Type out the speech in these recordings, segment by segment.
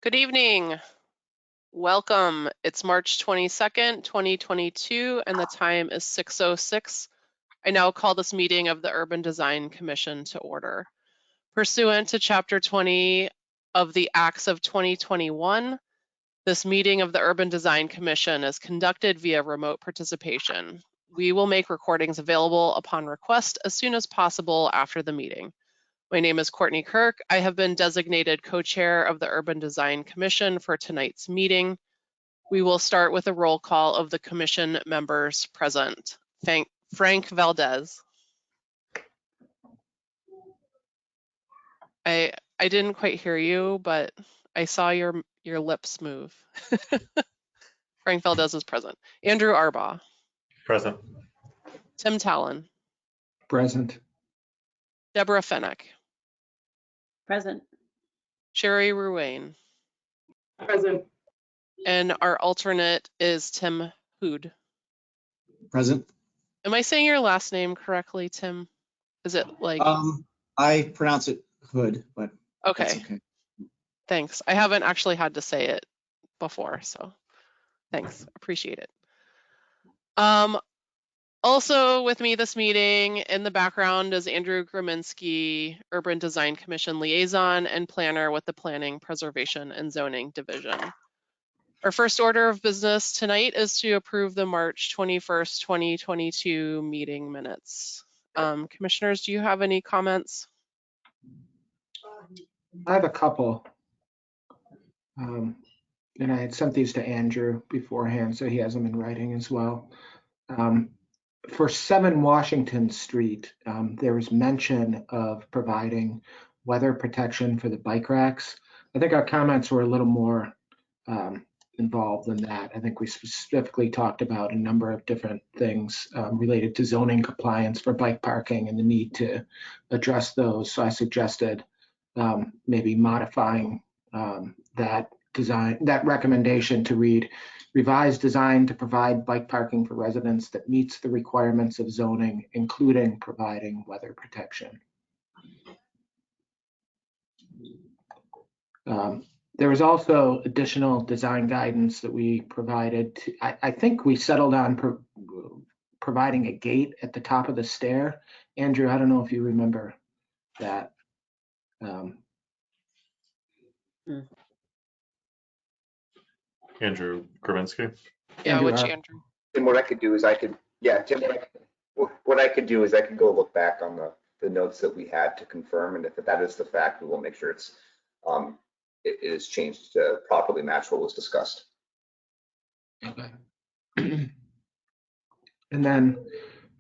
Good evening. Welcome. It's March 22nd, 2022, and the time is 6:06. I now call this meeting of the Urban Design Commission to order. Pursuant to Chapter 20 of the Acts of 2021, this meeting of the Urban Design Commission is conducted via remote participation. We will make recordings available upon request as soon as possible after the meeting. My name is Courtney Kirk. I have been designated co-chair of the Urban Design Commission for tonight's meeting. We will start with a roll call of the commission members present. Frank Valdez. I didn't quite hear you, but I saw your lips move. Frank Valdez is present. Andrew Arbaugh. Present. Tim Talon. Present. Deborah Fennick. Present. Sherry Ruane. Present. And our alternate is Tim Hood. Present. Am I saying your last name correctly, Tim? Is it like? I pronounce it Hood, but Okay. that's okay. Thanks. I haven't actually had to say it before, so thanks. Appreciate it. Also with me this meeting in the background is Andrew Graminsky, Urban Design Commission Liaison and Planner with the Planning, Preservation, and Zoning Division. Our first order of business tonight is to approve the March 21st, 2022 meeting minutes. Commissioners, do you have any comments? I have a couple. And I had sent these to Andrew beforehand, so he has them in writing as well. For 7 Washington Street, there was mention of providing weather protection for the bike racks. I think our comments were a little more involved than that. I think we specifically talked about a number of different things related to zoning compliance for bike parking and the need to address those. So I suggested maybe modifying that recommendation to read revised design to provide bike parking for residents that meets the requirements of zoning, including providing weather protection. There was also additional design guidance that we provided. I think we settled on providing a gate at the top of the stair. Andrew, I don't know if you remember that. Andrew Graminsky. Yeah, which Andrew? And what I could do is Tim, what I could do is I could go look back on the notes that we had to confirm, and if that is the fact, we will make sure it is changed to properly match what was discussed. Okay. And then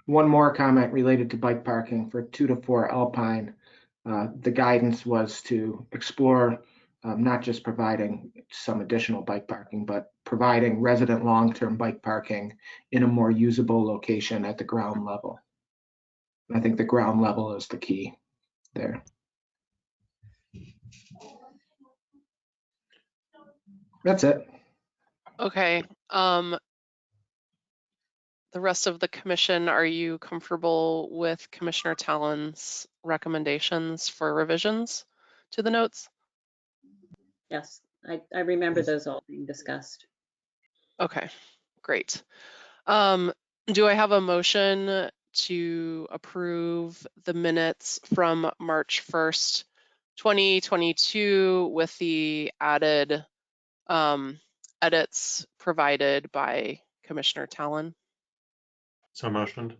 one more comment related to bike parking for 2 to 4 Alpine. The guidance was to explore not just providing some additional bike parking, but providing resident long-term bike parking in a more usable location at the ground level. I think the ground level is the key there. That's it. Okay. The rest of the commission, are you comfortable with Commissioner Talon's recommendations for revisions to the notes? Yes, I remember those all being discussed. Okay, great. Do I have a motion to approve the minutes from March 1st, 2022 with the added edits provided by Commissioner Talon? So motioned.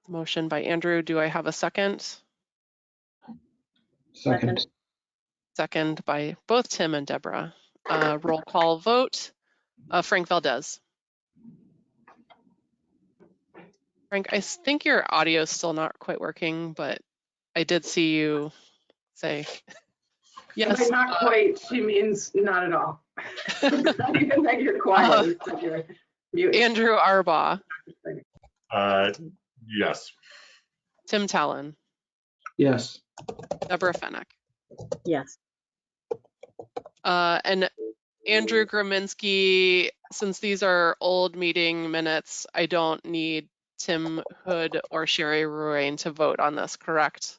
Motion by Andrew. Do I have a second? Second. Second by both Tim and Deborah. Roll call vote. Frank Valdez. Frank, I think your audio is still not quite working, but I did see you say yes. By not quite, she means not at all. Not even that you're quiet. You're muted. Andrew Arbaugh. Yes. Tim Talon. Yes. Deborah Fennick. Yes. And Andrew Graminsky, since these are old meeting minutes, I don't need Tim Hood or Sherry Ruane to vote on this, correct?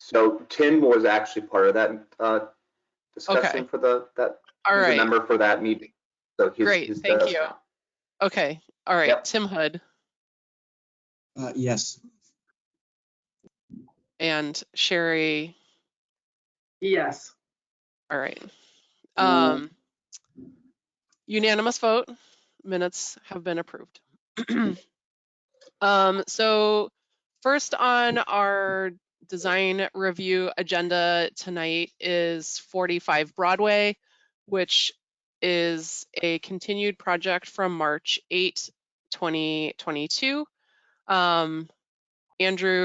So Tim was actually part of that discussion Okay. for that. All He's a right, member for that meeting. So great, his thank does you. count. Okay, all right, Yep. Tim Hood Yes. and Sherry, Yes. all right. Unanimous vote, minutes have been approved. So first on our design review agenda tonight is 45 Broadway, which is a continued project from March 8, 2022. Andrew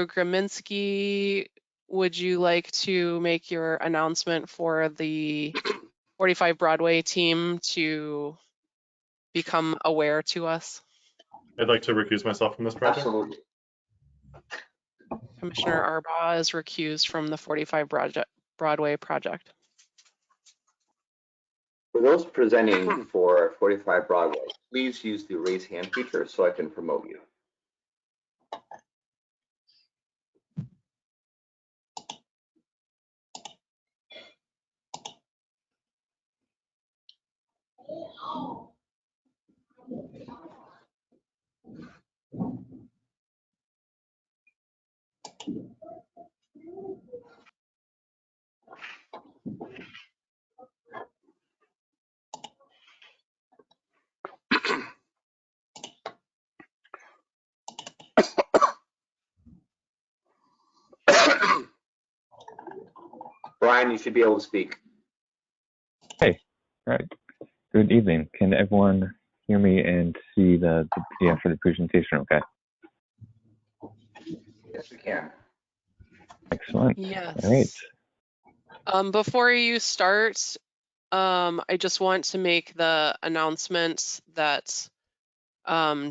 Graminsky, would you like to make your announcement for the 45 Broadway team to become aware to us? I'd like to recuse myself from this project. Absolutely. Commissioner Arbaugh is recused from the 45 Broadway project. For those presenting for 45 Broadway, please use the raise hand feature so I can promote you. Brian, you should be able to speak. Hey, all right. Good evening. Can everyone hear me and see the PDF for the presentation? Okay. Yes, we can. Excellent. Yes. All right. Before you start, I just want to make the announcement that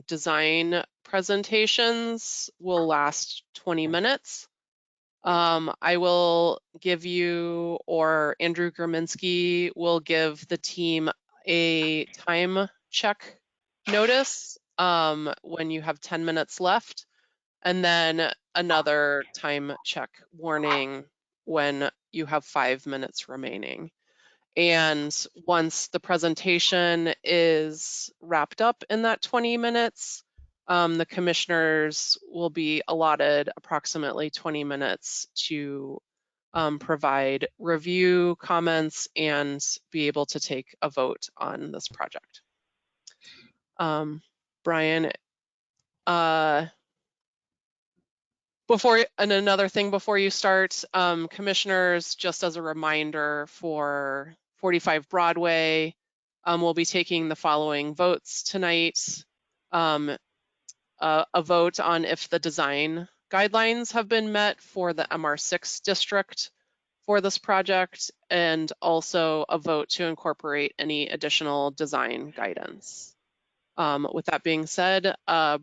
design presentations will last 20 minutes. I will give you, or Andrew Graminsky will give the team a time check notice when you have 10 minutes left, and then another time check warning when you have 5 minutes remaining. And once the presentation is wrapped up in that 20 minutes, the commissioners will be allotted approximately 20 minutes to provide review comments and be able to take a vote on this project. Brian, another thing before you start, commissioners, just as a reminder for 45 Broadway, we'll be taking the following votes tonight. A vote on if the design guidelines have been met for the MR6 district for this project, and also a vote to incorporate any additional design guidance. With that being said,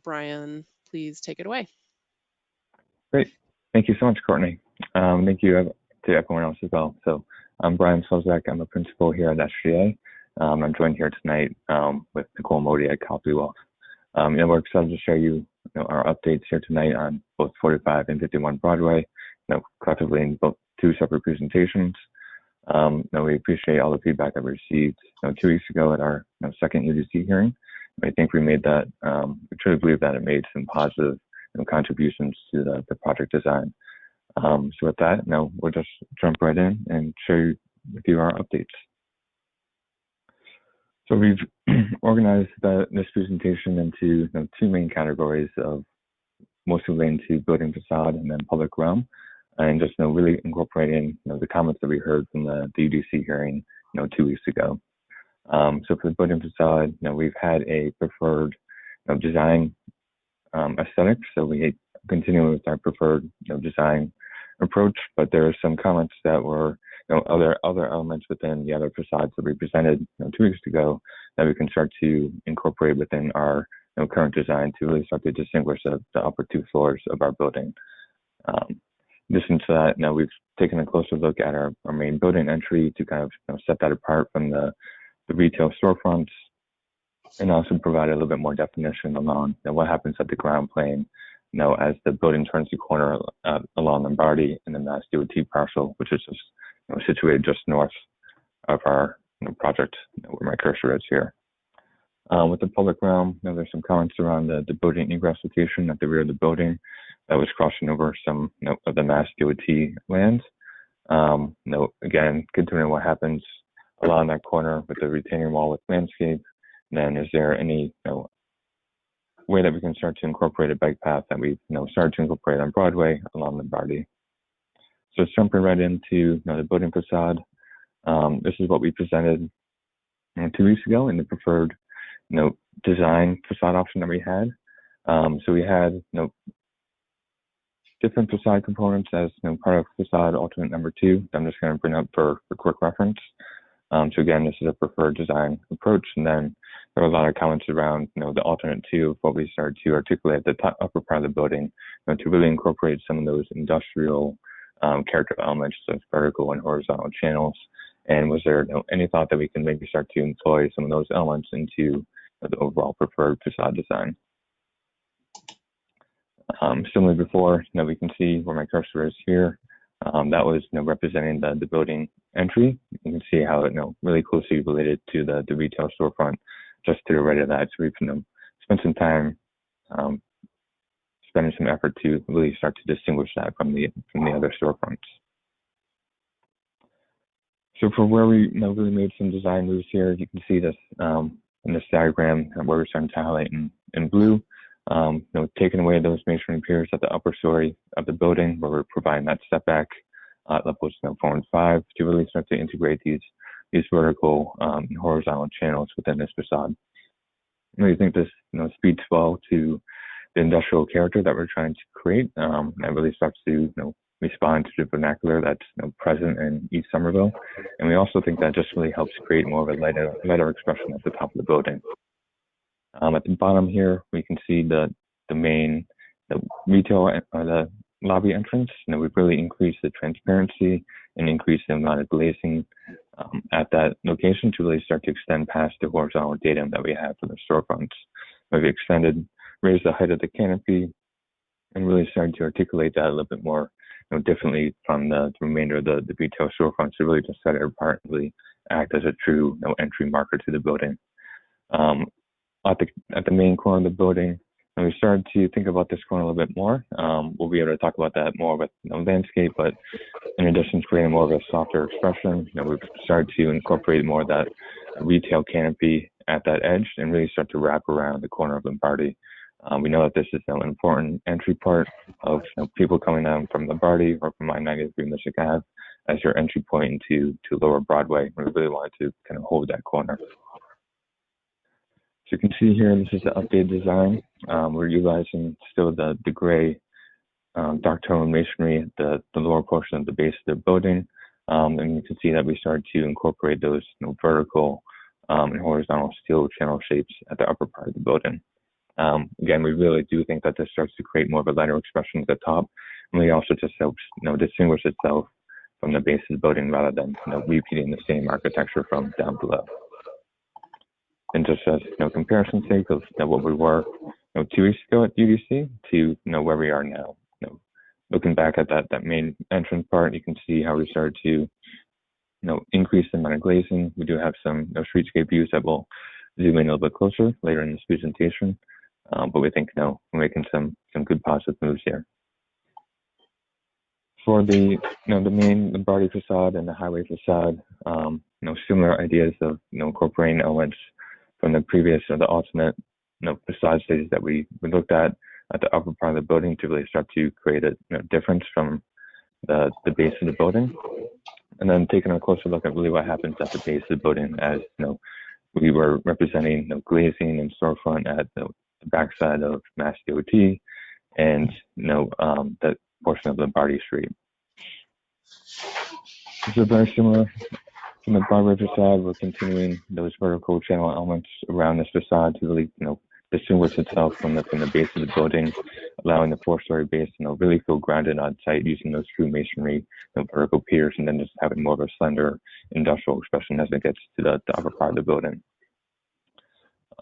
Brian, please take it away. Great. Thank you so much, Courtney. Thank you to everyone else as well. So I'm Brian Slozak. I'm a principal here at SGA. I'm joined here tonight with Nicole Modi at Commonwealth. We're excited to share our updates here tonight on both 45 and 51 Broadway, collectively in both 2 separate presentations. We appreciate all the feedback that we received 2 weeks ago at our second UDC hearing. I think we made that, we truly believe that it made some positive contributions to the project design. So with that, now we'll just jump right in and share with you our updates. So we've organized this presentation into 2 main categories of mostly relating to building facade and then public realm, and just really incorporating the comments that we heard from the UDC hearing 2 weeks ago. So for the building facade, we've had a preferred design aesthetic, so we continue with our preferred design approach, but there are some comments that were other elements within the other facades that we presented 2 weeks ago that we can start to incorporate within our current design to really start to distinguish the upper 2 floors of our building. In addition to that, now we've taken a closer look at our main building entry to kind of set that apart from the retail storefronts, and also provide a little bit more definition along what happens at the ground plane as the building turns the corner along Lombardi and the Mass DOT parcel, which is just situated just north of our project, where my cursor is here. With the public realm, there's some comments around the building egress location at the rear of the building that was crossing over some of the Mass DOT land. Again, considering what happens along that corner with the retaining wall with landscape, then is there any way that we can start to incorporate a bike path that we've started to incorporate on Broadway along Lombardi? So jumping right into the building facade, this is what we presented 2 weeks ago in the preferred design facade option that we had. So we had different facade components as part of facade alternate number 2. I'm just going to bring up for quick reference. So again, this is a preferred design approach, and then there were a lot of comments around the alternate 2 of what we started to articulate at the upper part of the building to really incorporate some of those industrial character elements, such as vertical and horizontal channels. And was there any thought that we can maybe start to employ some of those elements into the overall preferred facade design? Similarly before, we can see where my cursor is here. That was representing the building entry. You can see how it really closely related to the retail storefront just to the right of that. So we can spend some time spending some effort to really start to distinguish that from the other storefronts. So for where we really made some design moves here, you can see this in this diagram where we're starting to highlight in blue. Taking away those masonry piers at the upper story of the building where we're providing that step back levels 4 and 5 to really start to integrate these vertical and horizontal channels within this facade. I really think this speaks well to the industrial character that we're trying to create. That really starts to respond to the vernacular that's present in East Somerville, and we also think that just really helps create more of a lighter expression at the top of the building. At the bottom here, we can see the main retail the lobby entrance. We've really increased the transparency and increased the amount of glazing at that location to really start to extend past the horizontal datum that we have for the storefronts. We've raised the height of the canopy, and really started to articulate that a little bit more differently from the remainder of the retail storefronts to really just set it apart and really act as a true entry marker to the building. At the main corner of the building, and we started to think about this corner a little bit more. We'll be able to talk about that more with landscape, but in addition to creating more of a softer expression, we've started to incorporate more of that retail canopy at that edge and really start to wrap around the corner of Lombardi. We know that this is an important entry part of people coming down from Lombardi or from I-93 Mystic Ave as your entry point into Lower Broadway. We really wanted to kind of hold that corner. So you can see here, this is the updated design. We're utilizing still the gray dark tone masonry at the lower portion of the base of the building. And you can see that we started to incorporate those vertical and horizontal steel channel shapes at the upper part of the building. Again, we really do think that this starts to create more of a lighter expression at the top, and really also just helps distinguish itself from the base of the building rather than repeating the same architecture from down below. And just as comparison's sake of what we were 2 weeks ago at UDC to where we are now. Looking back at that main entrance part, you can see how we started to increase the amount of glazing. We do have some streetscape views that will zoom in a little bit closer later in this presentation, but we think we're making some good positive moves here. For the the main Lombardi facade and the highway facade, similar ideas of incorporating elements from the previous or the alternate facade stages that we looked at the upper part of the building to really start to create a difference from the base of the building, and then taking a closer look at really what happens at the base of the building as we were representing glazing and storefront at the backside of Mass DOT and that portion of Lombardi Street. So very similar from the Broadway facade. We're continuing those vertical channel elements around this facade to really distinguish itself from the base of the building, allowing the 4-story base really feel grounded on site using those true masonry vertical piers, and then just having more of a slender industrial expression as it gets to the upper part of the building.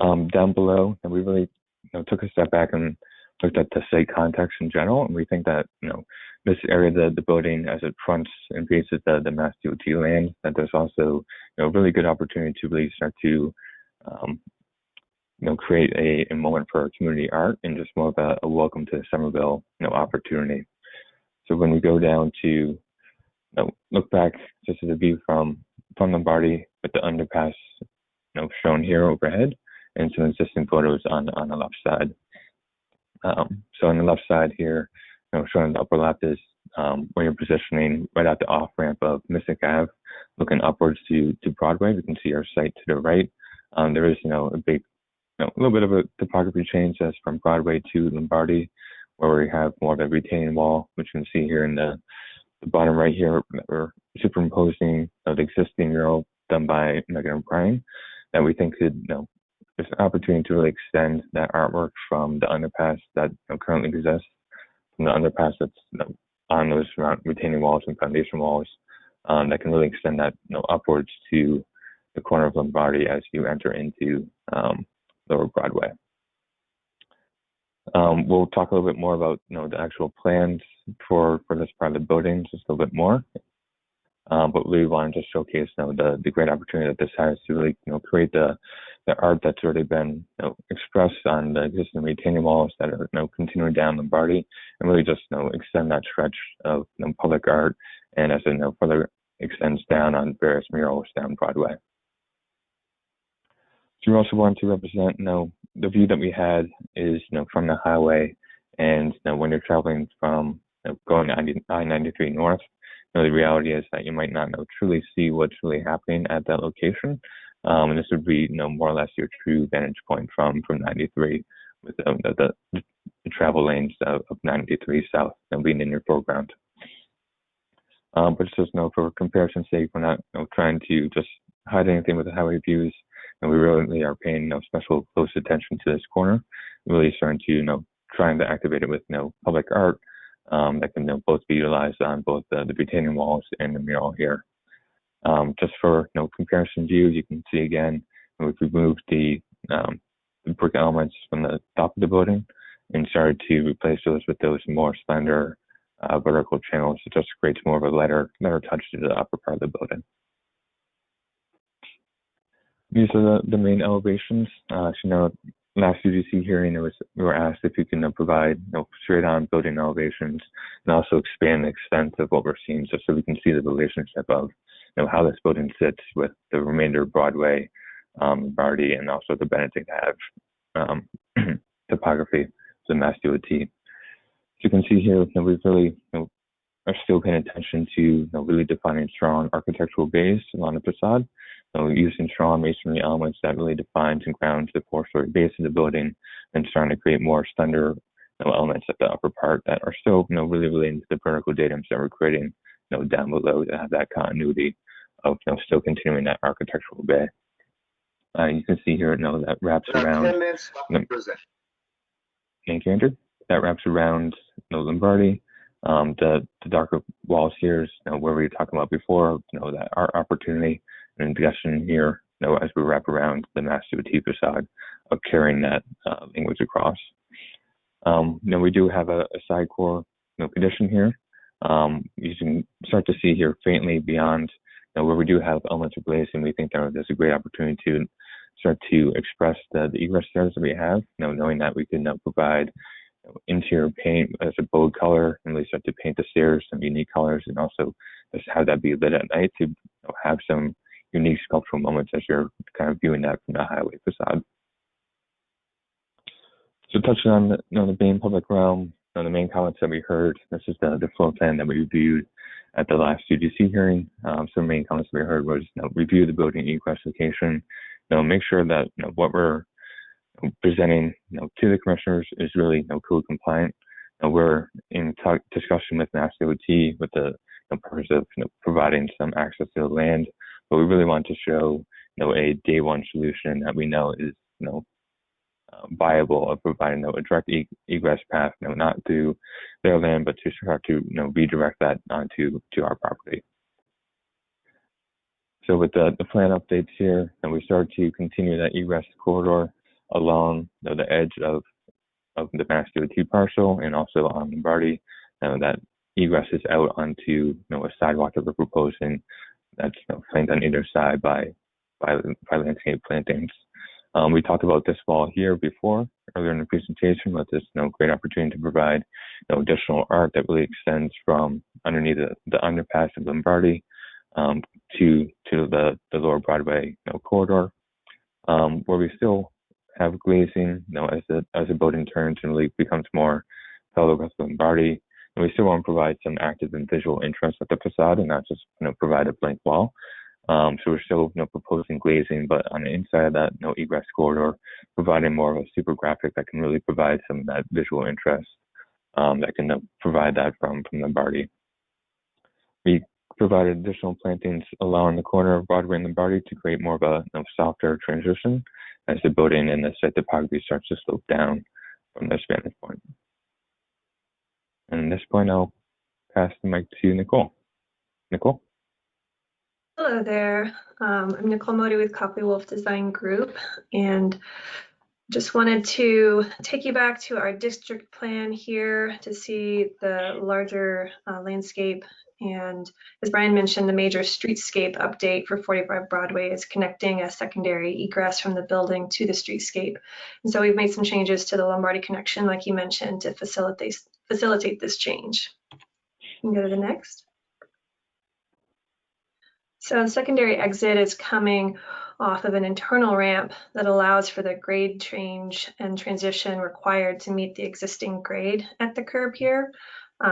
Down below, and we really took a step back and looked at the site context in general, and we think that, you know, this area, the building as it fronts and faces the Mass DOT land, that there's also, you know, really good opportunity to really start to, you know, create a moment for community art and just more of a welcome to Somerville, you know, opportunity. So when we go down to, you know, look back just as a view from Lombardi with the underpass, you know, shown here overhead, and some existing photos on the left side. So on the left side here, you know, showing the upper left is where you're positioning right at the off ramp of Mystic Ave, looking upwards to Broadway. We can see our site to the right. There is, you know, a big, you know, a little bit of a topography change as from Broadway to Lombardi, where we have more of a retaining wall, which you can see here in the bottom right here. We're superimposing the existing mural done by Megan O'Brien that we think could, you know, there's an opportunity to really extend that artwork from the underpass that, you know, currently exists, from the underpass that's, you know, on those retaining walls and foundation walls, that can really extend that, you know, upwards to the corner of Lombardi as you enter into Lower Broadway. We'll talk a little bit more about, you know, the actual plans for this part of the building just a little bit more. But we wanted to showcase, you know, the great opportunity that this has to really, you know, create the art that's already been, you know, expressed on the existing retaining walls that are, you know, continuing down Lombardi, and really just, you know, extend that stretch of, you know, public art, and as it, you know, further extends down on various murals down Broadway. So we also want to represent, you know, the view that we had is, you know, from the highway, and, you know, when you're traveling from, you know, going I-93 north, you know, the reality is that you might not, you know, truly see what's really happening at that location. And this would be, you know, more or less your true vantage point from 93 with the travel lanes of 93 south and being in your foreground. But just, you know, for comparison's sake, we're not, you know, trying to just hide anything with the highway views, and we really are paying, you know, special close attention to this corner, really starting to, you know, trying to activate it with, you know, public art that can, you know, both be utilized on both the retaining walls and the mural here. Just for, you know, comparison views, you can see again, we've removed the brick elements from the top of the building and started to replace those with those more slender vertical channels. It just creates more of a lighter touch to the upper part of the building. These are the main elevations. As you know, last UDC hearing, we were asked if you can provide, you know, straight on building elevations and also expand the extent of what we're seeing, just so we can see the relationship of, you know, how this building sits with the remainder of Broadway, Lombardi, and also the Benedict Ave topography, the Mass DOT. So you can see here, you know, we've really, you know, are still paying attention to, you know, really defining strong architectural base along the facade. So using strong masonry elements that really defines and grounds the 4-story base of the building, and starting to create more slender, you know, elements at the upper part that are still, you know, really relating to the vertical datums that we're creating, you know, down below to have that continuity of, you know, still continuing that architectural bay. You can see here, you know, that wraps around. 10 minutes left to present. Thank you, Andrew. That wraps around, you know, Lombardi. The darker walls here is, you know, where we were talking about before, you know, that art opportunity and suggestion here, you know, as we wrap around the Mass DOT facade of carrying that language across. You know, we do have a side core, you know, condition here. You can start to see here faintly beyond, you know, where we do have elements of glazing. We think there's a great opportunity to start to express the egress stairs that we have, you know, knowing that we can provide, you know, interior paint as a bold color and really start to paint the stairs some unique colors, and also just have that be lit at night to, you know, have some unique sculptural moments as you're kind of viewing that from the highway facade. So touching on the, you know, the main public realm, you know, the main comments that we heard, this is the floor plan that we reviewed at the last UDC hearing. Some of the main comments that we heard was, you know, review the building egress location, you know, make sure that, you know, what we're presenting, you know, to the commissioners is really, you know, code compliant. You know, we're in discussion with Mass DOT with the, you know, purpose of, you know, providing some access to the land, but we really want to show, you know, a day one solution that we know is, you know, viable of providing, you know, a direct egress path, you know, not through their land, but to start to, you know, redirect that onto our property. So with the plan updates here, and we start to continue that egress corridor along, you know, the edge of of the Mass DOT parcel and also on Lombardi, that egress is out onto a sidewalk that we're proposing that's flanked on either side by landscape plantings. We talked about this wall here before earlier in the presentation, but there's great opportunity to provide additional art that really extends from underneath the underpass of Lombardi to the lower Broadway corridor, where we still have glazing as the building turns and really becomes more fellow with Lombardi. And we still want to provide some active and visual interest at the facade and not just provide a blank wall. So we're still proposing glazing, but on the inside of that egress corridor, providing more of a super graphic that can really provide some of that visual interest that can provide that from Lombardi. We provided additional plantings along the corner of Broadway and Lombardi to create more of a softer transition as the building and the site topography starts to slope down from this vantage point. And at this point, I'll pass the mic to Nicole. Nicole? Hello there. I'm Nicole Modi with Copley Wolf Design Group, and just wanted to take you back to our district plan here to see the larger landscape. And as Brian mentioned, the major streetscape update for 45 Broadway is connecting a secondary egress from the building to the streetscape. And so we've made some changes to the Lombardi connection, like you mentioned, to facilitate this change. You can go to the next. So the secondary exit is coming off of an internal ramp that allows for the grade change and transition required to meet the existing grade at the curb here.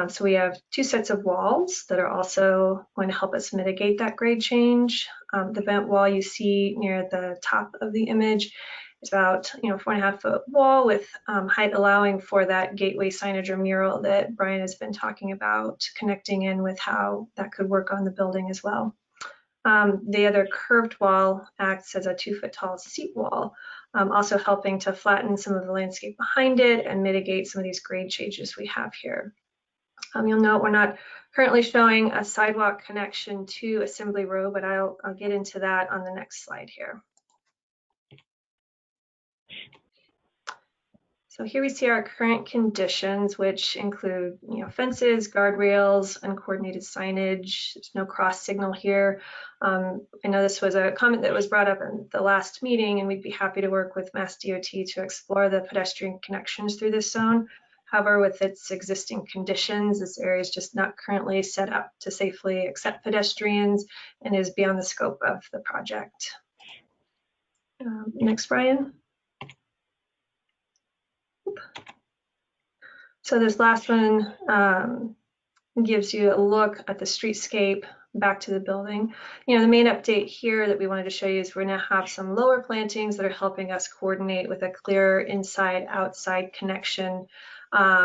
So we have two sets of walls that are also going to help us mitigate that grade change. The vent wall you see near the top of the image is about 4.5 foot wall with height allowing for that gateway signage or mural that Brian has been talking about, connecting in with how that could work on the building as well. The other curved wall acts as a 2 foot tall seat wall, also helping to flatten some of the landscape behind it and mitigate some of these grade changes we have here. You'll note we're not currently showing a sidewalk connection to Assembly Row, but I'll get into that on the next slide here. So here we see our current conditions, which include fences, guardrails, uncoordinated signage. There's no cross signal here. I know this was a comment that was brought up in the last meeting, and we'd be happy to work with Mass DOT to explore the pedestrian connections through this zone. However, with its existing conditions, this area is just not currently set up to safely accept pedestrians and is beyond the scope of the project. Next, Brian. So this last one gives you a look at the streetscape back to the building. The main update here that we wanted to show you is we're going to have some lower plantings that are helping us coordinate with a clear inside-outside connection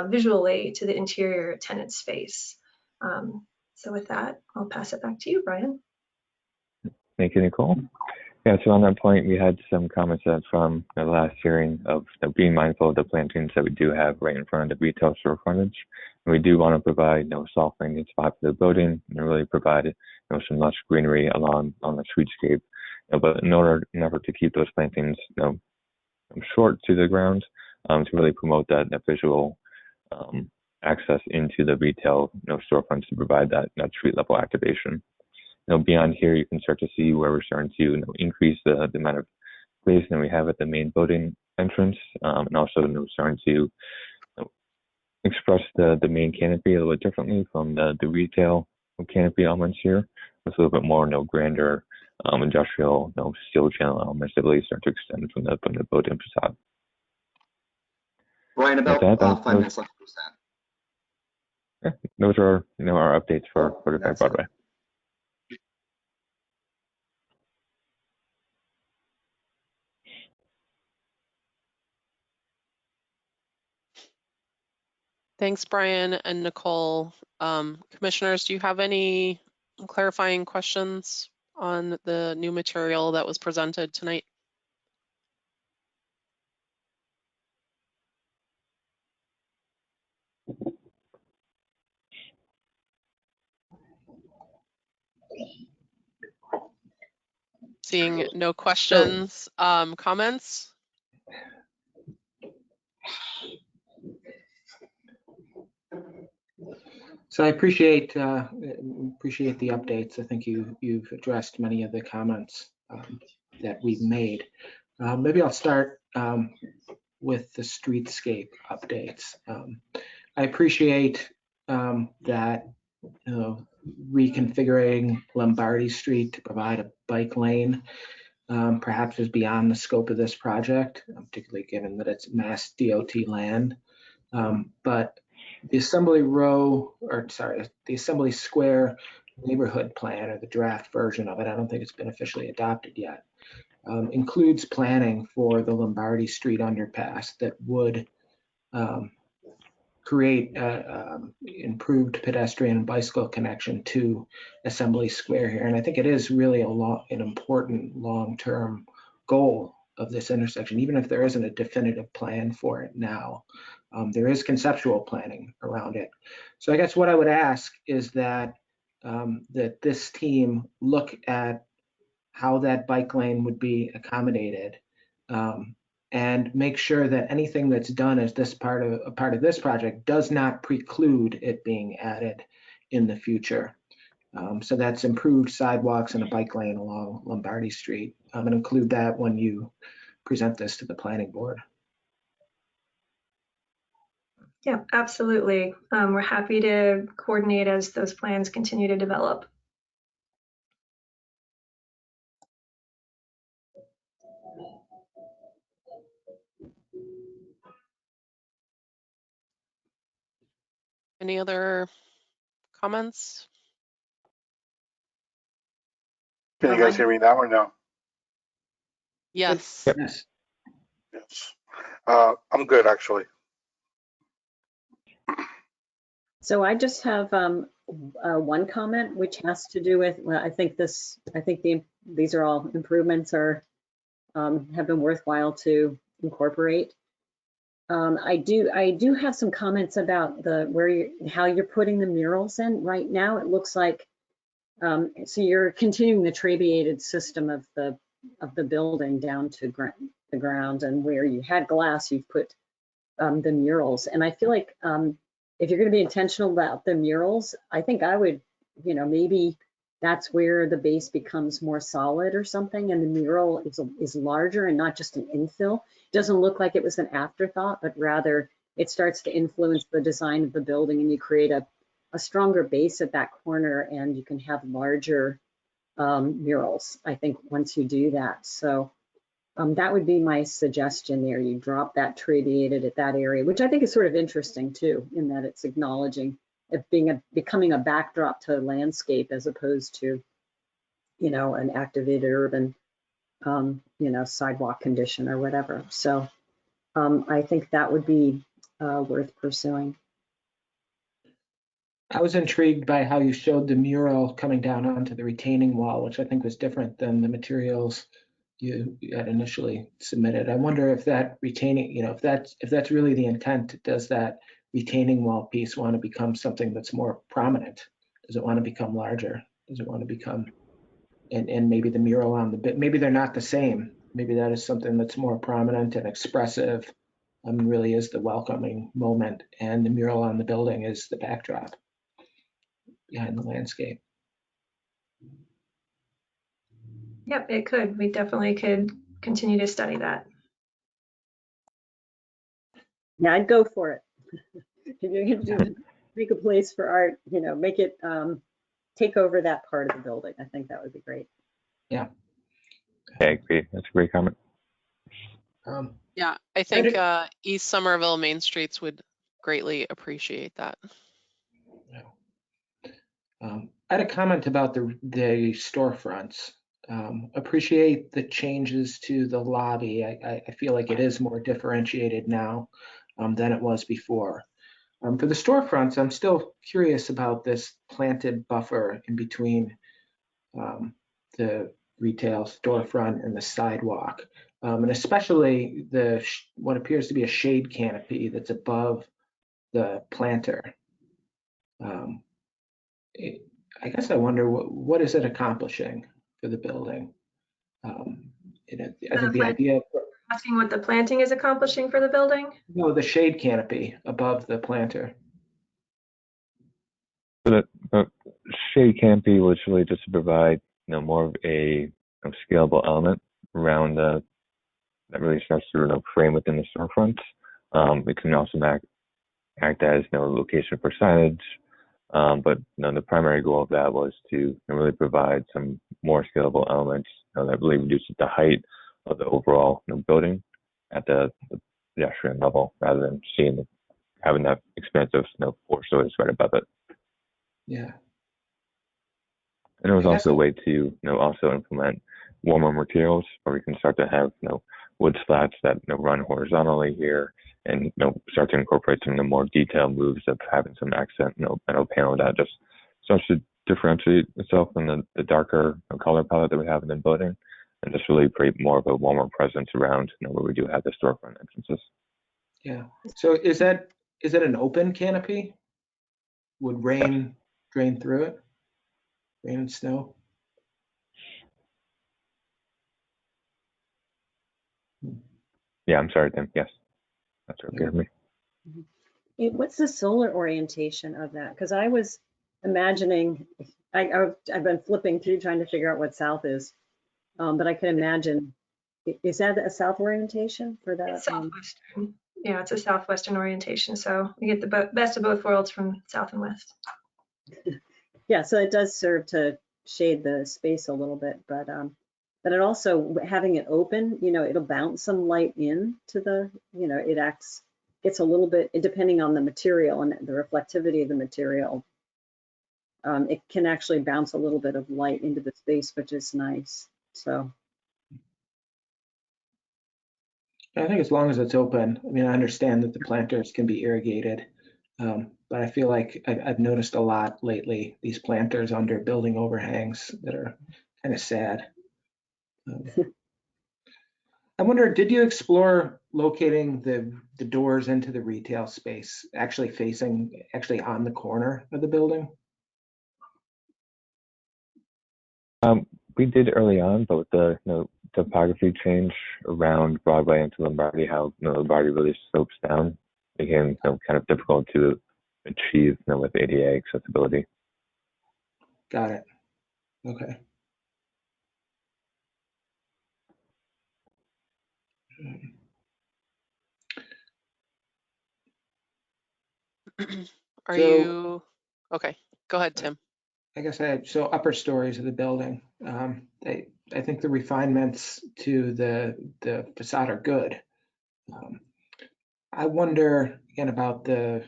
visually to the interior tenant space. So with that, I'll pass it back to you, Brian. Thank you, Nicole. Yeah, so on that point, we had some comments from the last hearing of being mindful of the plantings that we do have right in front of the retail store frontage. And we do want to provide soft landing spot for the building and really provide some lush greenery along on the streetscape. But in order to keep those plantings short to the ground, to really promote that visual access into the retail storefronts to provide that street level activation. Beyond here, you can start to see where we're starting to increase the amount of glazing that we have at the main building entrance, and also starting to express the main canopy a little bit differently from the retail canopy elements here, with a little bit more grander industrial steel channel elements that really start to extend from the building facade. Ryan, about 5 minutes left. Yeah, those are our updates for 45 Broadway. Thanks, Brian and Nicole. Commissioners, do you have any clarifying questions on the new material that was presented tonight? Seeing no questions, comments? So I appreciate the updates. I think you've addressed many of the comments that we've made. Maybe I'll start with the streetscape updates. I appreciate that reconfiguring Lombardi Street to provide a bike lane perhaps is beyond the scope of this project, particularly given that it's Mass DOT land. But the Assembly Square neighborhood plan, or the draft version of it, I don't think it's been officially adopted yet, includes planning for the Lombardi Street underpass that would create improved pedestrian and bicycle connection to Assembly Square here. And I think it is really an important long-term goal of this intersection, even if there isn't a definitive plan for it now. There is conceptual planning around it. So I guess what I would ask is that that this team look at how that bike lane would be accommodated, and make sure that anything that's done as a part of this project does not preclude it being added in the future. So that's improved sidewalks and a bike lane along Lombardi Street, and include that when you present this to the planning board. Yeah, absolutely. We're happy to coordinate as those plans continue to develop. Any other comments? Can you guys hear me now or no? Yes. Yep. Yes. Yes. I'm good, actually. So I just have one comment, which has to do with, well, I think these are all improvements have been worthwhile to incorporate. I do have some comments about how you're putting the murals in right now. It looks like so you're continuing the trabeated system of the building down to the ground, and where you had glass, you've put the murals. And I feel like if you're going to be intentional about the murals, I think I would, maybe that's where the base becomes more solid or something, and the mural is larger and not just an infill. It doesn't look like it was an afterthought, but rather it starts to influence the design of the building, and you create a stronger base at that corner, and you can have larger murals, I think, once you do that. So that would be my suggestion there. You drop that trabeated at that area, which I think is sort of interesting too, in that it's acknowledging it becoming a backdrop to landscape as opposed to, an activated urban, sidewalk condition or whatever. So I think that would be worth pursuing. I was intrigued by how you showed the mural coming down onto the retaining wall, which I think was different than the materials you had initially submitted. I wonder if that retaining, if that's really the intent, does that retaining wall piece want to become something that's more prominent? Does it want to become larger? Does it want to become, and maybe the mural on the bit, maybe they're not the same. Maybe that is something that's more prominent and expressive, really is the welcoming moment, and the mural on the building is the backdrop behind the landscape. Yep, it could. We definitely could continue to study that. Yeah, I'd go for it. If you're going to make a place for art, make it take over that part of the building. I think that would be great. Yeah. I agree. That's a great comment. Yeah, I think East Somerville Main Streets would greatly appreciate that. I had a comment about the storefronts. Appreciate the changes to the lobby. I feel like it is more differentiated now than it was before. For the storefronts, I'm still curious about this planted buffer in between the retail storefront and the sidewalk, and especially what appears to be a shade canopy that's above the planter. I guess I wonder what is it accomplishing for the building? I think the idea. Asking what the planting is accomplishing for the building? No, the shade canopy above the planter. The shade canopy was really just to provide, more of a scalable element around that really starts to frame within the storefront. It can also act as location for signage, but the primary goal of that was to really provide some more scalable elements that really reduces the height of the overall building at the pedestrian level, rather than having that expansive 4 stories right above it. Yeah. And it was also a way to also implement warmer materials, where we can start to have wood slats that run horizontally here, and start to incorporate some of the more detailed moves of having some accent metal panel that just starts to differentiate itself from the darker color palette that we have in the building, and just really create more of a warmer presence around where we do have the storefront entrances. Yeah. So is that an open canopy? Would rain drain through it? Rain and snow? Yeah, I'm sorry, Tim. Yes, that's okay with me. What's the solar orientation of that? Because I was imagining, I've been flipping through trying to figure out what south is, but I can imagine, is that a south orientation for that? It's southwestern. Yeah, it's a southwestern orientation. So you get the best of both worlds from south and west. Yeah, so it does serve to shade the space a little bit, but it also, having it open, it'll bounce some light in to the, gets a little bit, depending on the material and the reflectivity of the material, it can actually bounce a little bit of light into the space, which is nice. So I think as long as it's open, I mean, I understand that the planters can be irrigated, but I feel like I've noticed a lot lately, these planters under building overhangs that are kind of sad. I wonder, did you explore locating the doors into the retail space actually on the corner of the building? We did early on, but with the topography change around Broadway into Lombardy, how Lombardy really slopes down, became kind of difficult to achieve with ADA accessibility. Got it. Okay. Okay, go ahead, Tim. I guess so upper stories of the building, I think the refinements to the facade are good. I wonder again about the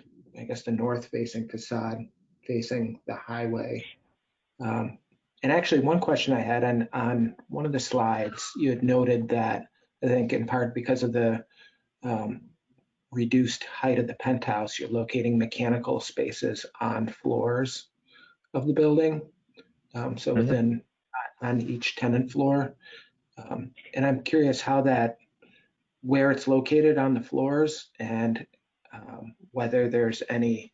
north facing facade facing the highway. And actually one question I had on one of the slides, you had noted that I think in part because of the reduced height of the penthouse, you're locating mechanical spaces on floors of the building. So within on each tenant floor. And I'm curious where it's located on the floors, and whether there's any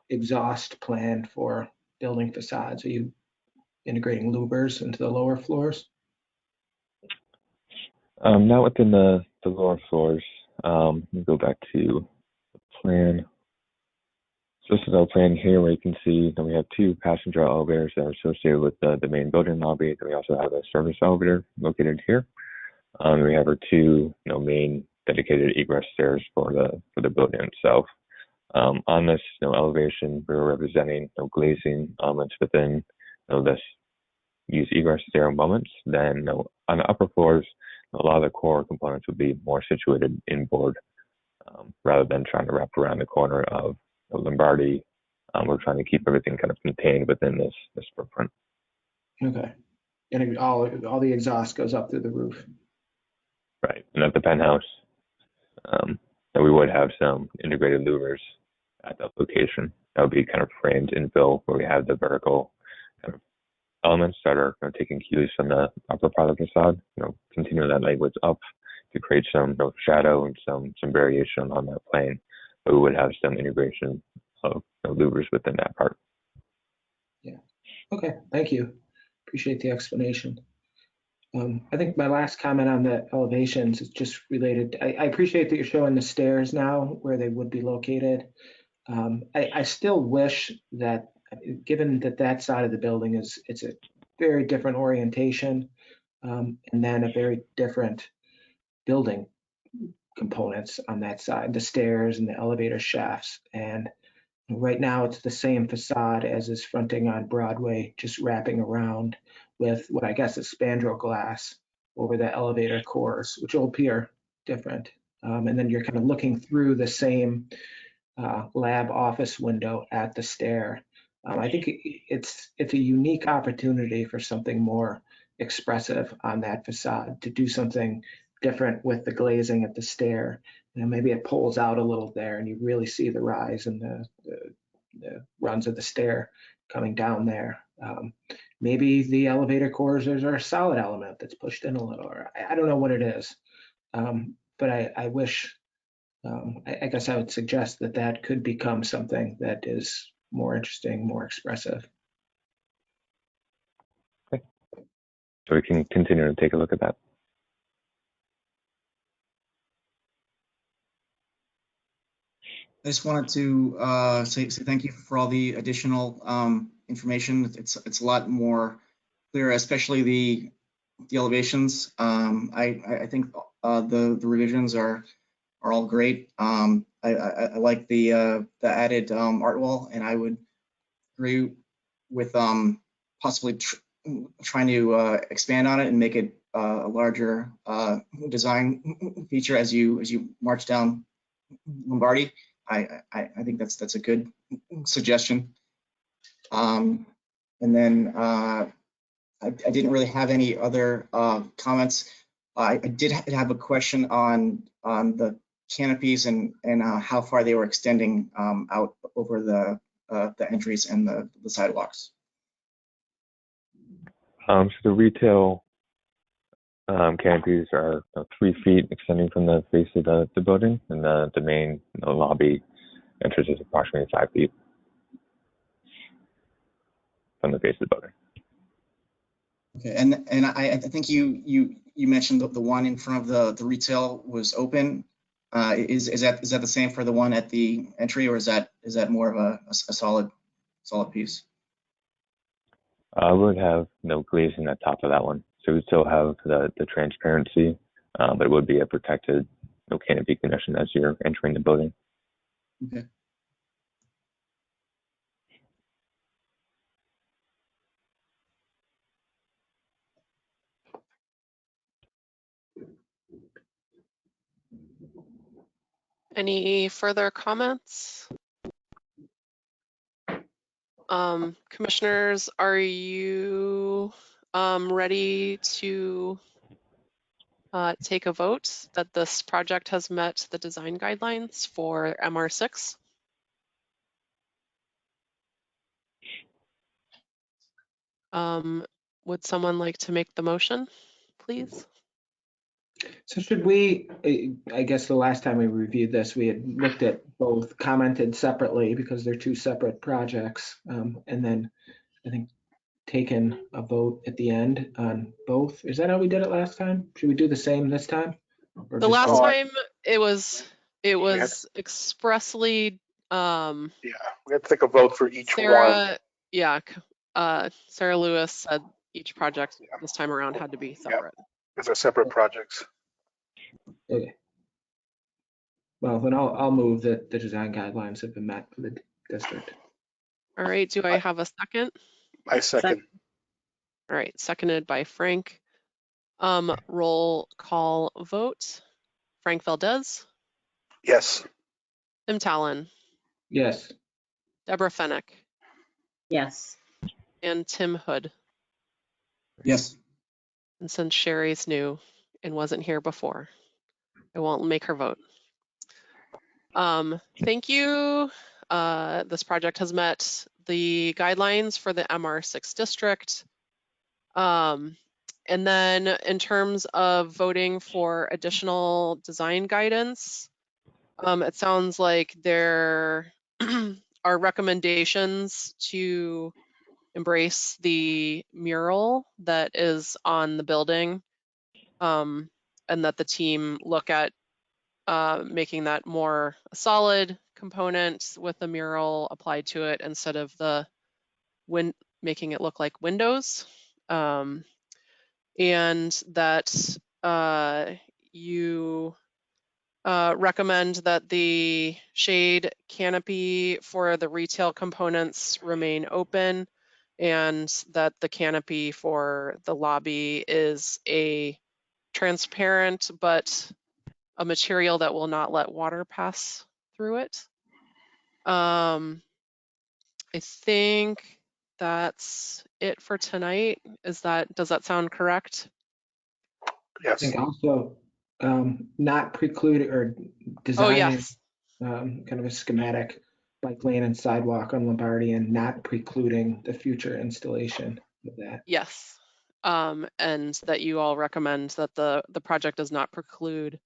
exhaust planned for building facades. Are you integrating louvers into the lower floors? Not within the lower floors. Let me go back to the plan. So this is our plan here, where you can see that we have 2 passenger elevators that are associated with the main building lobby. Then we also have a service elevator located here. We have our 2 main dedicated egress stairs for the building itself. On this elevation, we're representing glazing elements within this use egress stair moments. Then on the upper floors, a lot of the core components would be more situated inboard, rather than trying to wrap around the corner of Lombardy. We're trying to keep everything kind of contained within this footprint. Okay. And all the exhaust goes up through the roof. Right. And at the penthouse, that we would have some integrated louvers at that location. That would be kind of framed infill, where we have the vertical kind of elements that are taking cues from the upper part of the facade, continuing that language up to create some shadow and some variation on that plane. But we would have some integration of louvers within that part. Yeah. Okay. Thank you. Appreciate the explanation. I think my last comment on the elevations is just related. I appreciate that you're showing the stairs now where they would be located. I still wish that given that that side of the building it's a very different orientation, and then a very different building components on that side, the stairs and the elevator shafts. And right now it's the same facade as is fronting on Broadway, just wrapping around with what I guess is spandrel glass over the elevator cores, which will appear different. And then you're kind of looking through the same lab office window at the stair. I think it's a unique opportunity for something more expressive on that facade, to do something different with the glazing at the stair. Maybe it pulls out a little there and you really see the rise and the runs of the stair coming down there. Maybe the elevator cores are a solid element that's pushed in a little, or I don't know what it is. But I wish, I guess I would suggest that that could become something that is more interesting, more expressive. Okay. So we can continue to take a look at that. I just wanted to say thank you for all the additional information. It's a lot more clear, especially the elevations. I think the revisions are all great. I like the added art wall, and I would agree with possibly trying to expand on it and make it a larger design feature as you march down Lombardi. I think that's a good suggestion. And then I didn't really have any other comments. I did have a question on the canopies and how far they were extending out over the entries and the sidewalks. So the retail canopies are 3 feet extending from the face of the building, and the main lobby entrance is approximately 5 feet from the face of the building. Okay, and I think you mentioned the one in front of the retail was open. Is that the same for the one at the entry, or is that more of a solid piece? I would have no glazing at top of that one, so we still have the transparency, but it would be a protected canopy condition as you're entering the building. Okay. Any further comments? Commissioners, are you ready to take a vote that this project has met the design guidelines for MR6? Would someone like to make the motion, please? So should we, I guess the last time we reviewed this, we had looked at both, commented separately because they're 2 separate projects, and then I think taken a vote at the end on both. Is that how we did it last time? Should we do the same this time? Or The just last vote? time it was expressly Yeah, we have to take a vote for each one. Sarah, yeah, Sarah Lewis said each project this time around had to be separate. Because they're separate projects. Okay. Well, then I'll move that the design guidelines have been met for the district. All right, do I have a second? I second. All right, seconded by Frank. Roll call vote. Frank Valdez, Yes. Tim Talon, Yes. Deborah Fennick, Yes. and Tim Hood. Yes. And since Sherry's new and wasn't here before, I won't make her vote. Thank you. This project has met the guidelines for the MR6 district. And then in terms of voting for additional design guidance, it sounds like there are recommendations to embrace the mural that is on the building, and that the team look at making that more a solid component with the mural applied to it instead of the making it look like windows, and that you recommend that the shade canopy for the retail components remain open, and that the canopy for the lobby is a transparent but a material that will not let water pass through it. I think that's it for tonight. Does that sound correct? I Yes. think also not preclude or Oh, designing yes. kind of a schematic bike lane and sidewalk on Lombardi and not precluding the future installation of that. Yes. And that you all recommend that the project does not preclude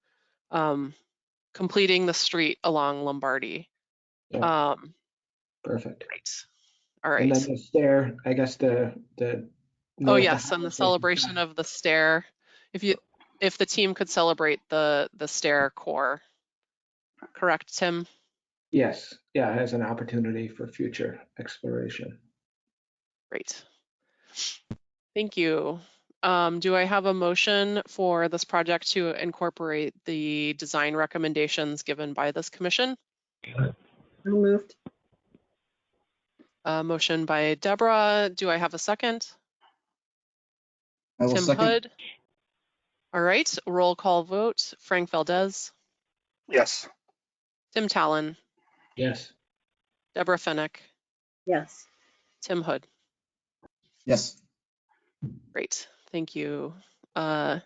completing the street along Lombardi. Yeah. Perfect. Right. All And then right. the stair, I guess the Oh, north yes, and the celebration of the stair. If the team could celebrate the stair core. Correct, Tim? Yes, yeah, as an opportunity for future exploration. Great. Thank you. Do I have a motion for this project to incorporate the design recommendations given by this commission? So moved. Motion by Deborah. Do I have a second? I will Tim second. Hood. All right, roll call vote. Frank Valdez, Yes. Tim Talon, Yes. Deborah Fennick, Yes. Tim Hood. Yes. Great, thank you. The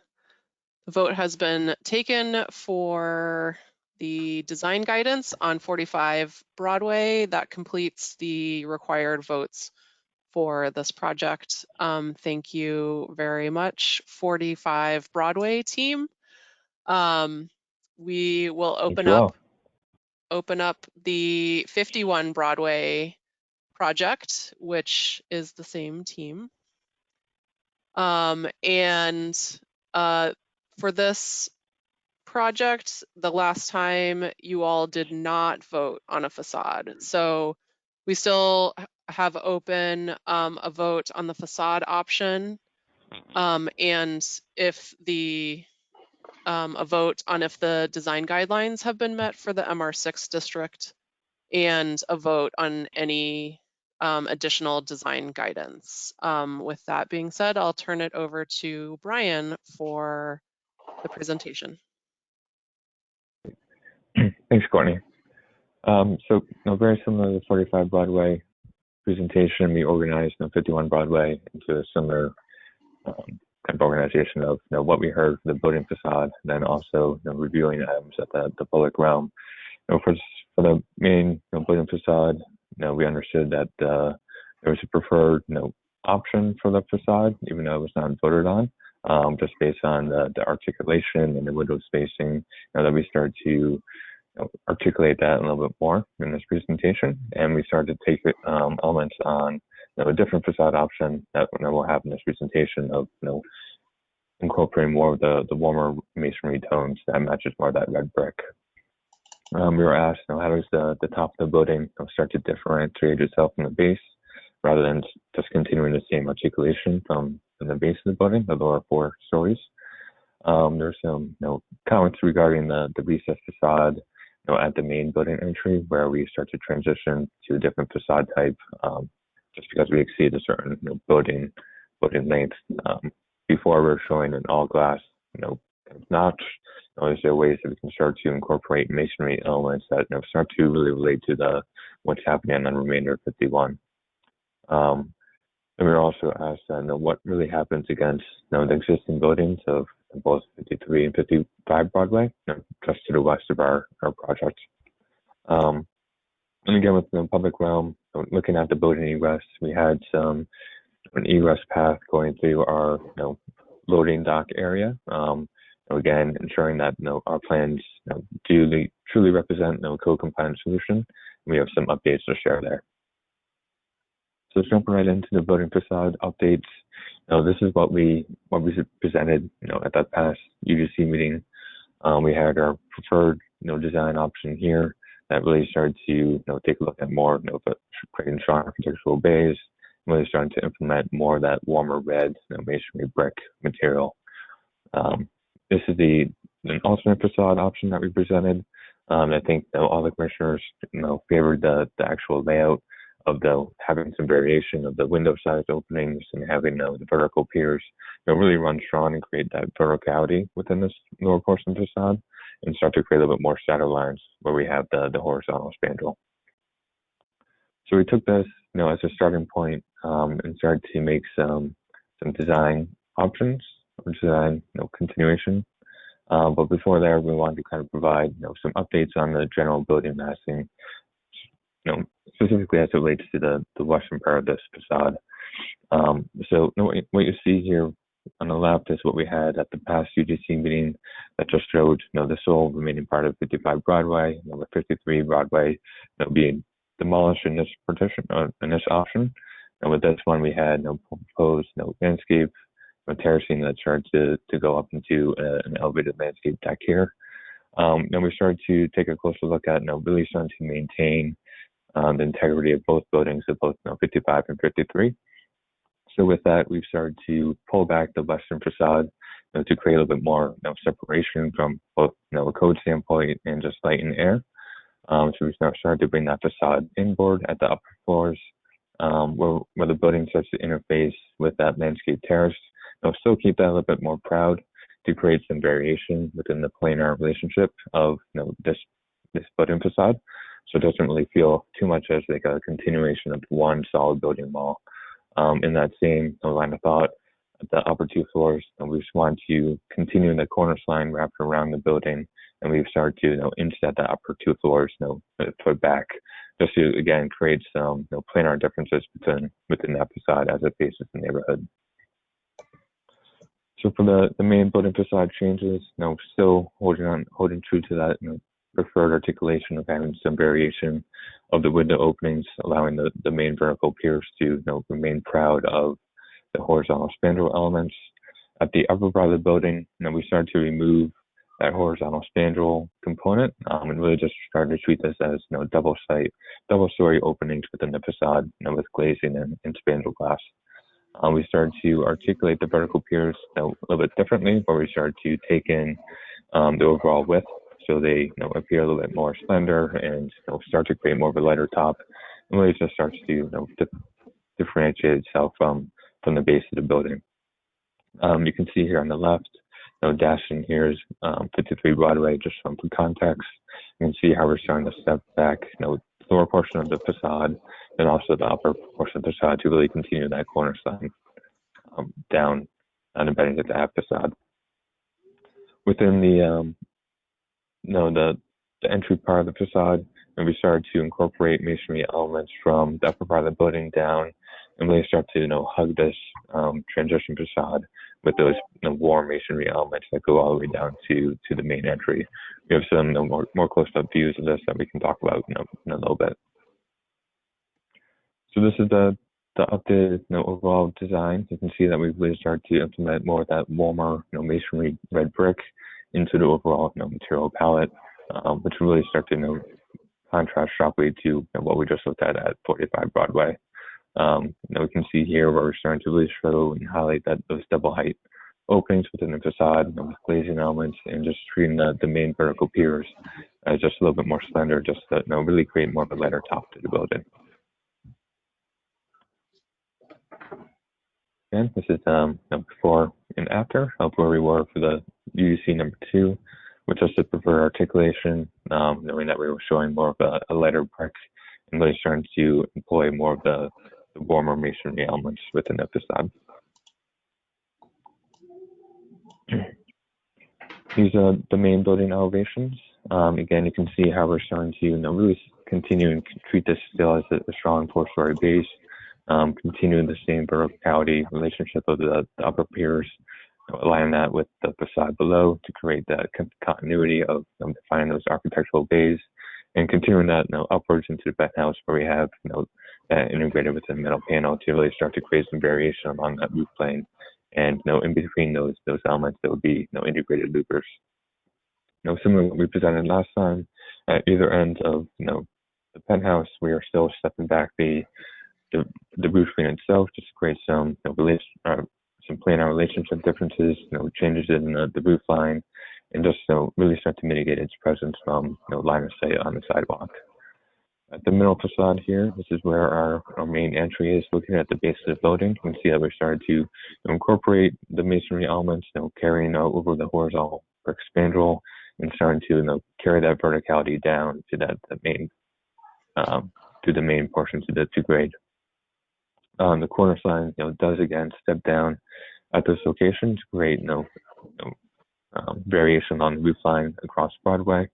vote has been taken for the design guidance on 45 Broadway. That completes the required votes for this project. Thank you very much, 45 Broadway team. We will open up the 51 Broadway project, which is the same team. For this project, the last time you all did not vote on a facade. So we still have open a vote on the facade option, and if a vote on if the design guidelines have been met for the MR6 district, and a vote on any additional design guidance. With that being said, I'll turn it over to Brian for the presentation. Thanks, Courtney. So very similar to the 45 Broadway presentation, we organized 51 Broadway into a similar kind of organization of what we heard for the building facade, and then also reviewing items at the public realm. For the main building facade, we understood that there was a preferred option for the facade, even though it was not voted on, just based on the articulation and the window spacing. That we started to articulate that a little bit more in this presentation, and we started to take elements on a different facade option that we'll have in this presentation of incorporating more of the warmer masonry tones that matches more of that red brick. We were asked, how does the top of the building start to differentiate itself from the base, rather than just continuing the same articulation from the base of the building, the lower 4 stories. There's some comments regarding the recessed facade at the main building entry, where we start to transition to a different facade type, just because we exceed a certain building length. Before we're showing an all glass notch. Is there ways that we can start to incorporate masonry elements that start to really relate to what's happening on the remainder of 51? And we were also asked what really happens against the existing buildings of both 53 and 55 Broadway, just to the west of our project. And again, with the public realm, looking at the building egress, we had an egress path going through our loading dock area. Again, ensuring that our plans truly represent code-compliant solution. We have some updates to share there. So jumping right into the building facade updates. This is what we presented at that past UGC meeting. We had our preferred design option here that really started to take a look at more of creating strong architectural bays, really starting to implement more of that warmer red masonry brick material. This is an alternate facade option that we presented. I think all the commissioners favored the actual layout of having some variation of the window size openings and having the vertical piers really run strong and create that verticality within this lower portion facade and start to create a little bit more shadow lines where we have the horizontal spandrel. So we took this as a starting point and started to make some design options or design continuation. But before there, we wanted to kind of provide some updates on the general building massing, specifically as it relates to the western part of this facade. So what you see here on the left is what we had at the past UGC meeting that just showed the sole remaining part of 55 Broadway, the 53 Broadway being demolished in this partition in this option. And with this one, we had proposed landscape terracing that started to go up into an elevated landscape deck here. And we started to take a closer look at really starting to maintain the integrity of both buildings, of both 55 and 53. So with that, we've started to pull back the western facade to create a little bit more separation from both a code standpoint and just light and air. So we've now started to bring that facade inboard at the upper floors, where the building starts to interface with that landscape terrace. Still keep that a little bit more proud to create some variation within the planar relationship of this building facade. So it doesn't really feel too much as like a continuation of one solid building wall. In that same line of thought, at the upper two floors, we just want to continue the cornice line wrapped around the building, and we've started to inset the upper two floors foot back, just to again create some planar differences within that facade as it faces the neighborhood. So for the main building facade changes, still holding true to that preferred articulation of having some variation of the window openings, allowing the main vertical piers to remain proud of the horizontal spandrel elements. At the upper part of the building, we started to remove that horizontal spandrel component and really just started to treat this as double story openings within the facade with glazing and spandrel glass. We started to articulate the vertical piers a little bit differently, where we started to take in the overall width, so they appear a little bit more slender and start to create more of a lighter top, and really just starts to differentiate itself from the base of the building. You can see here on the left, dashed in here is 53 Broadway, just for context. You can see how we're starting to step back, the lower portion of the facade, and also the upper portion of the facade to really continue that cornice line down and embedding into the facade. Within the entry part of the facade, and we started to incorporate masonry elements from the upper part of the building down, and really start to hug this transition facade with those warm masonry elements that go all the way down to the main entry. We have some more close-up views of this that we can talk about in a little bit. So this is the updated overall design. You can see that we've really started to implement more of that warmer masonry red brick into the overall material palette, which really start to contrast sharply to what we just looked at 45 Broadway. We can see here where we're starting to really show and highlight those double height openings within the facade with glazing elements, and just treating the main vertical piers as just a little bit more slender, just to really create more of a lighter top to the building. And this is before and after of where we were for the UGC number 2, with just a preferred articulation, knowing that we were showing more of a lighter brick and really starting to employ more of the warmer masonry elements within the facade. These are the main building elevations. Again, you can see how we're starting to really continue and treat this still as a strong 4-story base, continuing the same verticality relationship of the upper piers, aligning that with the facade below to create that continuity of defining those architectural bays, and continuing that upwards into the penthouse, where we have that integrated with the middle panel to really start to create some variation along that roof plane. And in between those elements, there would be integrated loopers. Similar to what we presented last time, at either end of the penthouse, we are still stepping back the the roof screen itself, just to create some some planar relationship differences, changes in the roof line, and just really start to mitigate its presence from line of sight on the sidewalk. At the middle facade here, this is where our main entry is, looking at the base of the building. You can see that we're starting to incorporate the masonry elements, carrying out over the horizontal brick spandrel and starting to carry that verticality down to the main portion, to grade. The corner sign does again step down at this location to create variation on the roof line across Broadway.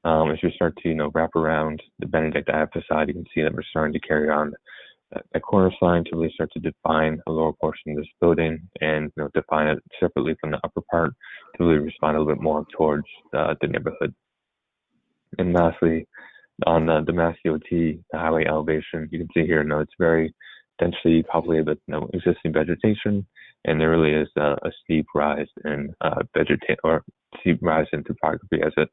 As we start to wrap around the Benedict Ave facade, you can see that we're starting to carry on that corner sign to really start to define a lower portion of this building and define it separately from the upper part to really respond a little bit more towards the neighborhood. And lastly, on the Mass DOT, the highway elevation, you can see here, it's very densely populated with existing vegetation, and there really is a steep rise in steep rise in topography as it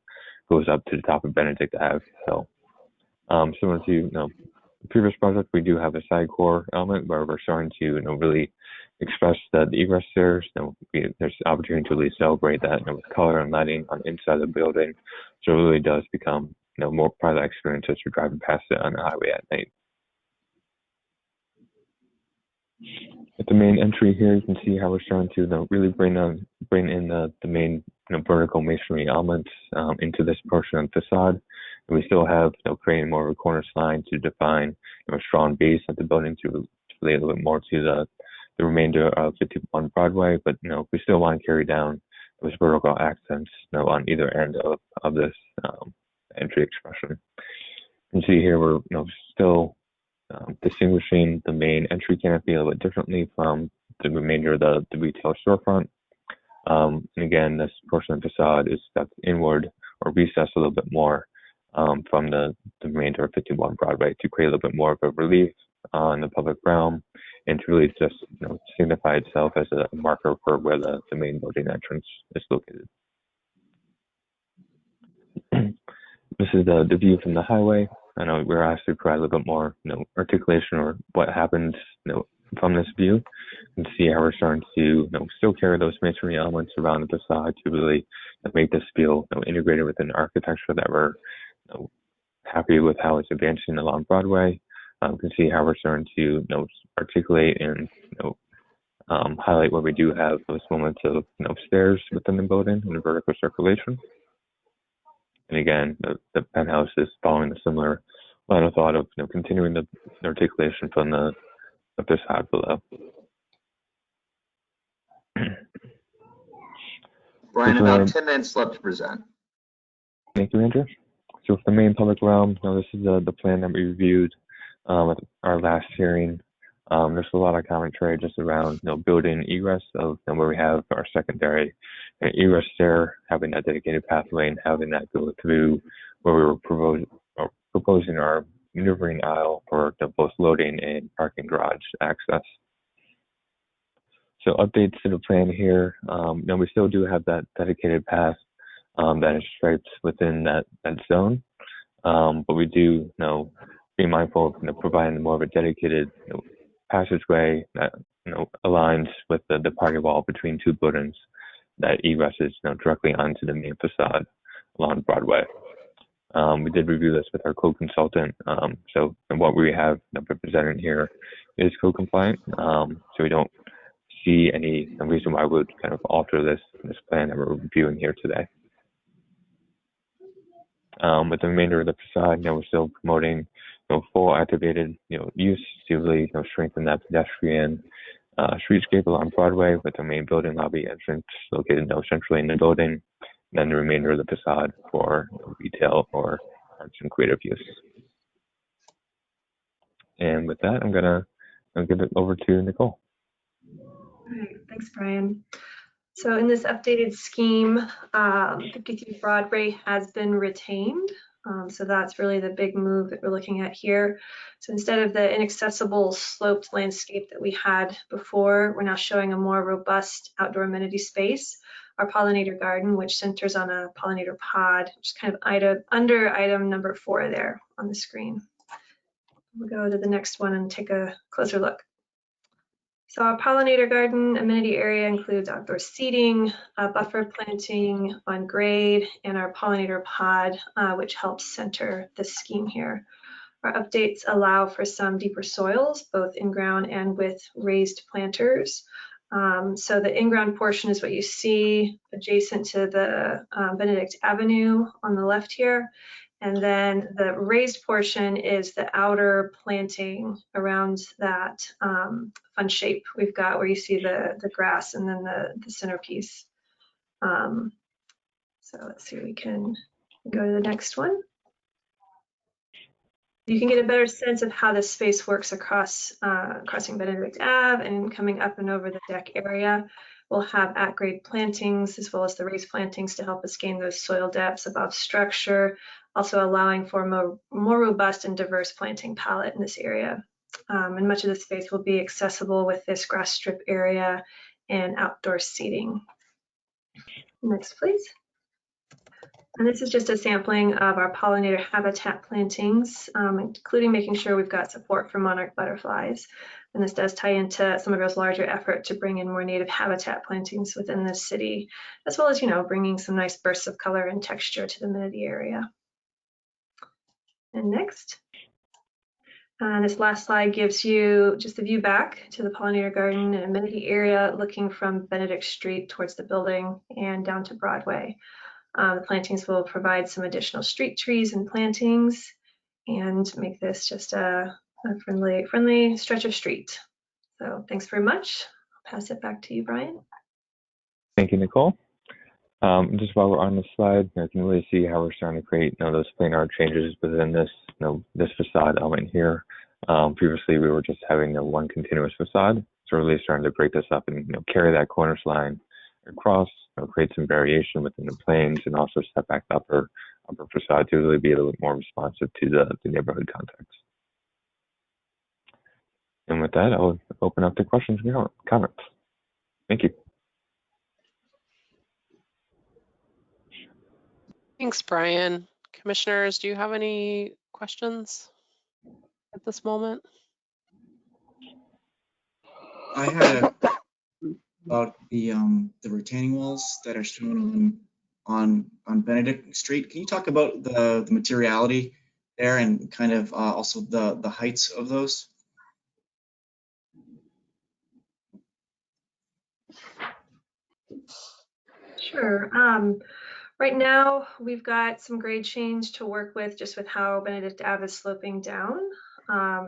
goes up to the top of Benedict Ave. So similar to the previous project, we do have a side core element where we're starting to really express the egress stairs. There's opportunity to really celebrate that with color and lighting on the inside of the building. So it really does become more part of the experience as you're driving past it on the highway at night. At the main entry here, you can see how we're starting to really bring in the main vertical masonry elements into this portion of the facade. And we still have creating more of a corner sign to define a strong base of the building to relate a little bit more to the remainder of 51 Broadway. But we still want to carry down those vertical accents on either end of this entry expression. You can see here we're still distinguishing the main entry canopy a little bit differently from the remainder of the retail storefront. And again, this portion of the facade is stepped inward or recessed a little bit more from the remainder of 51 Broadway to create a little bit more of a relief on the public realm and to really just signify itself as a marker for where the main building entrance is located. This is the view from the highway. I know we're asked to provide a little bit more articulation or what happens from this view. You can see how we're starting to still carry those masonry elements around the facade to really make this feel integrated within architecture that we're happy with how it's advancing along Broadway. You can see how we're starting to articulate and highlight where we do have those moments of stairs within the building and the vertical circulation. And again, the penthouse is following a similar line of thought of continuing the articulation from the facade below. Brian, about 10 minutes left to present. Thank you, Andrew. So for the main public realm, this is the plan that we reviewed at our last hearing. There's a lot of commentary just around building egress of where we have our secondary egress stair, having that dedicated pathway and having that go through where we were proposing our maneuvering aisle for both loading and parking garage access. So updates to the plan here. We still do have that dedicated path that is striped within that zone, but we do be mindful of providing more of a dedicated passageway that aligns with the party wall between two buildings that egresses directly onto the main facade along Broadway. We did review this with our code consultant, so what we have presented here is code compliant, so we don't see any reason why we would kind of alter this plan that we're reviewing here today. With the remainder of the facade, we're still promoting full activated use to really strengthen that pedestrian streetscape along Broadway, with the main building lobby entrance located centrally in the building, and then the remainder of the facade for retail or arts and creative use. And with that, I'll give it over to Nicole. All right, thanks, Brian. So in this updated scheme, 53 Broadway has been retained. So that's really the big move that we're looking at here. So instead of the inaccessible sloped landscape that we had before, we're now showing a more robust outdoor amenity space, our pollinator garden, which centers on a pollinator pod, which is kind of under item number 4 there on the screen. We'll go to the next one and take a closer look. So our pollinator garden amenity area includes outdoor seating, buffer planting on grade, and our pollinator pod, which helps center the scheme here. Our updates allow for some deeper soils, both in-ground and with raised planters. So the in-ground portion is what you see adjacent to the Benedict Avenue on the left here. And then the raised portion is the outer planting around that fun shape we've got where you see the grass and then the centerpiece. So let's see, we can go to the next one. You can get a better sense of how this space works across crossing Benedict Ave and coming up and over the deck area. We'll have at-grade plantings as well as the raised plantings to help us gain those soil depths above structure, also allowing for a more robust and diverse planting palette in this area. And much of the space will be accessible with this grass strip area and outdoor seating. Next, please. And this is just a sampling of our pollinator habitat plantings, including making sure we've got support for monarch butterflies. And this does tie into some of our larger effort to bring in more native habitat plantings within the city, as well as, bringing some nice bursts of color and texture to the amenity area. And next. This last slide gives you just the view back to the pollinator garden and amenity area, looking from Benedict Street towards the building and down to Broadway. The plantings will provide some additional street trees and plantings and make this just a friendly stretch of street. So thanks very much. I'll pass it back to you, Brian. Thank you, Nicole. Just while we're on the slide, you can really see how we're starting to create those planar changes within this this facade element here. Previously, we were just having one continuous facade, so we're really starting to break this up and carry that cornice line across, create some variation within the planes, and also step back the upper facade to really be a little bit more responsive to the neighborhood context. And with that, I'll open up to questions and comments. Thank you. Thanks, Brian. Commissioners, do you have any questions at this moment? I had about the retaining walls that are shown on Benedict Street. Can you talk about the materiality there and kind of also the heights of those? Sure. Right now, we've got some grade change to work with just with how Benedict Ave is sloping down.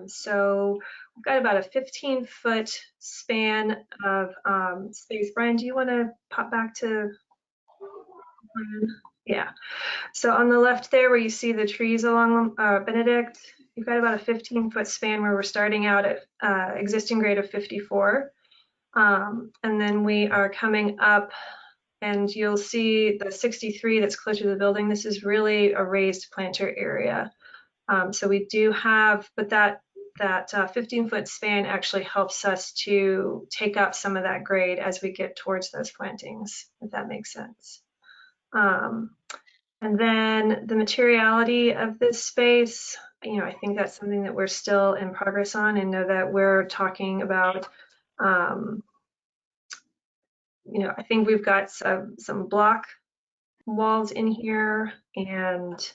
So we've got about a 15-foot span of space. Brian, do you want to pop back to? Yeah. So on the left there where you see the trees along Benedict, you've got about a 15-foot span where we're starting out at existing grade of 54. And then we are coming up and you'll see the 63 that's closer to the building. This is really a raised planter area. So we do have, but that 15-foot span actually helps us to take up some of that grade as we get towards those plantings, if that makes sense. And then the materiality of this space, I think that's something that we're still in progress on, and know that we're talking about I think we've got some block walls in here, and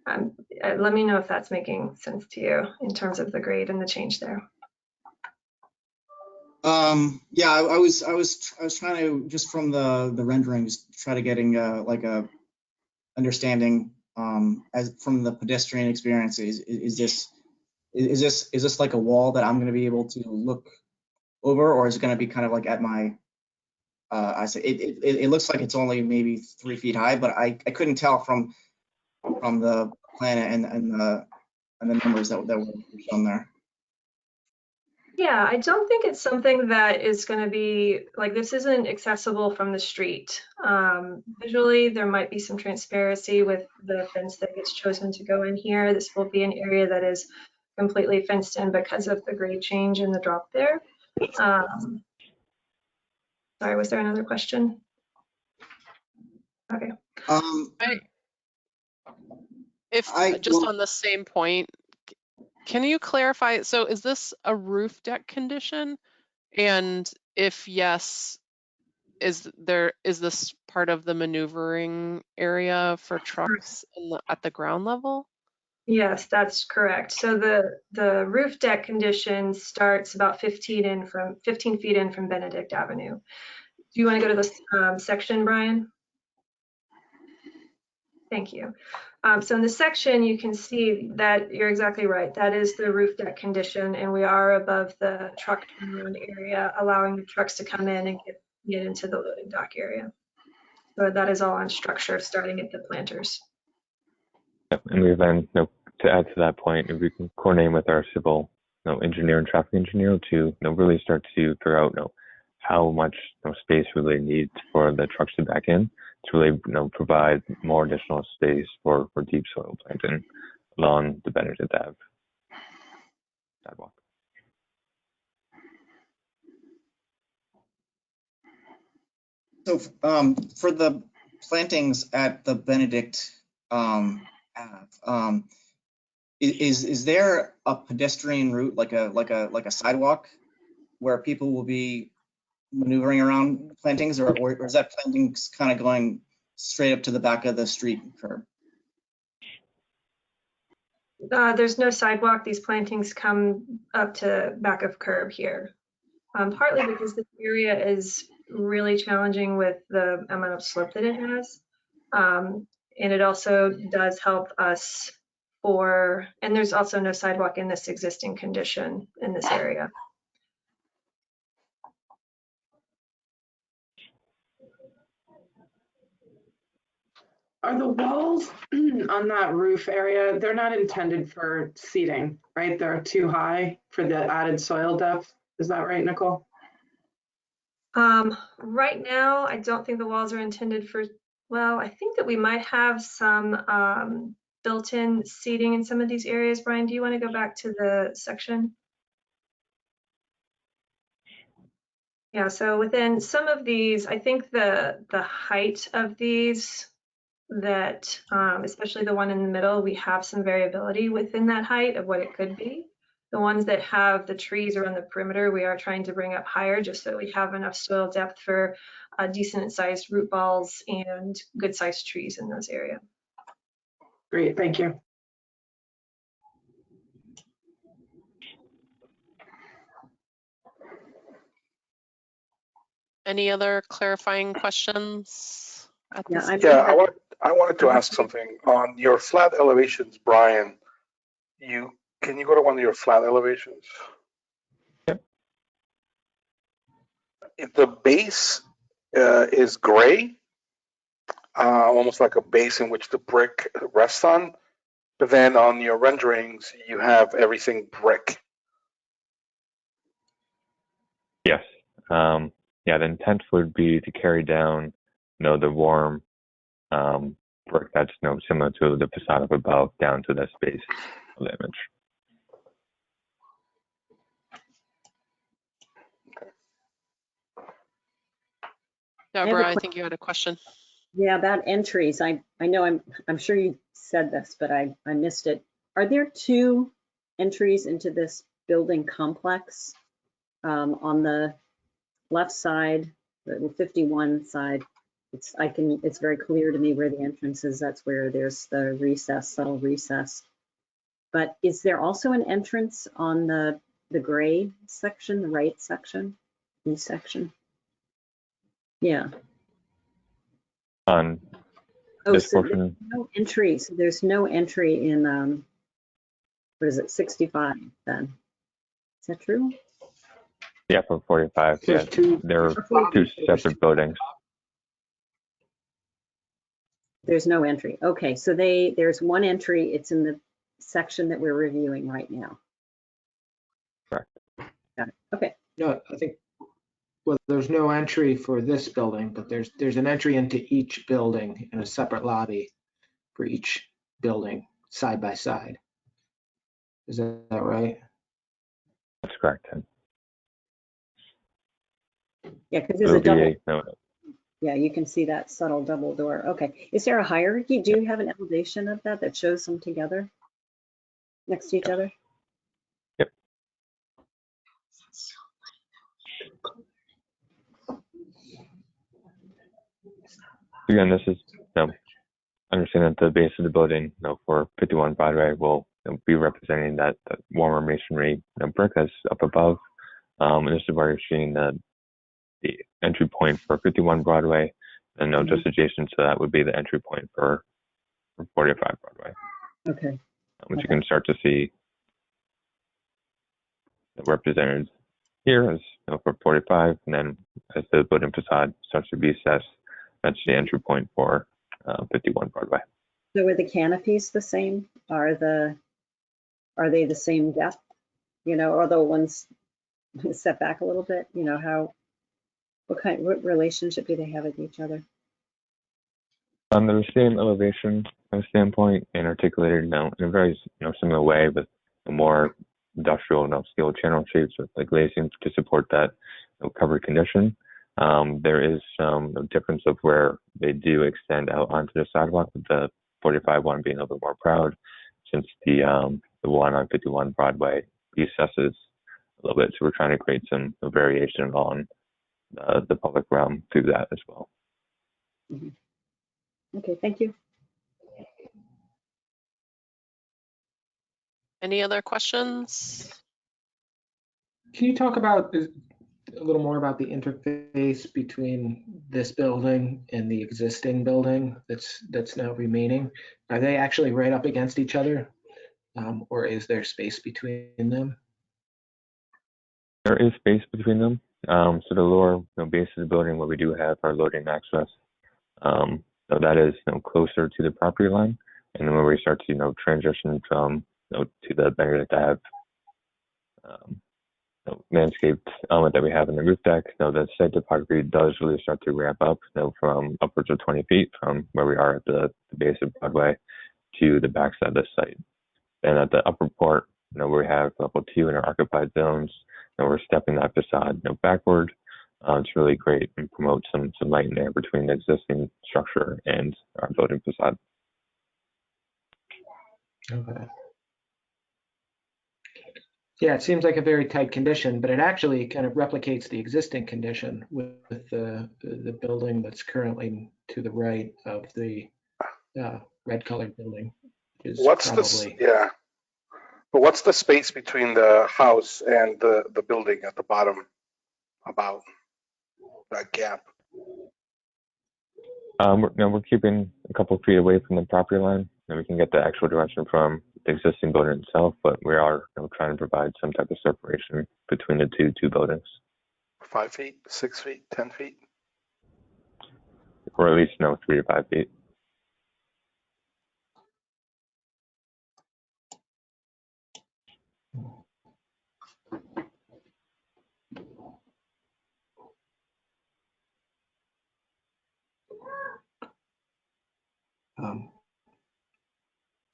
let me know if that's making sense to you in terms of the grade and the change there. Yeah, I was trying to, just from the renderings, try to getting like a understanding as from the pedestrian experience. Is this like a wall that I'm going to be able to look over, or is it going to be kind of like at my I say it looks like it's only maybe 3 feet high, but I couldn't tell from the plan and the numbers that were shown there. Yeah, I don't think it's something that is going to be like, this isn't accessible from the street. Visually, there might be some transparency with the fence that gets chosen to go in here. This will be an area that is completely fenced in because of the grade change and the drop there. Sorry, was there another question? Okay. On the same point, Can you clarify? So is this a roof deck condition? And if yes, is this part of the maneuvering area for trucks at the ground level? Yes, that's correct. So the roof deck condition starts about 15 feet in from Benedict Avenue. Do you want to go to this section, Brian? Thank you. So in the section, you can see that you're exactly right. That is the roof deck condition, and we are above the truck turnaround area, allowing the trucks to come in and get into the loading dock area. So that is all on structure, starting at the planters. Yep. And we've then, to add to that point, if we can coordinate with our civil engineer and traffic engineer to really start to figure out how much space we really need for the trucks to back in to really provide more additional space for deep soil planting along the Benedict Ave sidewalk. So for the plantings at the Benedict Ave, is there a pedestrian route like a sidewalk where people will be maneuvering around plantings, or is that plantings kind of going straight up to the back of the street curb? There's no sidewalk. These plantings come up to back of curb here, partly because this area is really challenging with the amount of slope that it has. And it also does help us and there's also no sidewalk in this existing condition in this area. Are the walls on that roof area, they're not intended for seating, right? They're too high for the added soil depth. Is that right, Nicole? Right now, I don't think the walls are intended for, well, I think that we might have some built-in seating in some of these areas. Brian, do you want to go back to the section? Yeah, so within some of these, I think the height of these that, especially the one in the middle, we have some variability within that height of what it could be. The ones that have the trees around the perimeter, we are trying to bring up higher just so we have enough soil depth for decent sized root balls and good sized trees in those areas. Great, thank you. Any other clarifying questions? Yeah, I wanted to ask something on your flat elevations, Brian. Can you go to one of your flat elevations? Yep. The base is gray, almost like a base in which the brick rests on. But then on your renderings, you have everything brick. Yes. Yeah, the intent would be to carry down, the warm brick that's similar to the facade of above down to the space of the image. Deborah, I think you had a question. Yeah, about entries. I know I'm sure you said this, but I missed it. Are there two entries into this building complex? On the left side, the 51 side, it's very clear to me where the entrance is. That's where there's the recess, subtle recess. But is there also an entrance on the gray section, the right section, E section? Yeah. On this portion? No entry. So there's no entry in what is it, 65 then? Is that true? Yeah, for 45. Yeah, there are two separate buildings. There's no entry. Okay, so there's one entry. It's in the section that we're reviewing right now. Correct. Got it. Okay. No, I think, well, there's no entry for this building, but there's an entry into each building in a separate lobby for each building side by side. Is that right? That's correct, Tim. Yeah, because there's a double. Yeah, you can see that subtle double door. Okay. Is there a hierarchy? Do you have an elevation of that shows them together next to each other? Again, this is, understand that the base of the building, for 51 Broadway will be representing that warmer masonry brick that's up above. And this is where you're seeing the entry point for 51 Broadway, and just adjacent to that would be the entry point for 45 Broadway. Okay. Which you can start to see represented here as for 45, and then as the building facade starts to be assessed, that's the entry point for 51 Broadway. So are the canopies the same? Are they the same depth? Or the ones set back a little bit? What relationship do they have with each other? They're the same elevation standpoint and articulated in a very similar way, with a more industrial scale channel shapes with glazing to support that covered condition. There is some difference of where they do extend out onto the sidewalk, with the 45 one being a little bit more proud, since the one on 51 Broadway recesses a little bit. So we're trying to create some variation along the public realm through that as well. Mm-hmm. Okay, thank you. Any other questions? Can you talk about a little more about the interface between this building and the existing building that's now remaining? Are they actually right up against each other, or is there space between them? There is space between them. So the lower base of the building, where we do have our loading access, so that is closer to the property line, and then when we start to transition from to the Benedict Ave landscaped element that we have in the roof deck, the site topography does really start to ramp up from upwards of 20 feet from where we are at the base of Broadway to the backside of the site. And at the upper part, where we have level 2 in our occupied zones, we're stepping that facade backward. It's really great and promote some light and air between the existing structure and our building facade. Okay. Yeah, it seems like a very tight condition, but it actually kind of replicates the existing condition with the building that's currently to the right of the red colored building. But what's the space between the house and the building at the bottom, about that gap? We're keeping a couple of feet away from the property line, and we can get the actual direction from the existing building itself, but we are trying to provide some type of separation between the two buildings. 5 feet, 6 feet, 10 feet? Or at least 3 to 5 feet.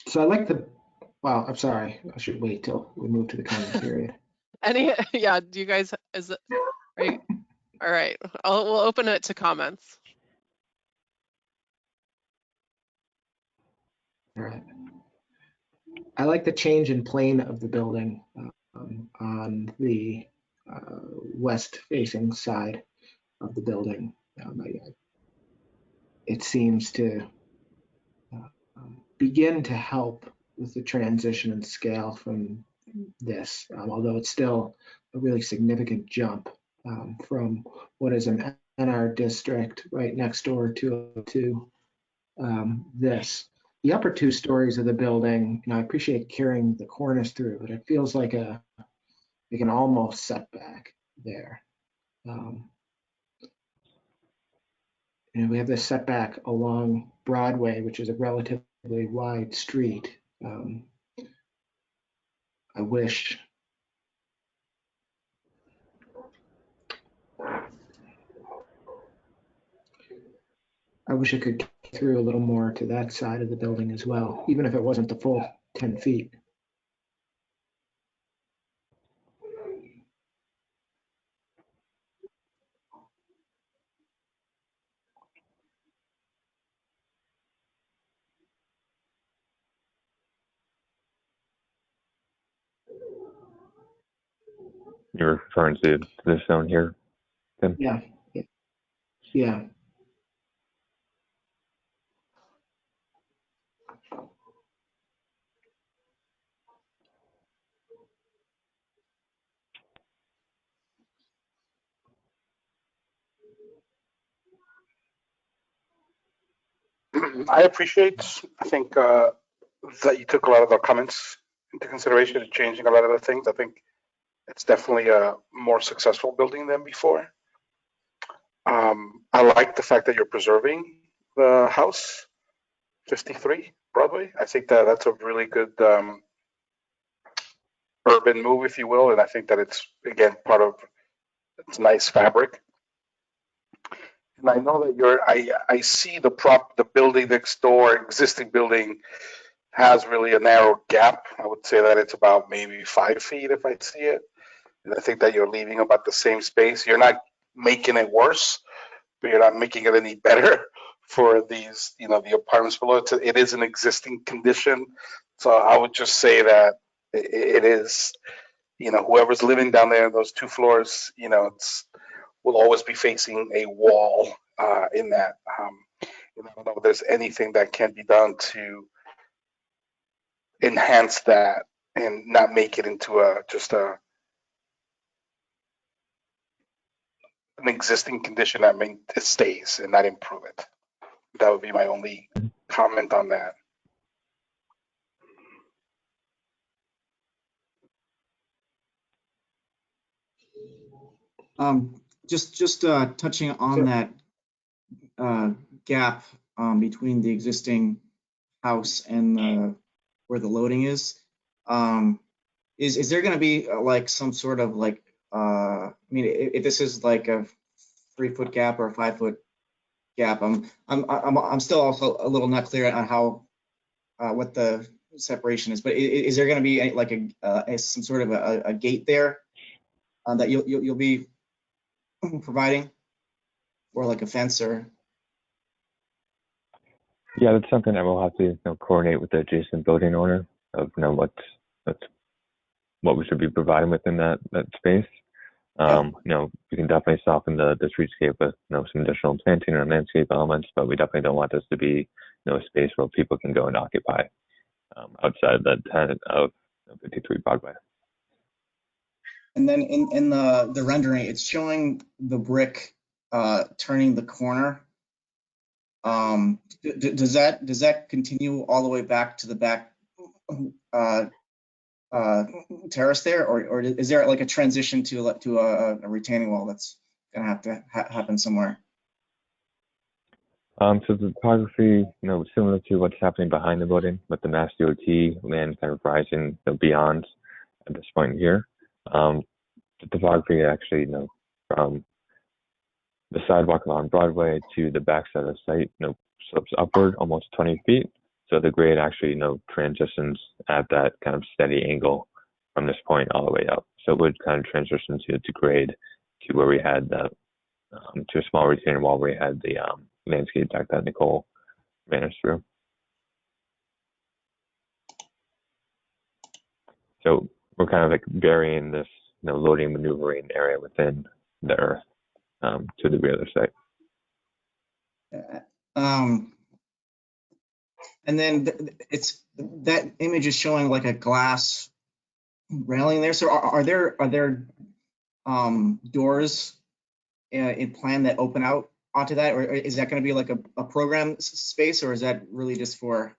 So I like I'm sorry, I should wait till we move to the comment period. Yeah, do you guys, is it, right? All right, we'll open it to comments. All right. I like the change in plane of the building on the west-facing side of the building. It seems to begin to help with the transition and scale from this, although it's still a really significant jump from what is an NR district right next door to this. The upper 2 stories of the building, I appreciate carrying the cornice through, but it feels like an almost setback there. We have this setback along Broadway, which is a relatively wide street. I wish it could get through a little more to that side of the building as well, even if it wasn't the full 10 feet. You're referring to this zone here, Tim? Yeah. Yeah. I appreciate, I think, that you took a lot of the comments into consideration and changing a lot of the things. I think it's definitely a more successful building than before. I like the fact that you're preserving the house, 53 Broadway. I think that that's a really good urban move, if you will, and I think that it's, again, part of it's nice fabric. And I know that I see the building next door, existing building, has really a narrow gap. I would say that it's about maybe 5 feet if I see it. And I think that you're leaving about the same space. You're not making it worse, but you're not making it any better for these, the apartments below. It is an existing condition. So I would just say that it is, whoever's living down there in those 2 floors, will always be facing a wall in that. I don't know if there's anything that can be done to enhance that and not make it into an existing condition that it stays and not improve it. That would be my only comment on that. Just touching on that gap between the existing house and where the loading is there going to be like some sort of like I mean, if this is like a 3-foot gap or a 5-foot gap, I'm still also a little not clear on how what the separation is. But is there going to be like some sort of a gate there that you'll be providing, or like a fence or? Yeah, that's something that we'll have to coordinate with the adjacent building owner of what we should be providing within that space. We can definitely soften the streetscape with some additional planting and landscape elements, but we definitely don't want this to be a space where people can go and occupy outside the tenant of 53 Broadway. And then in the rendering, it's showing the brick turning the corner. Does that continue all the way back to the back terrace there, or is there like a transition to a retaining wall that's gonna have to happen somewhere? So the topography, similar to what's happening behind the building, with the Mass DOT land kind of rising beyond at this point here. The topography actually, from the sidewalk along Broadway to the backside of the site, slopes upward almost 20 feet. So the grade actually, transitions at that kind of steady angle from this point all the way up. So it would kind of transition to grade to where we had the, to a small retaining wall where we had the landscape deck that Nicole ran us through. So we're kind of like varying this, loading maneuvering area within the earth to the rear of the site. And then it's that image is showing like a glass railing there. So are there doors in plan that open out onto that, or is that going to be like a program space, or is that really just for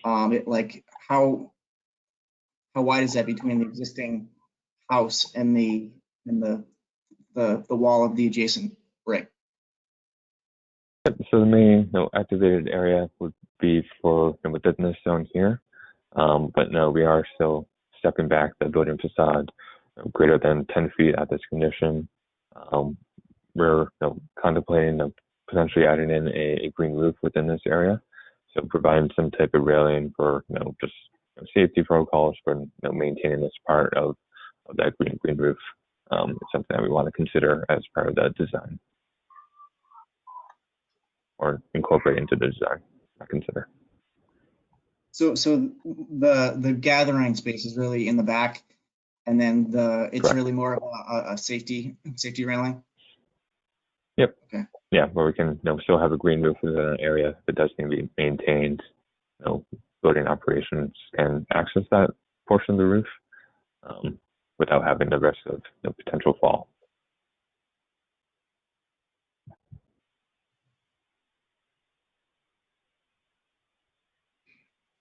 like how wide is that between the existing house and the wall of the adjacent brick? So the main activated area would be for within this zone here, but no, we are still stepping back the building facade greater than 10 feet at this condition. We're contemplating potentially adding in a green roof within this area, so providing some type of railing for just safety protocols for maintaining this part of that green roof. It's something that we want to consider as part of that design, or incorporate into the design. I consider. So the gathering space is really in the back, and then it's Correct. really more of a safety railing. Yep. Okay. Yeah, where we can still have a green roof within an area that does need to be maintained. Building operations can access that portion of the roof without having the risk of potential fall.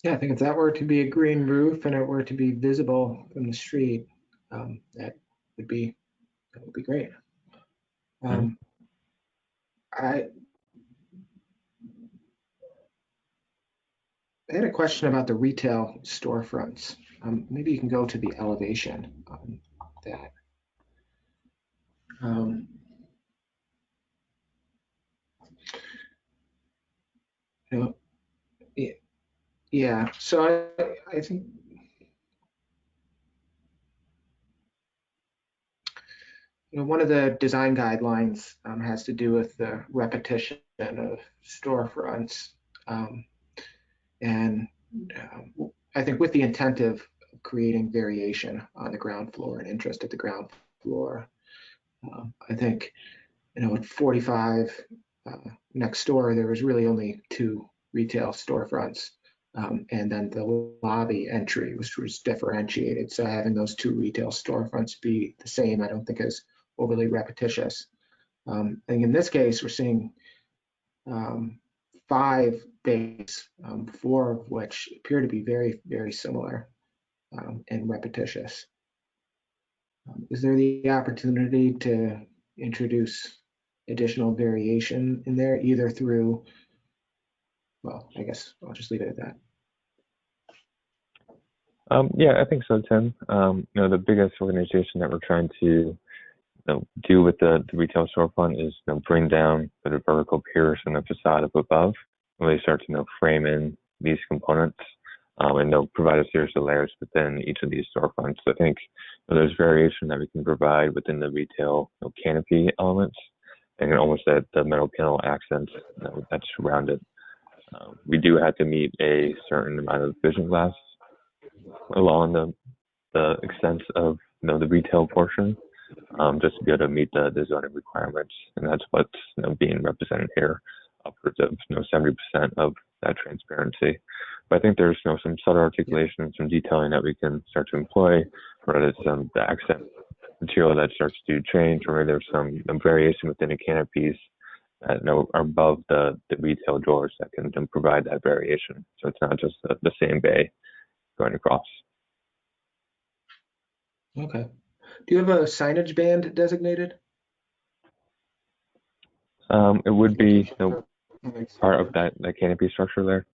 Yeah, I think if that were to be a green roof and it were to be visible from the street, that would be great. I had a question about the retail storefronts. Maybe you can go to the elevation on that. You know, yeah, so I think one of the design guidelines has to do with the repetition of storefronts. And I think with the intent of creating variation on the ground floor and interest at the ground floor, I think, at 45 next door, there was really only 2 retail storefronts. And then the lobby entry was differentiated. So having those 2 retail storefronts be the same, I don't think is overly repetitious. I think in this case, we're seeing 5 bays, 4 of which appear to be very, very similar and repetitious. Is there the opportunity to introduce additional variation in there, either through, well, I guess I'll just leave it at that. Yeah, I think so, Tim. The biggest organization that we're trying to do with the retail storefront is bring down the vertical piers and the facade up above, really start to frame in these components, and they'll provide a series of layers within each of these storefronts. I think there's variation that we can provide within the retail canopy elements, and almost the metal panel accents that surround it. We do have to meet a certain amount of vision glass along the extent of the retail portion, just to be able to meet the zoning requirements, and that's what's being represented here, upwards of 70% of that transparency. But I think there's some subtle articulation and some detailing that we can start to employ, whether it's the accent material that starts to change, or there's some variation within the canopies that are above the retail doors that can provide that variation. So it's not just the same bay going across. Okay. Do you have a signage band designated? It would be part of that canopy structure there.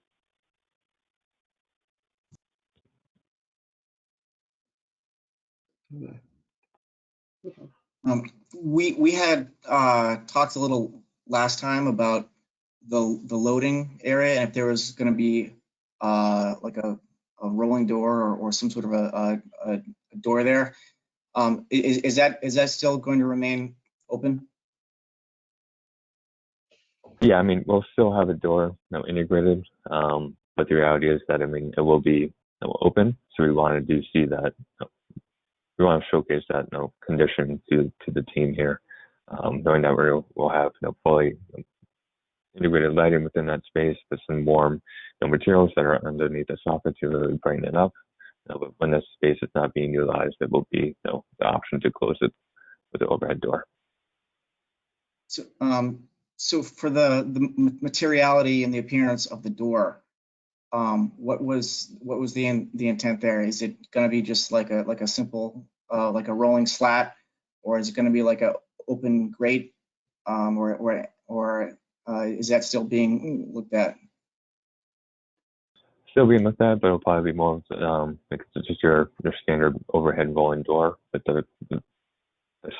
We had talked a little last time about the loading area, and if there was going to be like a rolling door or some sort of a door there. Is that still going to remain open? Yeah, I mean, we'll still have a door integrated, but the reality is that, I mean, it will be open. So we wanted to see that. We want to showcase that condition to the team here, knowing that we'll have fully integrated lighting within that space with some warm materials that are underneath the soffit to really brighten it up. But when this space is not being utilized, it will be the option to close it with the overhead door. So for the materiality and the appearance of the door, what was the intent there? Is it going to be just like a simple like a rolling slat, or is it going to be like a open grate, or is that still being looked at? Still being looked at, but it'll probably be more like it's just your standard overhead rolling door with the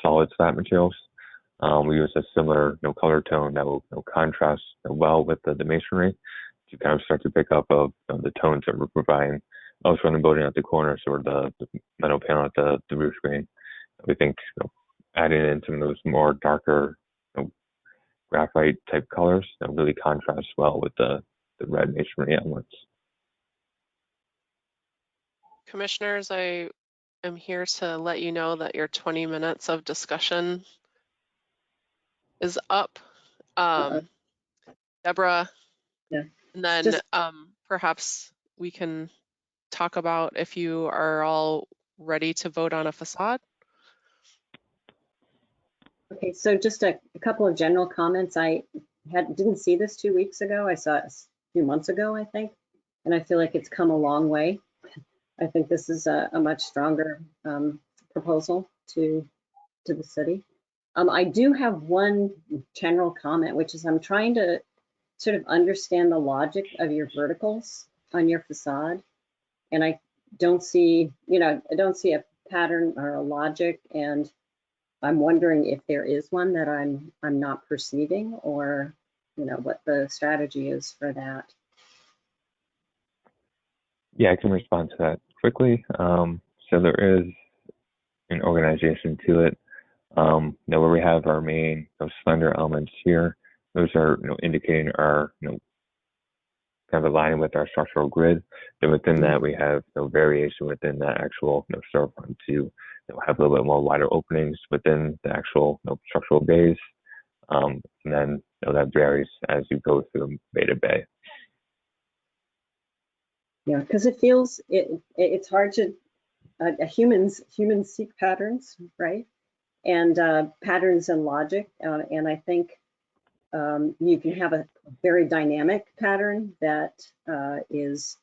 solid slat materials. We use a similar color tone that will contrast well with the masonry to kind of start to pick up of the tones that we're providing also on the building at the corners or the metal panel at the roof screen. We think adding in some of those more darker graphite type colors that really contrast well with the red masonry elements. Commissioners, I am here to let you know that your 20 minutes of discussion is up. Deborah, Yeah. and then perhaps we can talk about if you are all ready to vote on a facade. Okay, so just a couple of general comments. I didn't see this 2 weeks ago. I saw it a few months ago, I think. and I feel like it's come a long way. I think this is a much stronger proposal to the city. I do have one general comment, which is I'm trying to sort of understand the logic of your verticals on your facade. And I don't see, I don't see a pattern or a logic, and I'm wondering if there is one that I'm not perceiving, or, what the strategy is for that. Yeah, I can respond to that quickly. So there is an organization to it. Where we have our main slender elements here, those are indicating our kind of aligning with our structural grid. Then within that we have variation within that actual storefront to have a little bit more wider openings within the actual structural bays. And then that varies as you go through bay to bay. Yeah, because it feels it's hard to humans seek patterns, right? And patterns and logic, and I think you can have a very dynamic pattern that is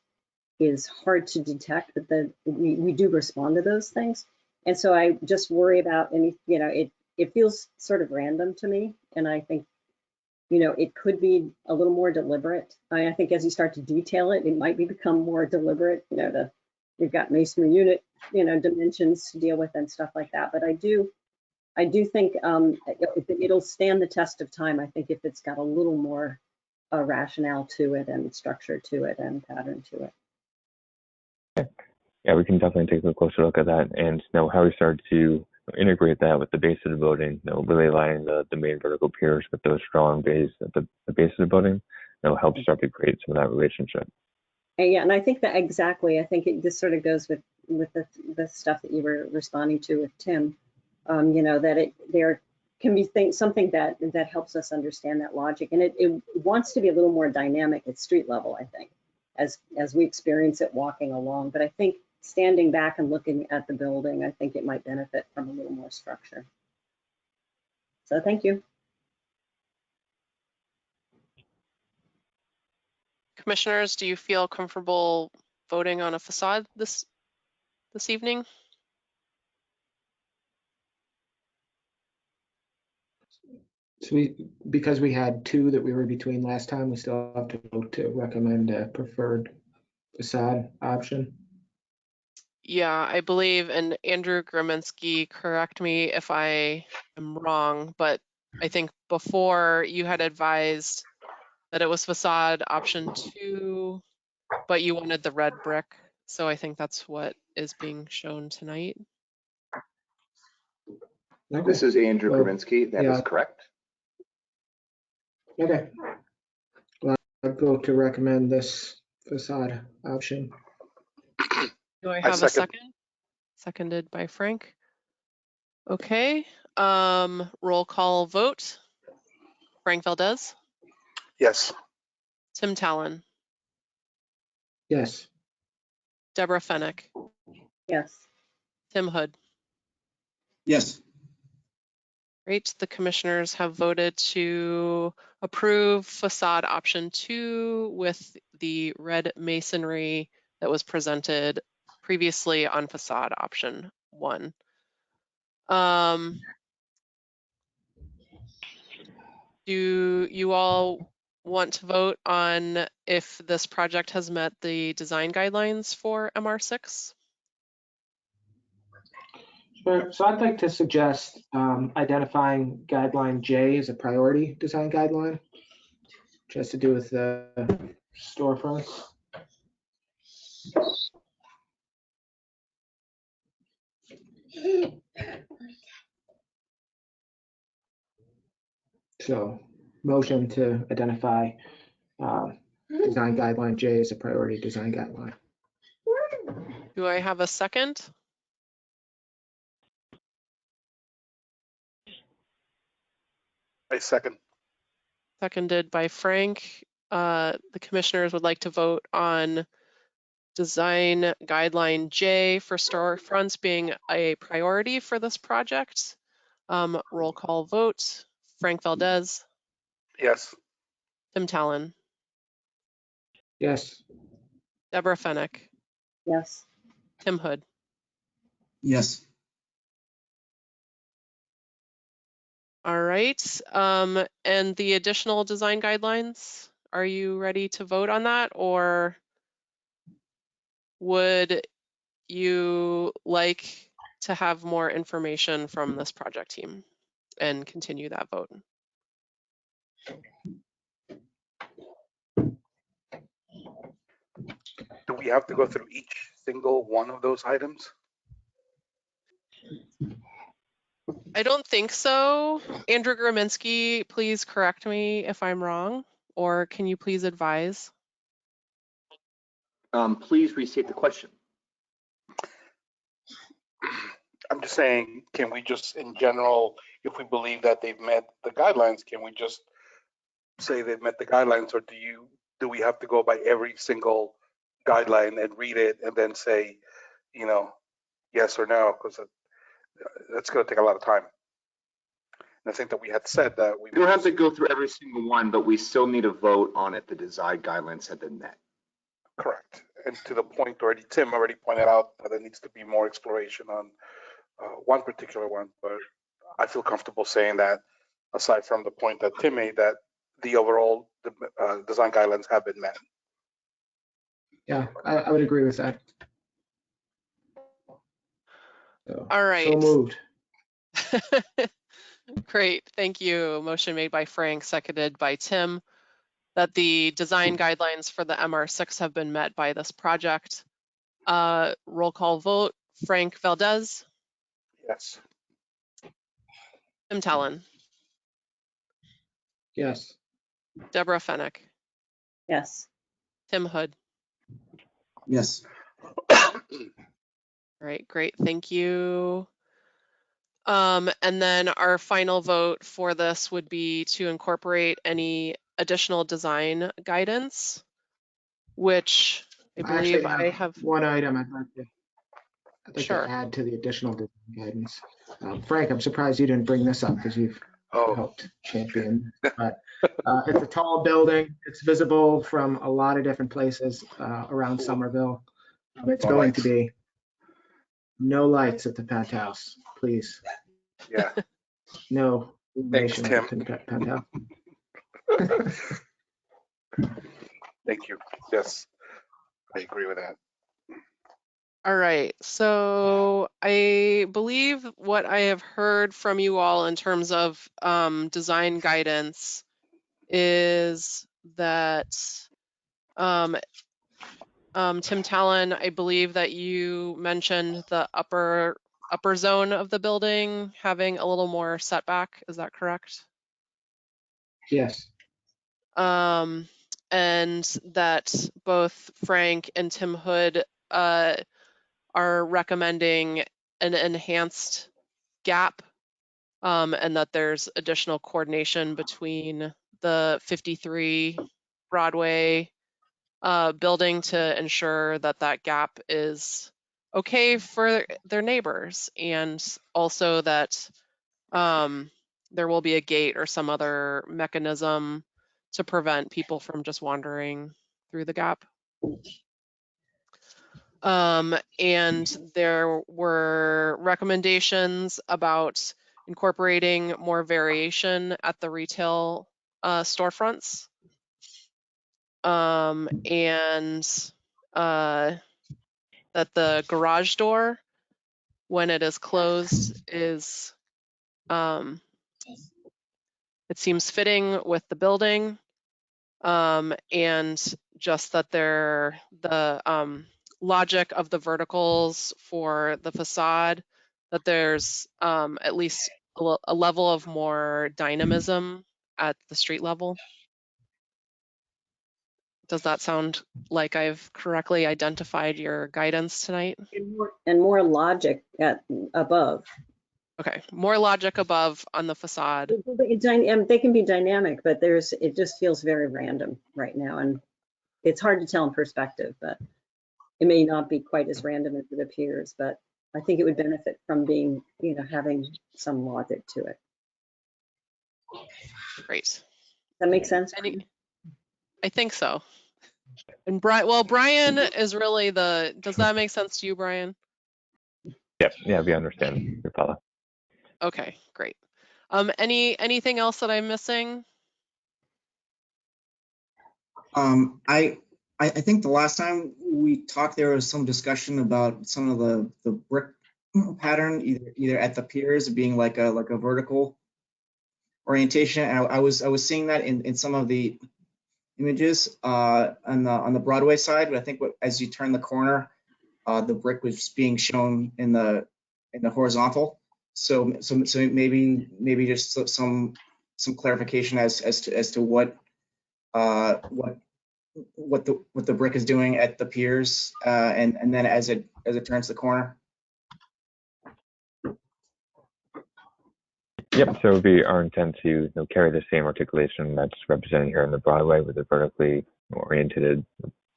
hard to detect, but then we do respond to those things. And so I just worry about it feels sort of random to me, and I think it could be a little more deliberate. I think as you start to detail it, it might become more deliberate. We've got masonry unit dimensions to deal with and stuff like that. But I do think it'll stand the test of time. I think if it's got a little more rationale to it and structure to it and pattern to it. Yeah, we can definitely take a closer look at that, and how we start to integrate that with the base of the building. Really aligning the main vertical piers with those strong bays at the base of the building. Help start to create some of that relationship. And yeah, and I think that exactly. I think this sort of goes with the stuff that you were responding to with Tim. That there can be something that helps us understand that logic, and it wants to be a little more dynamic at street level, I think, as we experience it walking along. But I think standing back and looking at the building, I think it might benefit from a little more structure. So thank you. Commissioners, do you feel comfortable voting on a facade this evening? So because we had two that we were between last time, we still have to vote to recommend a preferred facade option. Yeah, I believe, and Andrew Graminsky, correct me if I am wrong, but I think before you had advised that it was facade option 2, but you wanted the red brick. So I think that's what is being shown tonight. Okay. This is Andrew Graminsky. That is correct. Okay. Well, I'll go to recommend this facade option. Do I have a second? Seconded by Frank. Okay. Roll call vote. Frank Valdez. Yes. Tim Talon. Yes. Deborah Fennick. Yes. Tim Hood. Yes. Great. The commissioners have voted to approve facade option 2 with the red masonry that was presented previously on facade option 1. Do you all want to vote on if this project has met the design guidelines for MR6? Sure. So I'd like to suggest identifying guideline J as a priority design guideline, which has to do with the storefronts. So motion to identify design guideline J as a priority design guideline. Do I have a second? I second. Seconded by Frank. The commissioners would like to vote on design guideline J for storefronts being a priority for this project. Roll call vote. Frank Valdez. Yes. Tim Talon. Yes. Deborah Fennick, Yes. Tim Hood. Yes. All right. And the additional design guidelines, are you ready to vote on that, or would you like to have more information from this project team and continue that vote? Do we have to go through each single one of those items? I don't think so. Andrew Graminsky, please correct me if I'm wrong, or can you please advise? Please restate the question. I'm just saying, can we just, in general, if we believe that they've met the guidelines, can we just say they've met the guidelines, or do we have to go by every single guideline and read it and then say, you know, yes or no? Because that's going to take a lot of time. And I think that we had said that we We don't have to go through every single one, but we still need a vote on if the design guidelines have been met. correct. And to the point already, Tim already pointed out that there needs to be more exploration on one particular one, but I feel comfortable saying that, aside from the point that Tim made, that the overall design guidelines have been met. Yeah, I would agree with that. So, All right. So moved. Great, thank you. Motion made by Frank, seconded by Tim, that the design guidelines for the MR6 have been met by this project. Roll call vote, Frank Valdez, Yes. Tim Talon, Yes. Deborah Fennick, Yes. Tim Hood. Yes. All right, great, thank you. And then our final vote for this would be to incorporate any additional design guidance, which I believe I have. One item I'd like Sure. to add to the additional design guidance. Frank, I'm surprised you didn't bring this up because you've helped champion. But it's a tall building. It's visible from a lot of different places around Somerville. It's No going lights. to be no lights at the penthouse, please. Yeah. No Thanks, illumination Tim. at the penthouse. Thank you. Yes, I agree with that. All right, so I believe what I have heard from you all in terms of design guidance is that Tim Talon, I believe that you mentioned the upper zone of the building having a little more setback. Is that correct? Yes. And that both Frank and Tim Hood are recommending an enhanced gap, and that there's additional coordination between the 53 Broadway building to ensure that that gap is okay for their neighbors, and also that there will be a gate or some other mechanism to prevent people from just wandering through the gap. And there were recommendations about incorporating more variation at the retail storefronts. And that the garage door, when it is closed, is it seems fitting with the building, and just that the logic of the verticals for the facade, that there's at least a level of more dynamism at the street level. Does that sound like I've correctly identified your guidance tonight? And more logic at above. Okay, more logic above on the facade. They can be dynamic, but it just feels very random right now, and it's hard to tell in perspective, but it may not be quite as random as it appears, but I think it would benefit from being, having some logic to it. Great. Does that make sense? I think so. And Brian is really does that make sense to you, Brian? Yep. Yeah, we understand your follow. Okay, great. Anything else that I'm missing? I think the last time we talked, there was some discussion about some of the brick pattern, either at the piers being like a vertical orientation. And I was seeing that in some of the images on the Broadway side, but I think as you turn the corner, the brick was being shown in the horizontal. So maybe just some clarification as to what the brick is doing at the piers, and then as it turns the corner. Yep. So it would be our intent to carry the same articulation that's represented here in the Broadway with a vertically oriented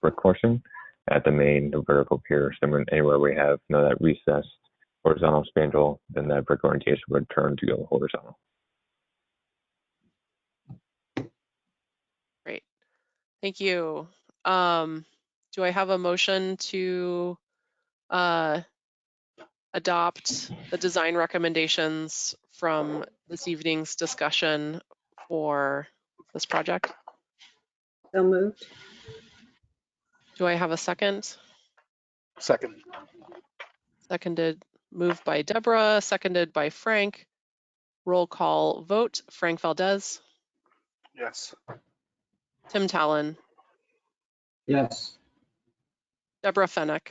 brick portion at the main vertical pier. So anywhere we have that recessed horizontal spandrel, then that brick orientation would turn to go horizontal. Great, thank you. Do I have a motion to adopt the design recommendations from this evening's discussion for this project? So moved. Do I have a second? Second. Seconded, moved by Deborah, seconded by Frank. Roll call vote. Frank Valdez, Yes. Tim Talon, Yes. Deborah Fennick,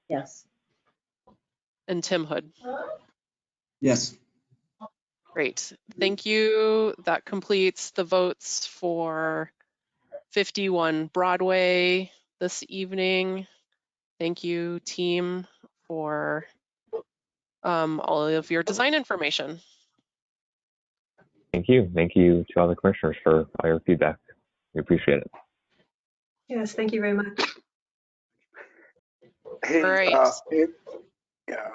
Yes. and Tim Hood. Yes. Great, thank you. That completes the votes for 51 Broadway this evening. Thank you, team, for all of your design information. Thank you. Thank you to all the commissioners for all your feedback. We appreciate it. Yes, thank you very much. Hey, All right. yeah.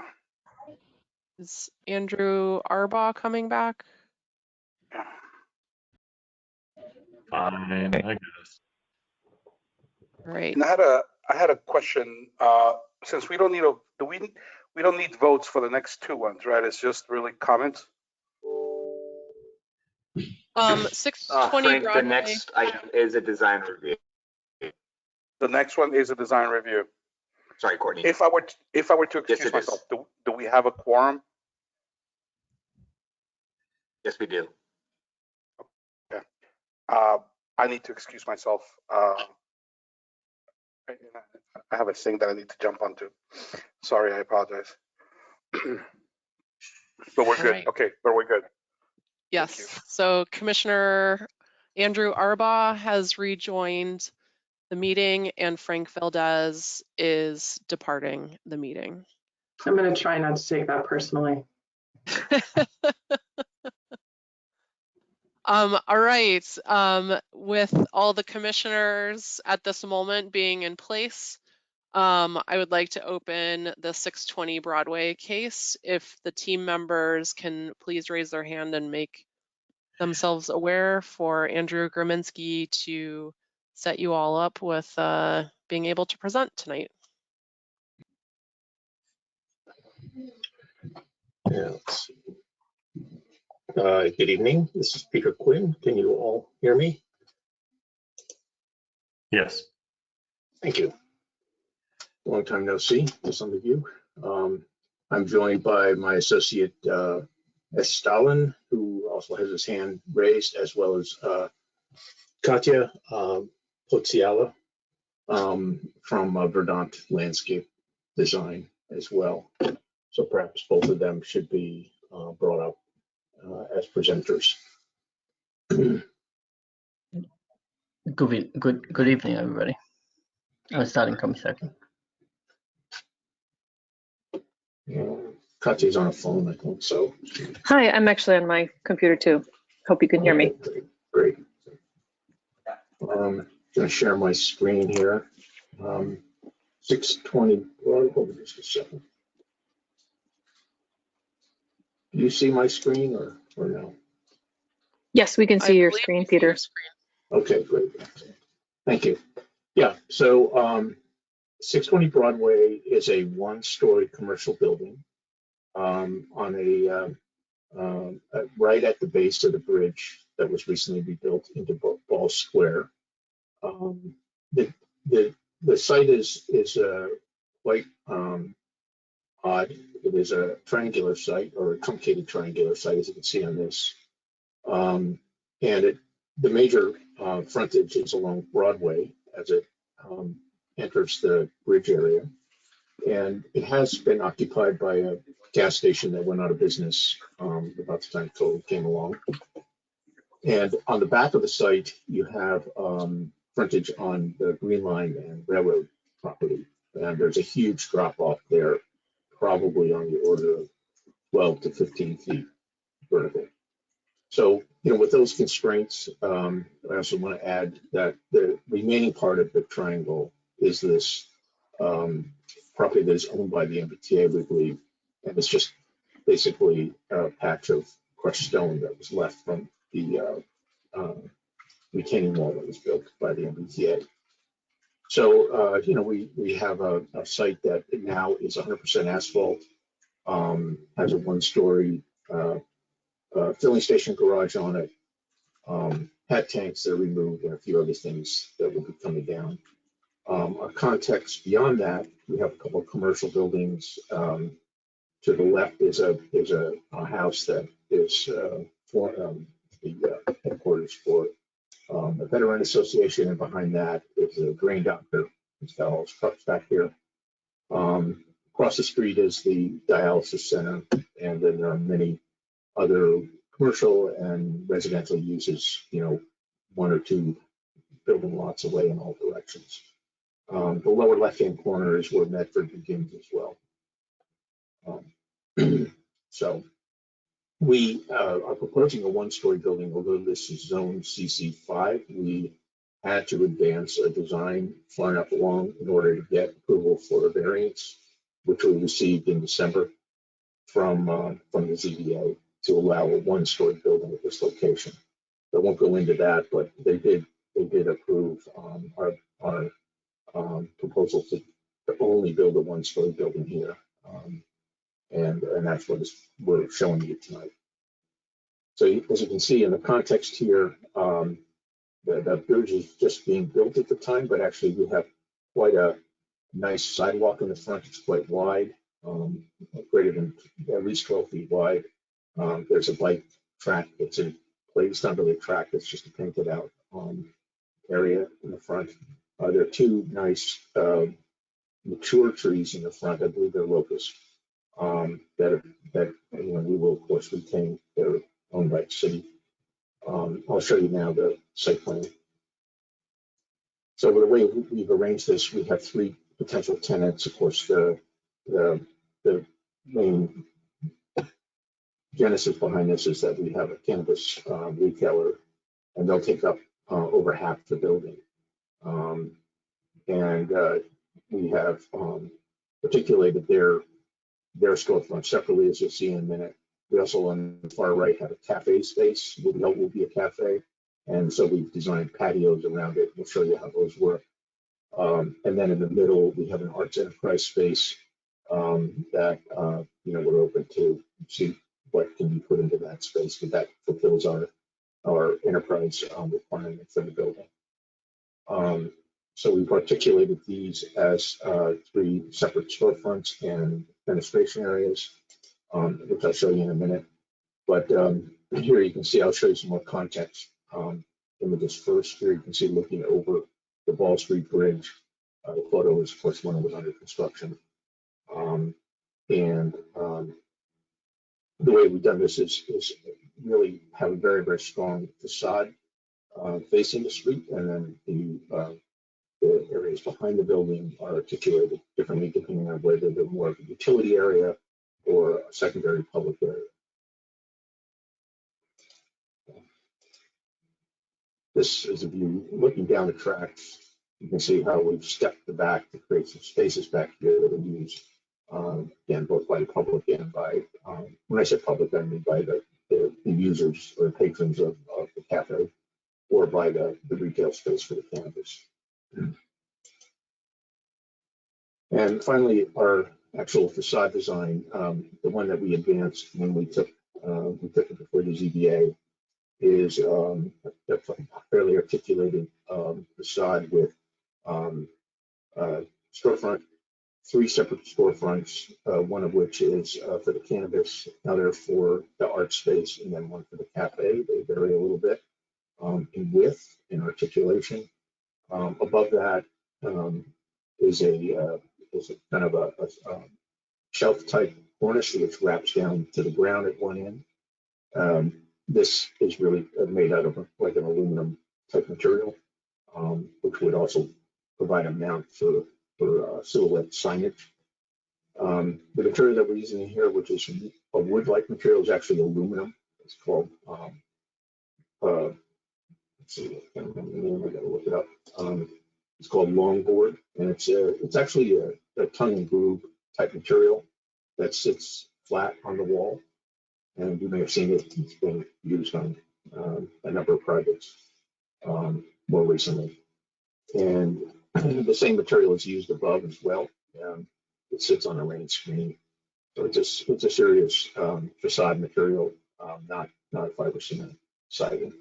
Is Andrew Arbaugh coming back? Fine, I guess. All right. And I had a question. Since we don't need we don't need votes for the next two ones, right? It's just really comments. 620 Frank, Broadway. the next item is a design review. The next one is a design review. Sorry, Courtney. If I were to Yes, excuse it is. myself, do we have a quorum? Yes, we do. I need to excuse myself. I have a thing that I need to jump onto. Sorry, I apologize. But we're good. Right. Okay, but we're good. Yes. So Commissioner Andrew Arbaugh has rejoined the meeting and Frank Valdez is departing the meeting. I'm going to try not to take that personally. All right. With all the commissioners at this moment being in place, I would like to open the 620 Broadway case. If the team members can please raise their hand and make themselves aware for Andrew Graminsky to set you all up with being able to present tonight. Yeah, let's see. Good evening. This is Peter Quinn. Can you all hear me? Yes. Thank you. Long time no see to some of you. I'm joined by my associate S. Stalin, who also has his hand raised, as well as Katya Poziala from Verdant Landscape Design as well. So perhaps both of them should be brought up as presenters. Good evening, everybody. I'll start in coming second. Katya's on a phone, I think so. Hi, I'm actually on my computer too. Hope you can hear me. Great. I'm going to share my screen here. 620, well, hold on just a second. Do you see my screen or no? Yes, we can see your screen, Peter. Okay, great. Thank you. Yeah, so 620 Broadway is a one-story commercial building on right at the base of the bridge that was recently rebuilt into Ball Square. The the site is quite odd. It is a triangular site, or a truncated triangular site, as you can see on this. And the major frontage is along Broadway as it enters the bridge area. And it has been occupied by a gas station that went out of business about the time COVID came along. And on the back of the site, you have frontage on the Green Line and Railroad property. And there's a huge drop off there, probably on the order of 12 to 15 feet vertical. So, with those constraints, I also want to add that the remaining part of the triangle is this property that is owned by the MBTA, we believe, and it's just basically a patch of crushed stone that was left from the retaining wall that was built by the MBTA. So, we have a site that now is 100% asphalt, has a one-story filling station garage on it, pet tanks that are removed, and a few other things that will be coming down. Our context beyond that, we have a couple of commercial buildings. To the left is a house that is for the headquarters for a veteran association, and behind that is a grain doctor. It's got all his trucks back here. Across the street is the dialysis center, and then there are many other commercial and residential uses, one or two building lots away in all directions. The lower left-hand corner is where Medford begins as well. So we are proposing a one-story building, although this is zone CC5. We had to advance a design far enough along in order to get approval for a variance, which we received in December from the ZBA to allow a one-story building at this location. I won't go into that, but they did approve our proposal to only build a one-story building here, and that's what we're showing you tonight. So as you can see in the context here, the bridge is just being built at the time, but actually we have quite a nice sidewalk in the front. It's quite wide, greater than at least 12 feet wide. There's a bike track that's in place. It's not really a track, it's just a painted out area in the front. There are two nice mature trees in the front. I believe they're locust that we will of course retain. They're owned by the city. I'll show you now the site plan. So the way we've arranged this, we have three potential tenants. Of course, the main genesis behind this is that we have a cannabis retailer, and they'll take up over half the building. And we have articulated their storefront separately, as you'll see in a minute. We also, on the far right, have a cafe space. Will be a cafe, and so we've designed patios around it. We'll show you how those work. And then in the middle, we have an arts enterprise space that we're open to see what can be put into that space, but that fulfills our enterprise requirement for the building. So we've articulated these as three separate storefronts and administration areas, which I'll show you in a minute. But here you can see, I'll show you some more context images first. Here you can see looking over the Ball Street Bridge. The photo is, of course, when it was under construction. The way we've done this is really have a very, very strong facade facing the street, and then the areas behind the building are articulated differently depending on whether they're more of a utility area or a secondary public area. This is a view looking down the tracks. You can see how we've stepped the back to create some spaces back here that are used, again, both by the public and by, when I say public, I mean by the users or patrons of the cafe, or by the retail space for the cannabis. And finally, our actual facade design, the one that we advanced when we took it before the ZBA, is a fairly articulated facade with storefront, 3 separate storefronts, one of which is for the cannabis, another for the art space, and then one for the cafe. They vary a little bit in width and articulation. Above that is a kind of a shelf type cornice which wraps down to the ground at one end. This is really made out of like an aluminum type material, which would also provide a mount for silhouette signage. The material that we're using here, which is a wood-like material, is actually aluminum. It's called, let's see, I can't remember the name, I gotta look it up. It's called longboard, and it's actually a tongue and groove type material that sits flat on the wall. And you may have seen it, it's been used on a number of projects more recently. And the same material is used above as well. It sits on a rain screen. So it's a serious facade material, not a fiber cement siding.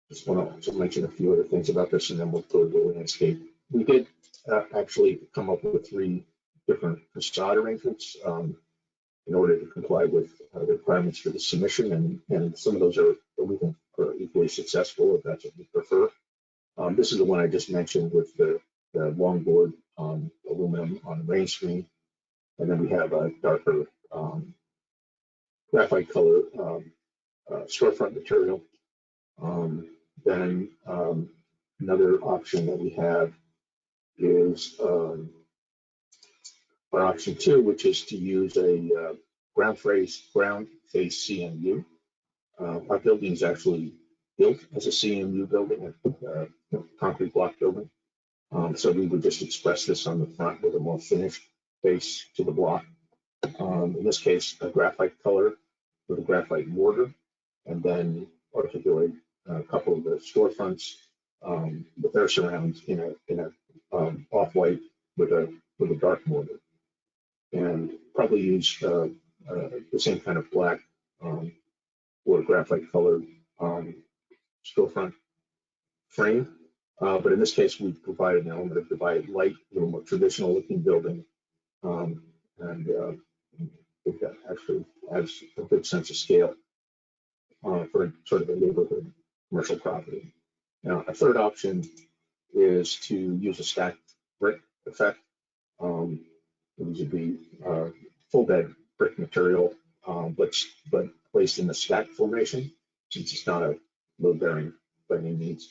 Just want to mention a few other things about this, and then we'll go to the landscape. We did actually come up with 3 different facade arrangements in order to comply with the requirements for the submission, and some of those are we think are equally successful if that's what we prefer. This is the one I just mentioned with the longboard aluminum on the rain screen, and then we have a darker graphite color storefront material. Then another option that we have is our option 2, which is to use a ground face CMU. Our building is actually built as a CMU building, a concrete block building. So we would just express this on the front with a more finished face to the block. In this case, a graphite color with a graphite mortar, and then articulate a couple of the storefronts with their surrounds in a off-white with a dark mortar, and probably use the same kind of black or graphite colored storefront frame. But in this case, we've provided an element of divided light, a little more traditional looking building, and I think that actually adds a good sense of scale for sort of a neighborhood commercial property. Now, a third option is to use a stacked brick effect. These would be full bed brick material, but placed in a stack formation, since it's not a load bearing by any means.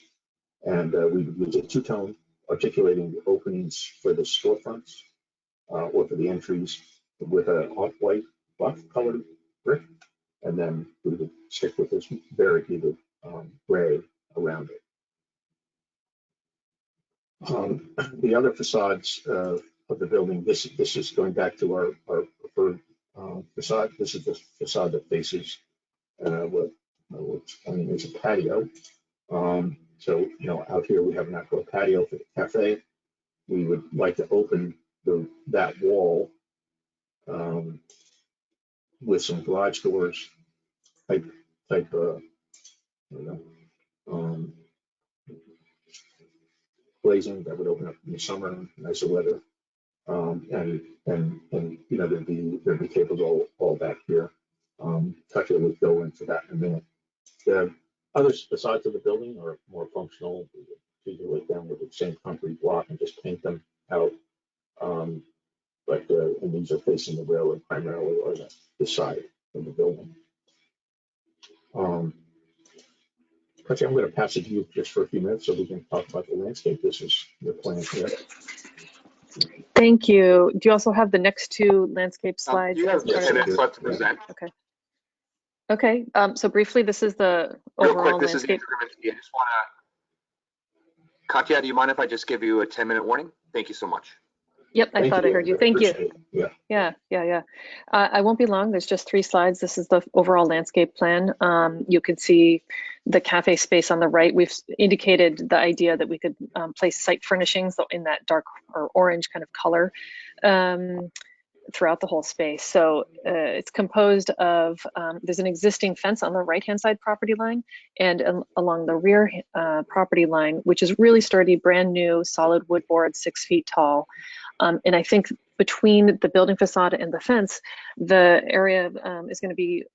And we would use a 2-tone articulating the openings for the storefronts or for the entries with an off-white buff colored brick, and then we would stick with this variegated gray around it. The other facades of the building, this is going back to our preferred facade. This is the facade that faces what I mean, it's a patio. So, out here we have an outdoor patio for the cafe. We would like to open that wall with some garage doors type glazing that would open up in the summer, nicer weather, and there'd be tables all back here. Tucker would go into that in a minute. The other facades of the building are more functional. We would figure them with the same concrete block and just paint them out. And these are facing the railroad primarily, or the side of the building. Actually, I'm going to pass it to you just for a few minutes so we can talk about the landscape. This is your plan here. Thank you. Do you also have the next 2 landscape slides? You have 10 minutes left to present. Okay. Okay. So briefly, this is the Real overall quick, this landscape. is Andrew. I just want to, Katya, do you mind if I just give you a 10-minute warning? Thank you so much. Yep, I thought I heard you. Thank you. Appreciate it. Yeah. Yeah. I won't be long. There's just 3 slides. This is the overall landscape plan. You can see the cafe space on the right. We've indicated the idea that we could place site furnishings in that dark or orange kind of color throughout the whole space. So it's composed of, there's an existing fence on the right-hand side property line and along the rear property line, which is really sturdy, brand new, solid wood board, 6 feet tall. And I think between the building facade and the fence, the area is going to be,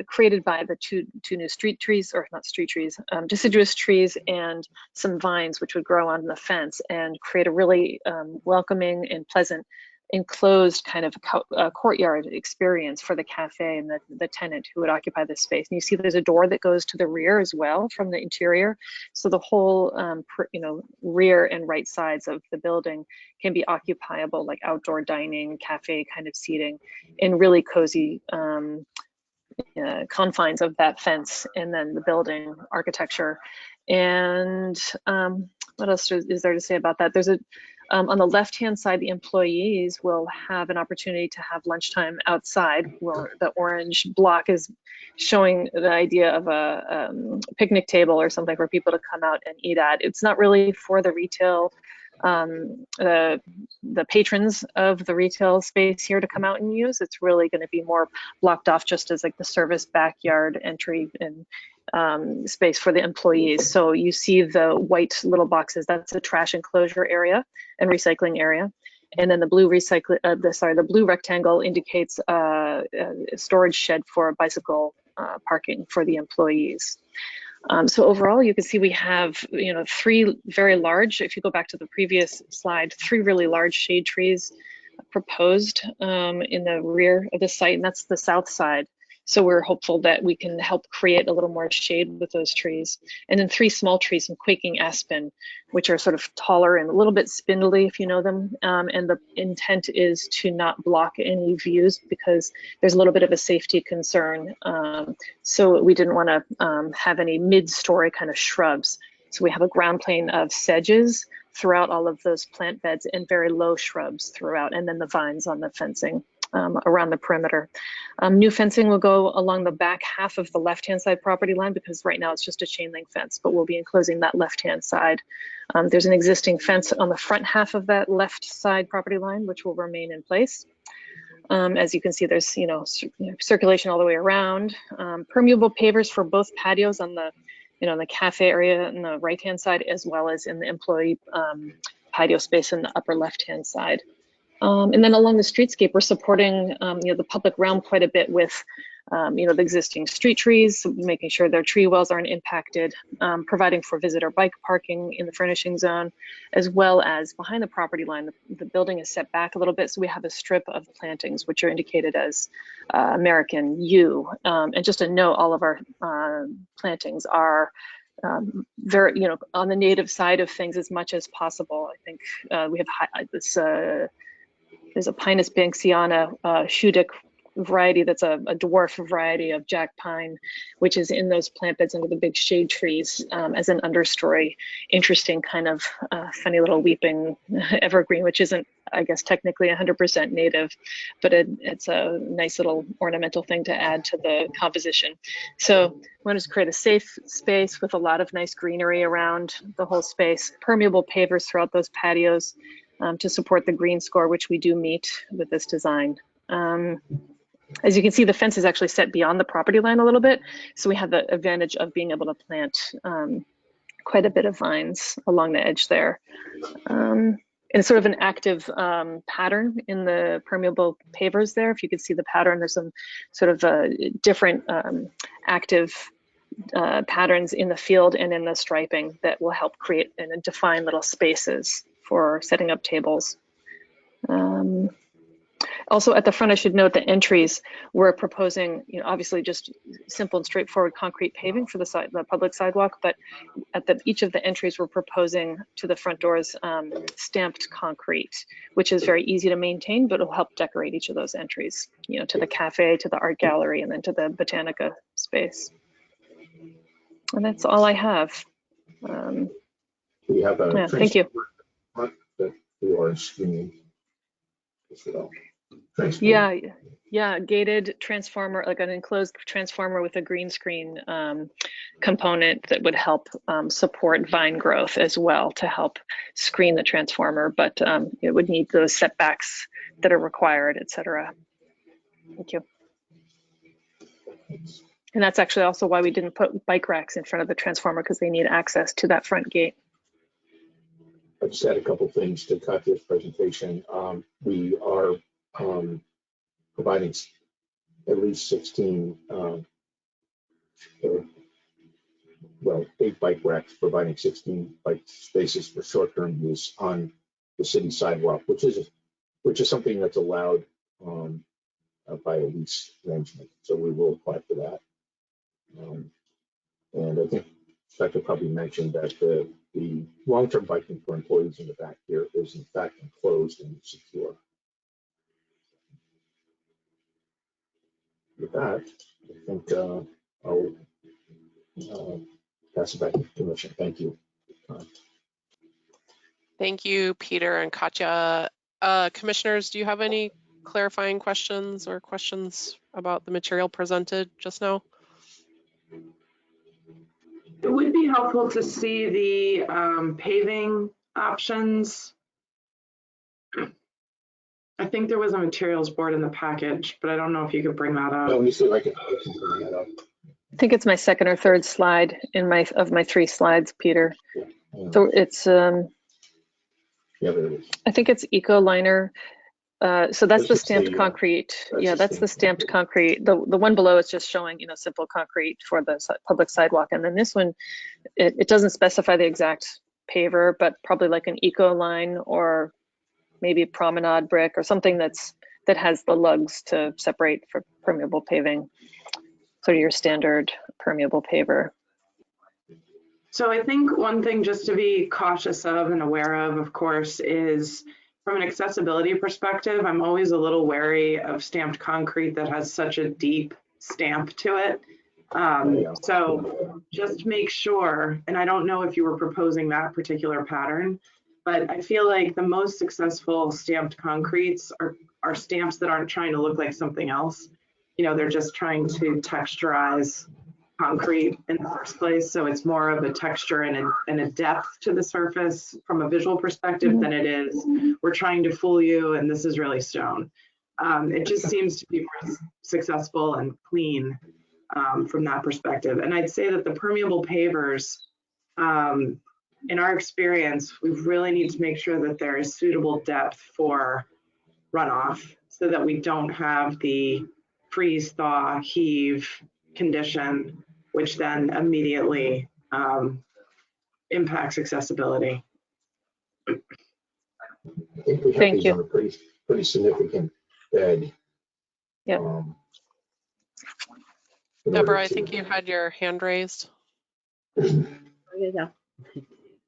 created by the two new street trees, or not street trees, deciduous trees and some vines, which would grow on the fence and create a really welcoming and pleasant enclosed kind of a courtyard experience for the cafe and the tenant who would occupy this space. And you see there's a door that goes to the rear as well from the interior. So the whole, rear and right sides of the building can be occupiable, like outdoor dining, cafe kind of seating in really cozy confines of that fence and then the building architecture. And what else is there to say about that? There's on the left-hand side, the employees will have an opportunity to have lunchtime outside. Well, the orange block is showing the idea of a picnic table or something for people to come out and eat at. It's not really for the retail, the patrons of the retail space here to come out and use. It's really going to be more blocked off just as like the service backyard entry and space for the employees. So you see the white little boxes, that's a trash enclosure area and recycling area. And then the blue the blue rectangle indicates a storage shed for bicycle parking for the employees. So overall, you can see we have, 3 very large, if you go back to the previous slide, 3 really large shade trees proposed in the rear of the site, and that's the south side. So we're hopeful that we can help create a little more shade with those trees. And then 3 small trees, some quaking aspen, which are sort of taller and a little bit spindly, if you know them. And the intent is to not block any views because there's a little bit of a safety concern. So we didn't want to have any mid-story kind of shrubs. So we have a ground plane of sedges throughout all of those plant beds and very low shrubs throughout, and then the vines on the fencing around the perimeter. New fencing will go along the back half of the left-hand side property line because right now it's just a chain link fence, but we'll be enclosing that left-hand side. There's an existing fence on the front half of that left side property line, which will remain in place. As you can see, there's circulation all the way around. Permeable pavers for both patios on the the cafe area on the right-hand side, as well as in the employee patio space in the upper left-hand side. And then along the streetscape, we're supporting the public realm quite a bit with the existing street trees, making sure their tree wells aren't impacted, providing for visitor bike parking in the furnishing zone, as well as behind the property line. The building is set back a little bit, so we have a strip of plantings, which are indicated as American yew. And just to note, all of our plantings are very, on the native side of things as much as possible. I think we have this. There's a Pinus banksiana Schudic variety that's a dwarf variety of jack pine, which is in those plant beds under the big shade trees as an understory. Interesting kind of funny little weeping evergreen, which isn't, I guess, technically 100% native, but it's a nice little ornamental thing to add to the composition. So I wanted to create a safe space with a lot of nice greenery around the whole space, permeable pavers throughout those patios, to support the green score, which we do meet with this design. As you can see, the fence is actually set beyond the property line a little bit, so we have the advantage of being able to plant quite a bit of vines along the edge there. And it's sort of an active pattern in the permeable pavers there. If you can see the pattern, there's some sort of different active patterns in the field and in the striping that will help create and define little spaces for setting up tables. Also at the front, I should note the entries, we're proposing, obviously just simple and straightforward concrete paving for the public sidewalk, but at each of the entries, we're proposing to the front doors stamped concrete, which is very easy to maintain, but it'll help decorate each of those entries, to the cafe, to the art gallery, and then to the Botanica space. And that's all I have. We have a thank you. that you are screening. as well. Transformer. Yeah, gated transformer, like an enclosed transformer with a green screen component that would help support vine growth as well to help screen the transformer, but it would need those setbacks that are required, et cetera. Thank you. And that's actually also why we didn't put bike racks in front of the transformer, because they need access to that front gate. I just add a couple things to Katya's presentation. We are providing at least 16, 8 bike racks, providing 16 bike spaces for short-term use on the city sidewalk, which is something that's allowed by a lease arrangement. So we will apply for that. And I think Becca probably mentioned that the long-term biking for employees in the back here is in fact enclosed and secure. With that, I think I'll pass it back to the commission. Thank you. Thank you, Peter and Katya. Commissioners, do you have any clarifying questions or questions about the material presented just now? It would be helpful to see the paving options. I think there was a materials board in the package, but I don't know if you could bring that up. Let me see if I can bring that up. I think it's my second or third slide in my 3 slides, Peter. Yeah. So it's Yeah, there it is. I think it's Ecoliner. So that's the That's stamped the, concrete. that's Yeah, the that's the stamped stamped concrete. The one below is just showing, simple concrete for the public sidewalk. And then this one, it doesn't specify the exact paver, but probably like an Ecoline or maybe promenade brick or something that has the lugs to separate for permeable paving. So your standard permeable paver. So I think one thing just to be cautious of and aware of course, is from an accessibility perspective, I'm always a little wary of stamped concrete that has such a deep stamp to it. So just make sure, and I don't know if you were proposing that particular pattern, but I feel like the most successful stamped concretes are stamps that aren't trying to look like something else. They're just trying to texturize concrete in the first place. So it's more of a texture and a depth to the surface from a visual perspective than it is, we're trying to fool you and this is really stone. It just seems to be more successful and clean from that perspective. And I'd say that the permeable pavers, in our experience, we really need to make sure that there is suitable depth for runoff so that we don't have the freeze, thaw, heave condition, which then immediately impacts accessibility. I think we have Thank these you. on a pretty significant bed. Yeah. Deborah, I think you had your hand raised. Yeah.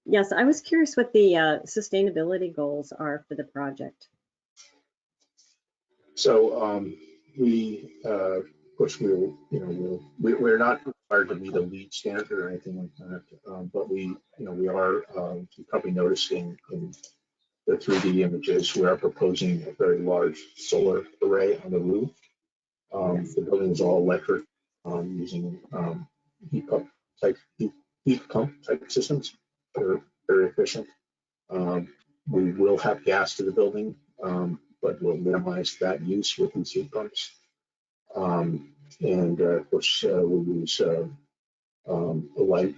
Yes, I was curious what the sustainability goals are for the project. So we, of course, we're not required to meet a LEED standard or anything like that, but we are, you probably noticed in the 3D images, we are proposing a very large solar array on the roof. The building is all electric, using heat pump type systems that are very efficient. We will have gas to the building, but we'll minimize that use with these heat pumps. And of course, we'll use a light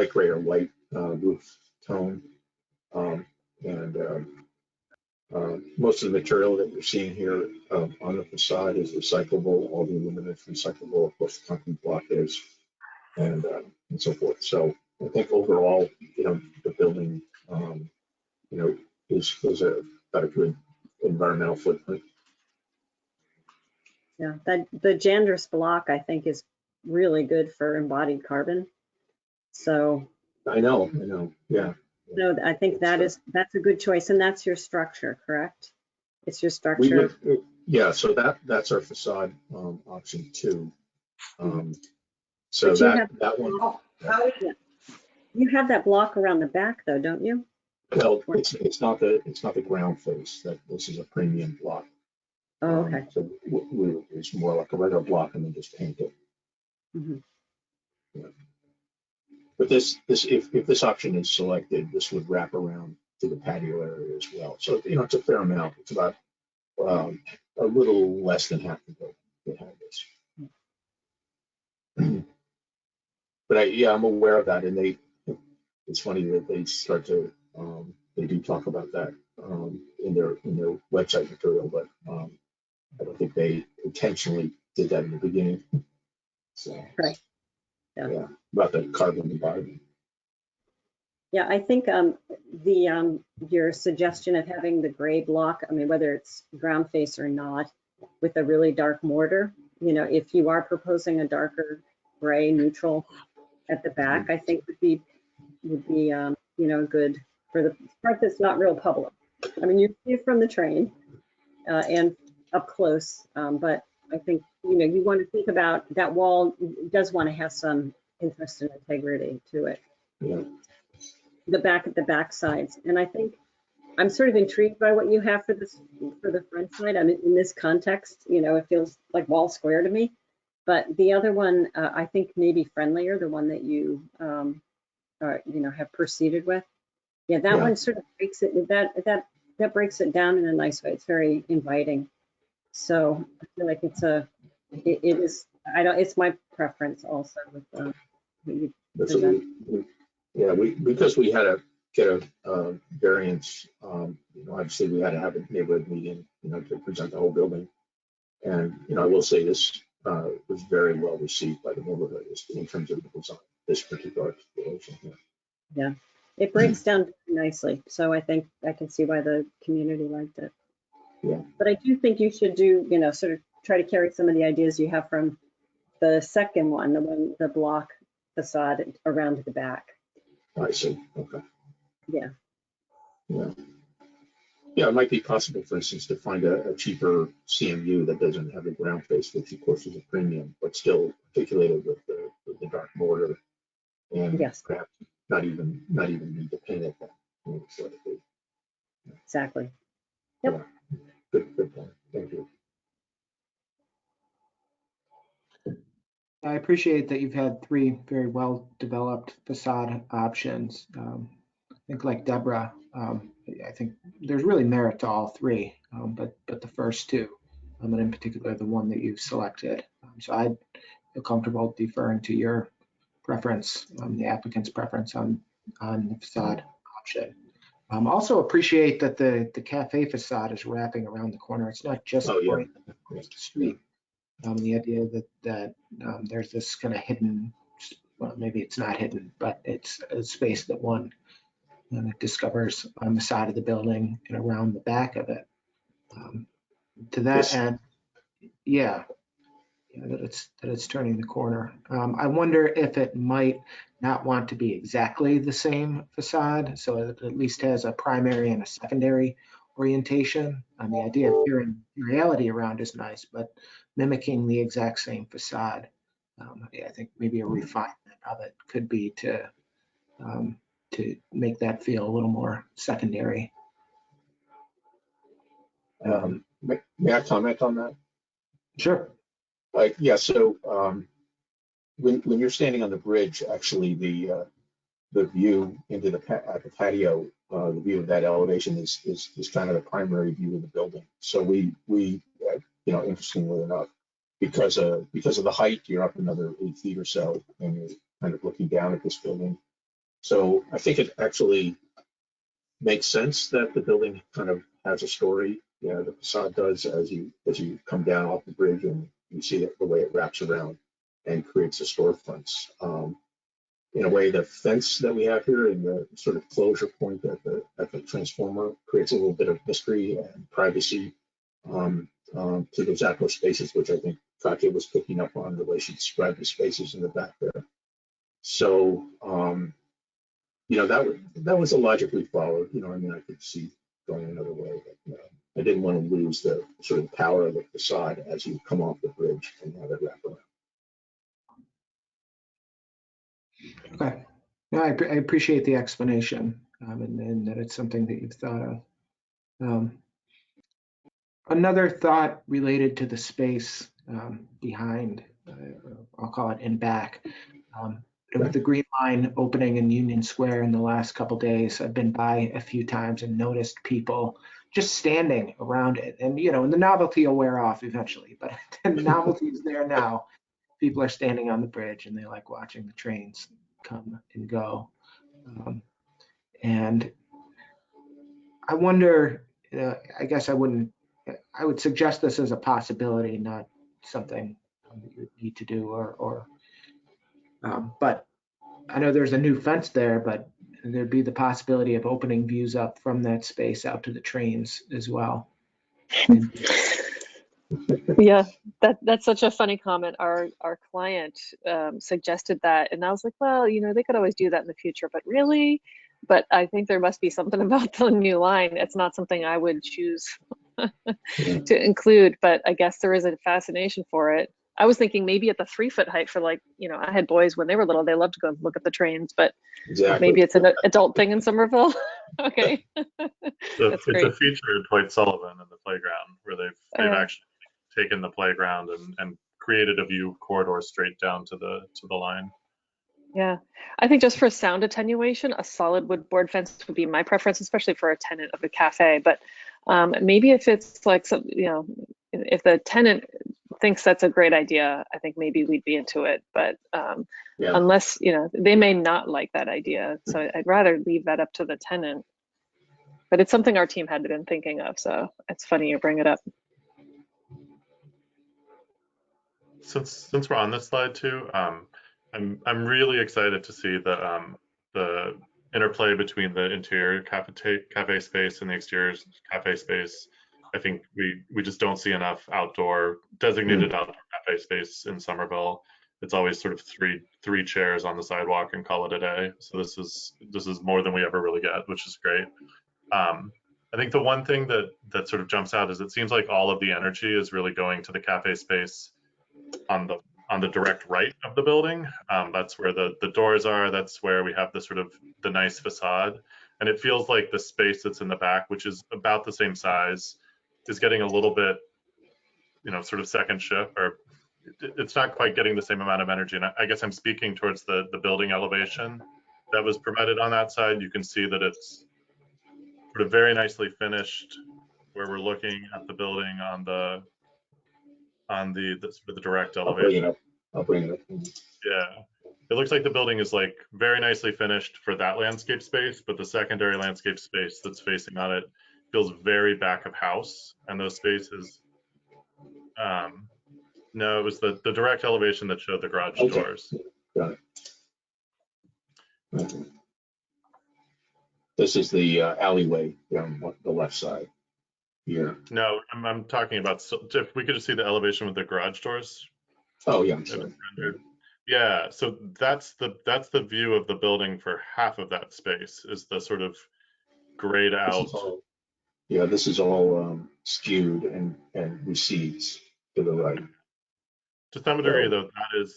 gray or white roof tone. Most of the material that you're seeing here on the facade is recyclable. All the aluminum is recyclable. Of course, the concrete block is, and so forth. So I think overall, the building, is got a good environmental footprint. Yeah, the Jandris block I think is really good for embodied carbon. So I know, yeah. no, I think that's a good choice, and that's your structure, correct? It's your structure. Yeah, so that's our facade option 2. So but that one. You have that block around the back though, don't you? Well, it's not the ground face. That this is a premium block. Oh, okay. So it's more like a regular block and then just paint it. Mhm. Yeah. But if this option is selected, this would wrap around to the patio area as well. So it's a fair amount. It's about a little less than half the building that have this. But I'm aware of that, and it's funny that they start to they do talk about that in their website material, but I don't think they intentionally did that in the beginning. So Right. yeah, about the carbon environment. Yeah, I think your suggestion of having the gray block, I mean, whether it's ground face or not, with a really dark mortar, if you are proposing a darker gray neutral at the back, I think would be good for the part that's not real public. I mean, you see it from the train and up close, but I think you want to think about that wall does want to have some interest and integrity to it. Yeah. The back sides, and I think I'm sort of intrigued by what you have for the front side. I mean, in this context, it feels like wall square to me. But the other one, I think maybe friendlier, the one that you have proceeded with. Yeah, that one sort of breaks it. That breaks it down in a nice way. It's very inviting. So I feel like it is. It's my preference also with what you present. Because we had to get a variance. Obviously we had to have a neighborhood meeting, to present the whole building. And I will say this was very well received by the neighborhood in terms of the design. This particular installation here. Yeah, it breaks down nicely. So I think I can see why the community liked it. Yeah. But I do think you should do, sort of try to carry some of the ideas you have from the second one, the block facade around the back. I see. Okay. Yeah. Yeah, it might be possible, for instance, to find a cheaper CMU that doesn't have a ground face, which of course is a premium, but still articulated with the dark mortar, and perhaps not even need to paint it. Exactly. Yep. Yeah. Good point. Thank you. I appreciate that you've had 3 very well developed facade options. I think like Deborah, I think there's really merit to all 3, but the first 2, and in particular the one that you've selected. So I feel comfortable deferring to your preference, the applicant's preference on the facade option. Also appreciate that the cafe facade is wrapping around the corner. It's not just right across the street. The idea that there's this kind of hidden, well, maybe it's not hidden, but it's a space that one discovers on the side of the building and around the back of it. To that end, that it's turning the corner. I wonder if it might not want to be exactly the same facade, so it at least has a primary and a secondary orientation. The idea of hearing reality around is nice, but mimicking the exact same facade, I think maybe a refinement of it could be to make that feel a little more secondary. May I comment on that? Sure. So when you're standing on the bridge, actually the view into the patio, the view of that elevation is kind of the primary view of the building. So we interestingly enough, because of the height, you're up another 8 feet or so, and you're kind of looking down at this building. So I think it actually makes sense that the building kind of has a story. The facade does as you come down off the bridge, and you see it, the way it wraps around and creates the storefronts. In a way, the fence that we have here and the sort of closure point at the transformer creates a little bit of mystery and privacy to those outdoor spaces, which I think Katya was picking up on the way she described the spaces in the back there. So, that was a logic we followed. I could see going another way, but I didn't want to lose the sort of power of the facade as you come off the bridge and have it wrap around. Okay. No, I appreciate the explanation. and that it's something that you've thought of. Another thought related to the space behind, I'll call it in back. With the Green Line opening in Union Square in the last couple days, I've been by a few times and noticed people just standing around it. And, and the novelty will wear off eventually, but the novelty is there now. People are standing on the bridge and they like watching the trains come and go. And I wonder, I guess I would suggest this as a possibility, not something that you need to do but I know there's a new fence there, but there'd be the possibility of opening views up from that space out to the trains as well. Yeah, that's such a funny comment. Our client suggested that, and I was like, well, they could always do that in the future, but really? But I think there must be something about the new line. It's not something I would choose to include, but I guess there is a fascination for it. I was thinking maybe at the 3-foot height for I had boys when they were little, they loved to go look at the trains, but Exactly. maybe it's an adult thing in Somerville. Okay. It's a feature at Dwight Sullivan in the playground where they've actually taken the playground and created a view corridor straight down to the line. Yeah, I think just for sound attenuation, a solid wood board fence would be my preference, especially for a tenant of a cafe. But maybe if it's like some, if the tenant thinks that's a great idea, I think maybe we'd be into it. But unless, they may not like that idea. So I'd rather leave that up to the tenant. But it's something our team had been thinking of. So it's funny you bring it up. Since we're on this slide too, I'm really excited to see the interplay between the interior cafe space and the exterior cafe space. I think we just don't see enough designated outdoor cafe space in Somerville. It's always sort of three chairs on the sidewalk and call it a day. So this is more than we ever really get, which is great. I think the one thing that sort of jumps out is it seems like all of the energy is really going to the cafe space on the direct right of the building. That's where the doors are. That's where we have the nice facade. And it feels like the space that's in the back, which is about the same size, is getting a little bit, sort of second shift, or it's not quite getting the same amount of energy. And I guess I'm speaking towards the building elevation that was permitted on that side. You can see that it's sort of very nicely finished where we're looking at the building on the sort of the direct elevation. I'll bring it up. Yeah, it looks like the building is like very nicely finished for that landscape space, but the secondary landscape space that's facing on it feels very back of house. And those spaces, no, it was the direct elevation that showed the garage doors. Got it. Okay. This is the alleyway on the left side here. No, I'm talking about, if we could just see the elevation with the garage doors. Oh yeah, I'm sorry. Yeah, so that's the view of the building for half of that space, is the sort of grayed out. This is all skewed and recedes to the right. To some degree, though,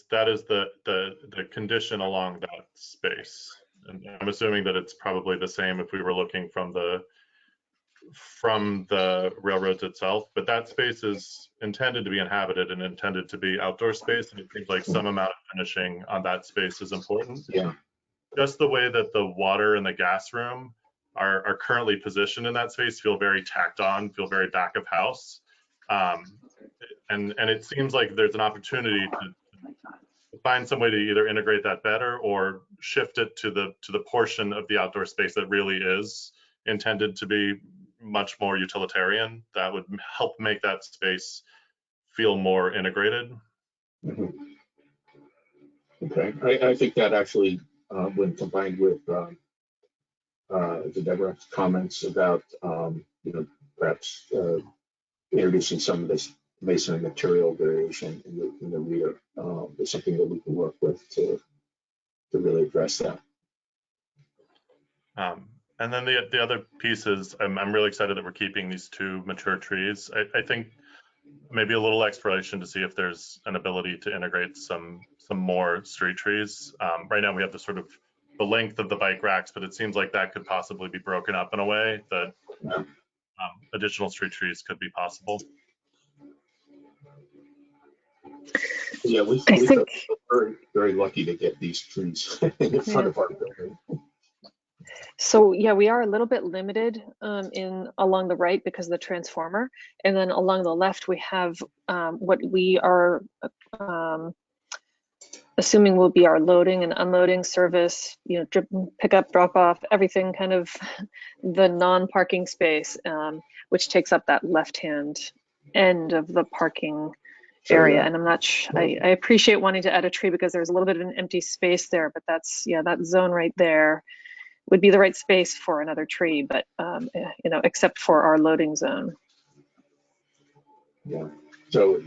that is the condition along that space. And I'm assuming that it's probably the same if we were looking from the railroads itself, but that space is intended to be inhabited and intended to be outdoor space, and it seems like some amount of finishing on that space is important. Yeah. Just the way that the water and the gas room are currently positioned in that space feel very tacked on, feel very back of house. And it seems like there's an opportunity to find some way to either integrate that better or shift it to the portion of the outdoor space that really is intended to be much more utilitarian. That would help make that space feel more integrated. Mm-hmm. Okay, I think that actually, when combined with Deborah's comments about, perhaps introducing some of this masonry material variation in the rear, is something that we can work with to really address that. And then the other piece is I'm really excited that we're keeping these two mature trees. I think maybe a little exploration to see if there's an ability to integrate some more street trees. Right now we have the sort of length of the bike racks, but it seems like that could possibly be broken up in a way that additional street trees could be possible. Yeah, we feel very, very lucky to get these trees in front of our building. So yeah, we are a little bit limited in along the right because of the transformer, and then along the left we have what we are assuming will be our loading and unloading service. You know, pick up, drop off, everything kind of the non-parking space, which takes up that left-hand end of the parking area. And I'm not I appreciate wanting to add a tree because there's a little bit of an empty space there, but that's, yeah, that zone right there would be the right space for another tree, but you know, except for our loading zone. Yeah. So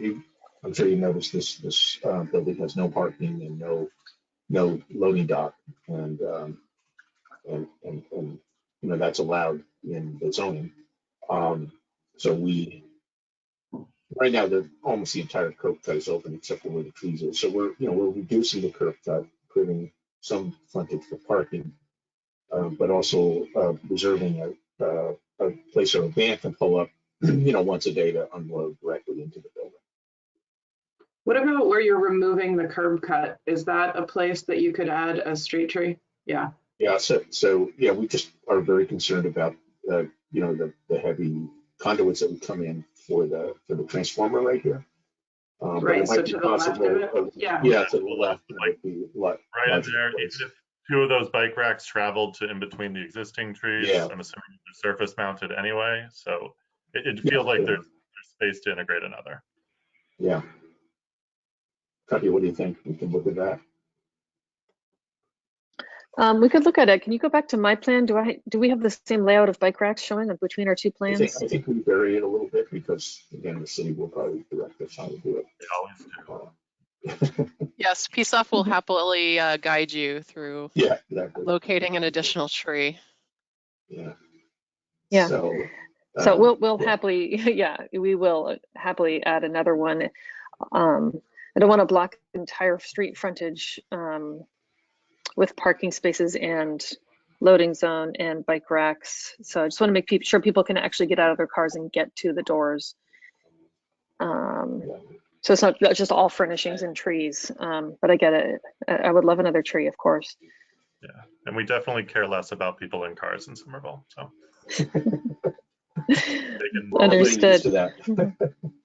I'm sure you noticed this building has no parking and no loading dock, and you know, that's allowed in the zoning. So right now almost the entire curb cut is open except for where the trees is. So we're reducing the curb cut, creating some frontage for parking, but also reserving a place where a van can pull up, you know, once a day to unload directly into the building. What about where you're removing the curb cut? Is that a place that you could add a street tree? Yeah. Yeah. So yeah, we just are very concerned about you know, the heavy conduits that would come in for the transformer right here. Right. So to the left of it. Yeah. Yeah, to the left. Like right in there. If two of those bike racks traveled to in between the existing trees, yeah. I'm assuming they're surface mounted anyway, so it feels like there's space to integrate another. Yeah. Katya, what do you think? We can look at that. We could look at it. Can you go back to my plan? Do we have the same layout of bike racks showing between our two plans? I think we vary it a little bit because, again, the city will probably direct us how to do it. They always do. Yes, PSOF will happily guide you through locating an additional tree. Yeah. Yeah. So we'll yeah. happily, yeah, we will happily add another one. I don't want to block the entire street frontage with parking spaces and loading zone and bike racks. So I just want to make sure people can actually get out of their cars and get to the doors. So it's not just all furnishings and trees, but I get it. I would love another tree, of course. Yeah, and we definitely care less about people in cars in Somerville. So understood.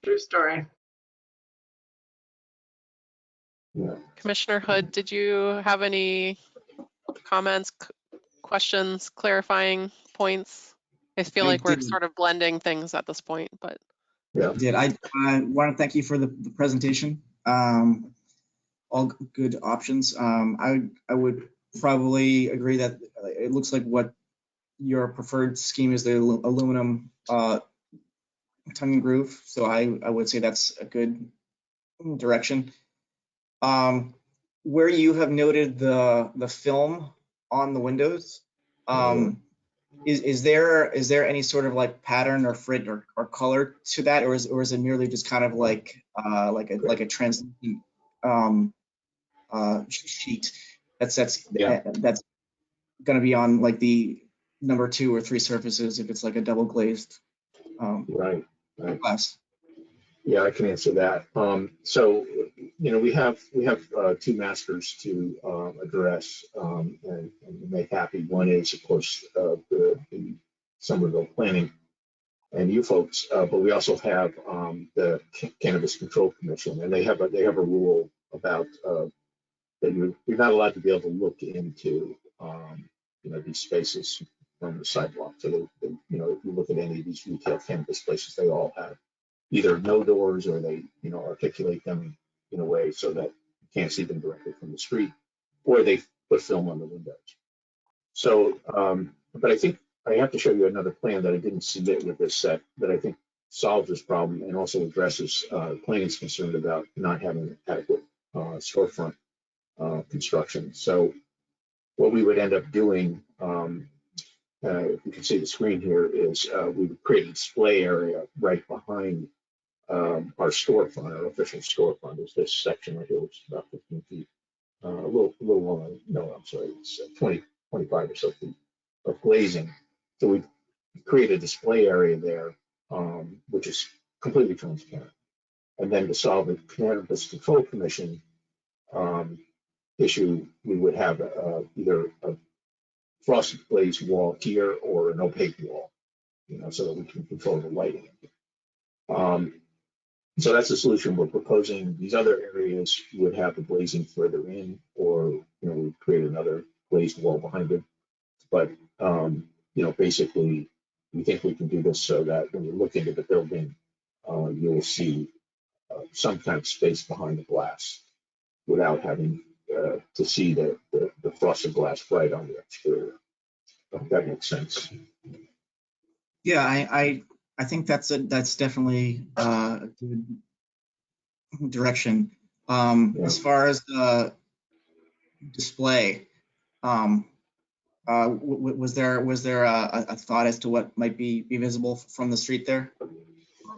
True story. Yeah. Commissioner Hood, did you have any comments, questions, clarifying points? I feel like we're sort of blending things at this point, but. Yeah. I want to thank you for the presentation. All good options. I would probably agree that it looks like what your preferred scheme is, the aluminum tongue and groove. So I would say that's a good direction. Where you have noted the film on the windows, is there any sort of like pattern or frit or color to that, or is it merely just kind of like a translucent sheet that's going to be on like the number 2 or 3 surfaces if it's like a double glazed right glass? Yeah, I can answer that. So, you know, we have 2 masters to address and make happy. One is, of course, the Somerville Planning and you folks, but we also have the Cannabis Control Commission, and they have a rule about that you're not allowed to be able to look into you know, these spaces from the sidewalk. So you know, if you look at any of these retail cannabis places, they all have either no doors, or they, you know, articulate them in a way so that you can't see them directly from the street, or they put film on the windows. So, but I think I have to show you another plan that I didn't submit with this set that I think solves this problem and also addresses planning's concerned about not having adequate storefront construction. So what we would end up doing, if you can see the screen here, is we would create a display area right behind our storefront, our official storefront. Is this section right here, which is about 15 feet I'm sorry, it's 20, 25 or so feet of glazing. So we create a display area there, which is completely transparent. And then to solve the Cannabis Control Commission issue, we would have either a frosted glaze wall here or an opaque wall, so that we can control the lighting. So that's the solution we're proposing. These other areas would have the glazing further in, or we create another glazed wall behind it. But basically, we think we can do this so that when you look into the building, you will see some kind of space behind the glass without having to see the frosted glass right on the exterior. If that makes sense. Yeah, I think that's definitely a good direction. As far as the display, was there a thought as to what might be visible from the street there?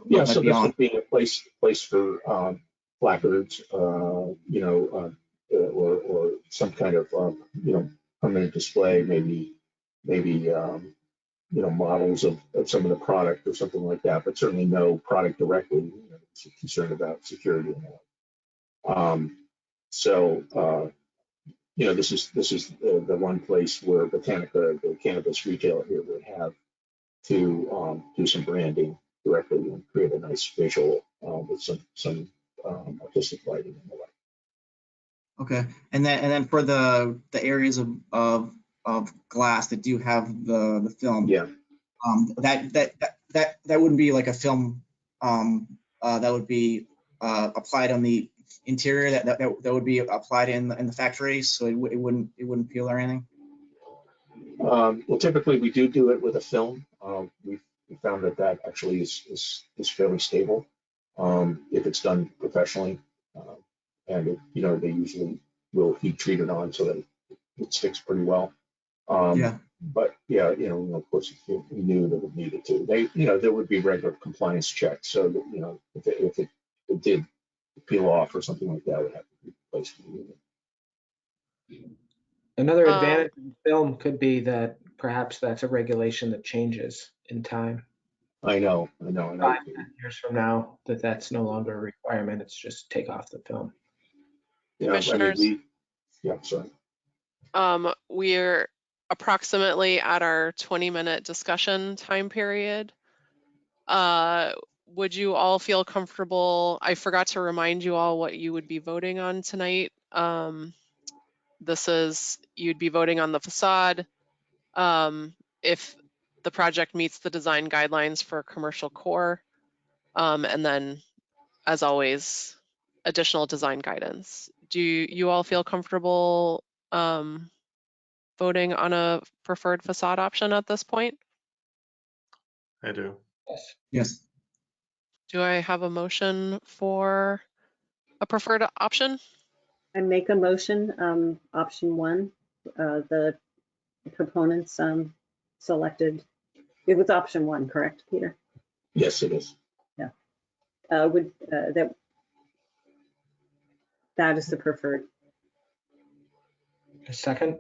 Yeah, so this would be a place for placards, or some kind of permanent display, maybe models of some of the product or something like that, but certainly no product directly. Concerned about security and all. This is the one place where Botanica, the cannabis retailer here, would have to do some branding directly and create a nice visual with some artistic lighting and the like. Okay, and then for the areas of glass that do have the film, that wouldn't be like a film that would be applied on the interior, that would be applied in the factory, so it wouldn't peel or anything. Well, typically we do it with a film. We found that actually is fairly stable if it's done professionally, and they usually will heat treat it on so that it sticks pretty well. But yeah, of course, if we knew that it needed to, there would be regular compliance checks. So that, if it did peel off or something like that, it would have to be replaced. Another advantage of film could be that perhaps that's a regulation that changes in time. I know. 5-10 years from now, that's no longer a requirement. It's just take off the film. Yeah, Commissioners, sorry. We're approximately at our 20-minute discussion time period. Would you all feel comfortable? I forgot to remind you all what you would be voting on tonight. You'd be voting on the facade. If the project meets the design guidelines for commercial core, and then, as always, additional design guidance. Do you all feel comfortable voting on a preferred facade option at this point? I do. Yes. Do I have a motion for a preferred option? I make a motion, option 1, the proponents selected. It was option 1, correct, Peter? Yes, it is. Yeah. That is the preferred. A second.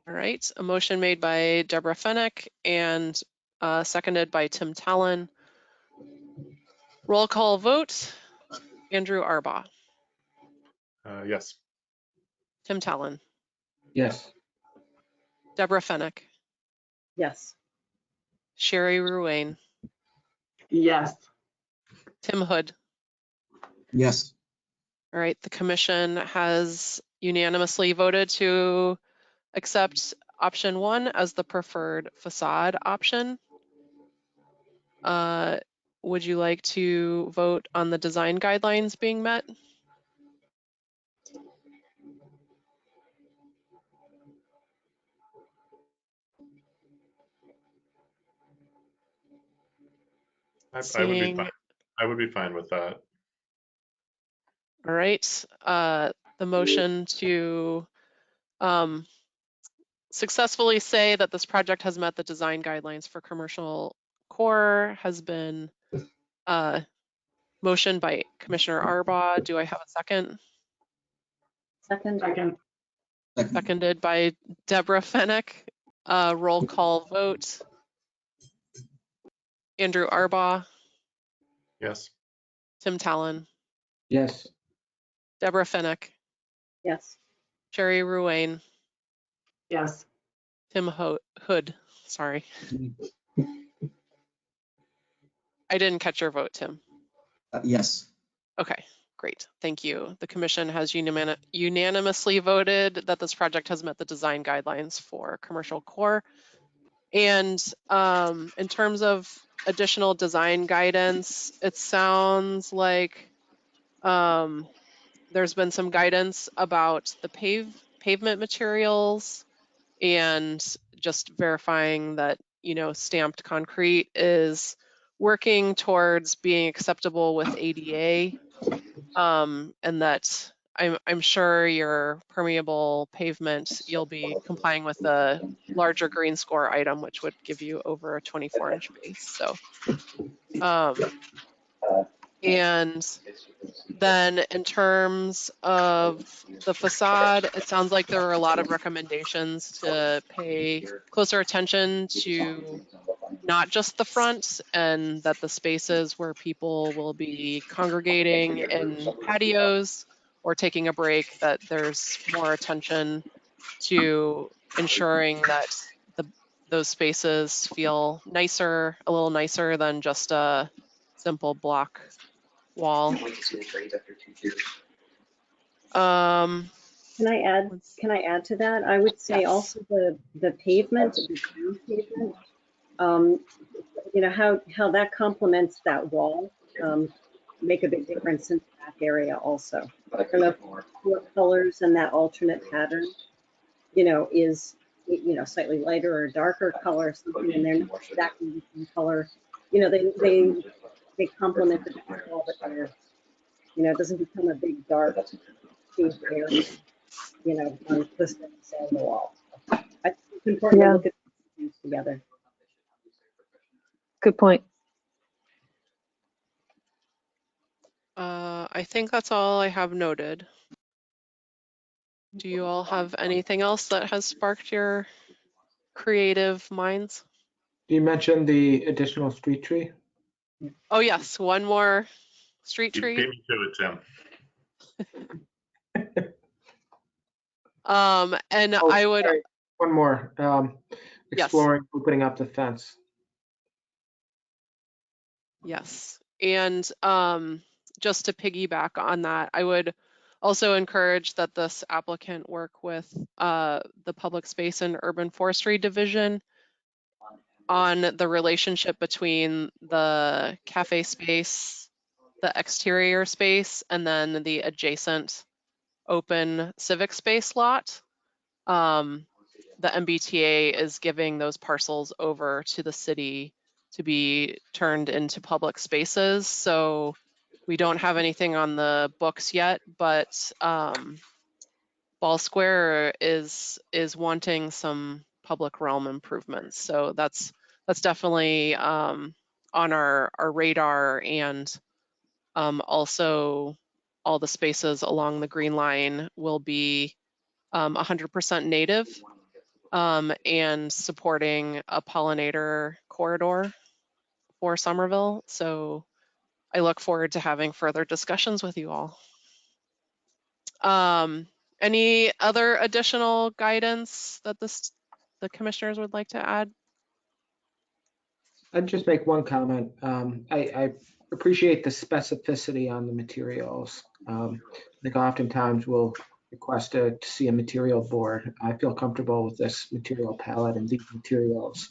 All right, a motion made by Deborah Fennick and seconded by Tim Talon. Roll call vote. Andrew Arbaugh. Yes. Tim Talon. Yes. Deborah Fennick. Yes. Sherry Ruane. Yes. Tim Hood. Yes. All right, the commission has unanimously voted to accept option 1 as the preferred facade option. Would you like to vote on the design guidelines being met? I would be fine with that. All right, the motion to successfully say that this project has met the design guidelines for commercial core has been motioned by Commissioner Arbaugh. Do I have a second? Second. Second. Seconded by Deborah Fennick. Roll call vote. Andrew Arbaugh, Yes. Tim Talon, Yes. Deborah Fennick, Yes. Sherry Ruane, Yes. Tim Hood. Sorry. I didn't catch your vote, Tim. Yes. Okay, great. Thank you. The commission has unanimously voted that this project has met the design guidelines for commercial core. And in terms of additional design guidance, it sounds like there's been some guidance about the pavement materials and just verifying that, stamped concrete is working towards being acceptable with ADA, and that I'm sure your permeable pavement, you'll be complying with the larger green score item, which would give you over a 24-inch base. So, and then in terms of the facade, it sounds like there are a lot of recommendations to pay closer attention to not just the front, and that the spaces where people will be congregating in patios or taking a break, that there's more attention to ensuring that those spaces feel nicer, a little nicer than just a simple block wall. Can I add to that? I would say Yes. also the pavement, the ground pavement, how that complements that wall, make a big difference in the back area also. I don't know what colors and that alternate pattern, is, slightly lighter or darker color, something in there, not exactly the same color. They complement the back wall, but they're, it doesn't become a big dark paved area, on the side of the wall. I think it's important to look at things together. Good point. I think that's all I have noted. Do you all have anything else that has sparked your creative minds? You mentioned the additional street tree. Oh yes, one more street You tree. beat me to it, Tim. And Oh, I would, sorry, one more. Yes. Exploring opening up the fence. yes. And just to piggyback on that, I would also encourage that this applicant work with the Public Space and Urban Forestry Division on the relationship between the cafe space, the exterior space, and then the adjacent open civic space lot. The MBTA is giving those parcels over to the city to be turned into public spaces. So we don't have anything on the books yet, but Ball Square is wanting some public realm improvements. So that's definitely on our radar, and also all the spaces along the Green Line will be 100% native, and supporting a pollinator corridor for Somerville. So I look forward to having further discussions with you all. Any other additional guidance that the commissioners would like to add? I'd just make one comment. I appreciate the specificity on the materials. I think oftentimes we'll request to see a material board. I feel comfortable with this material palette and these materials.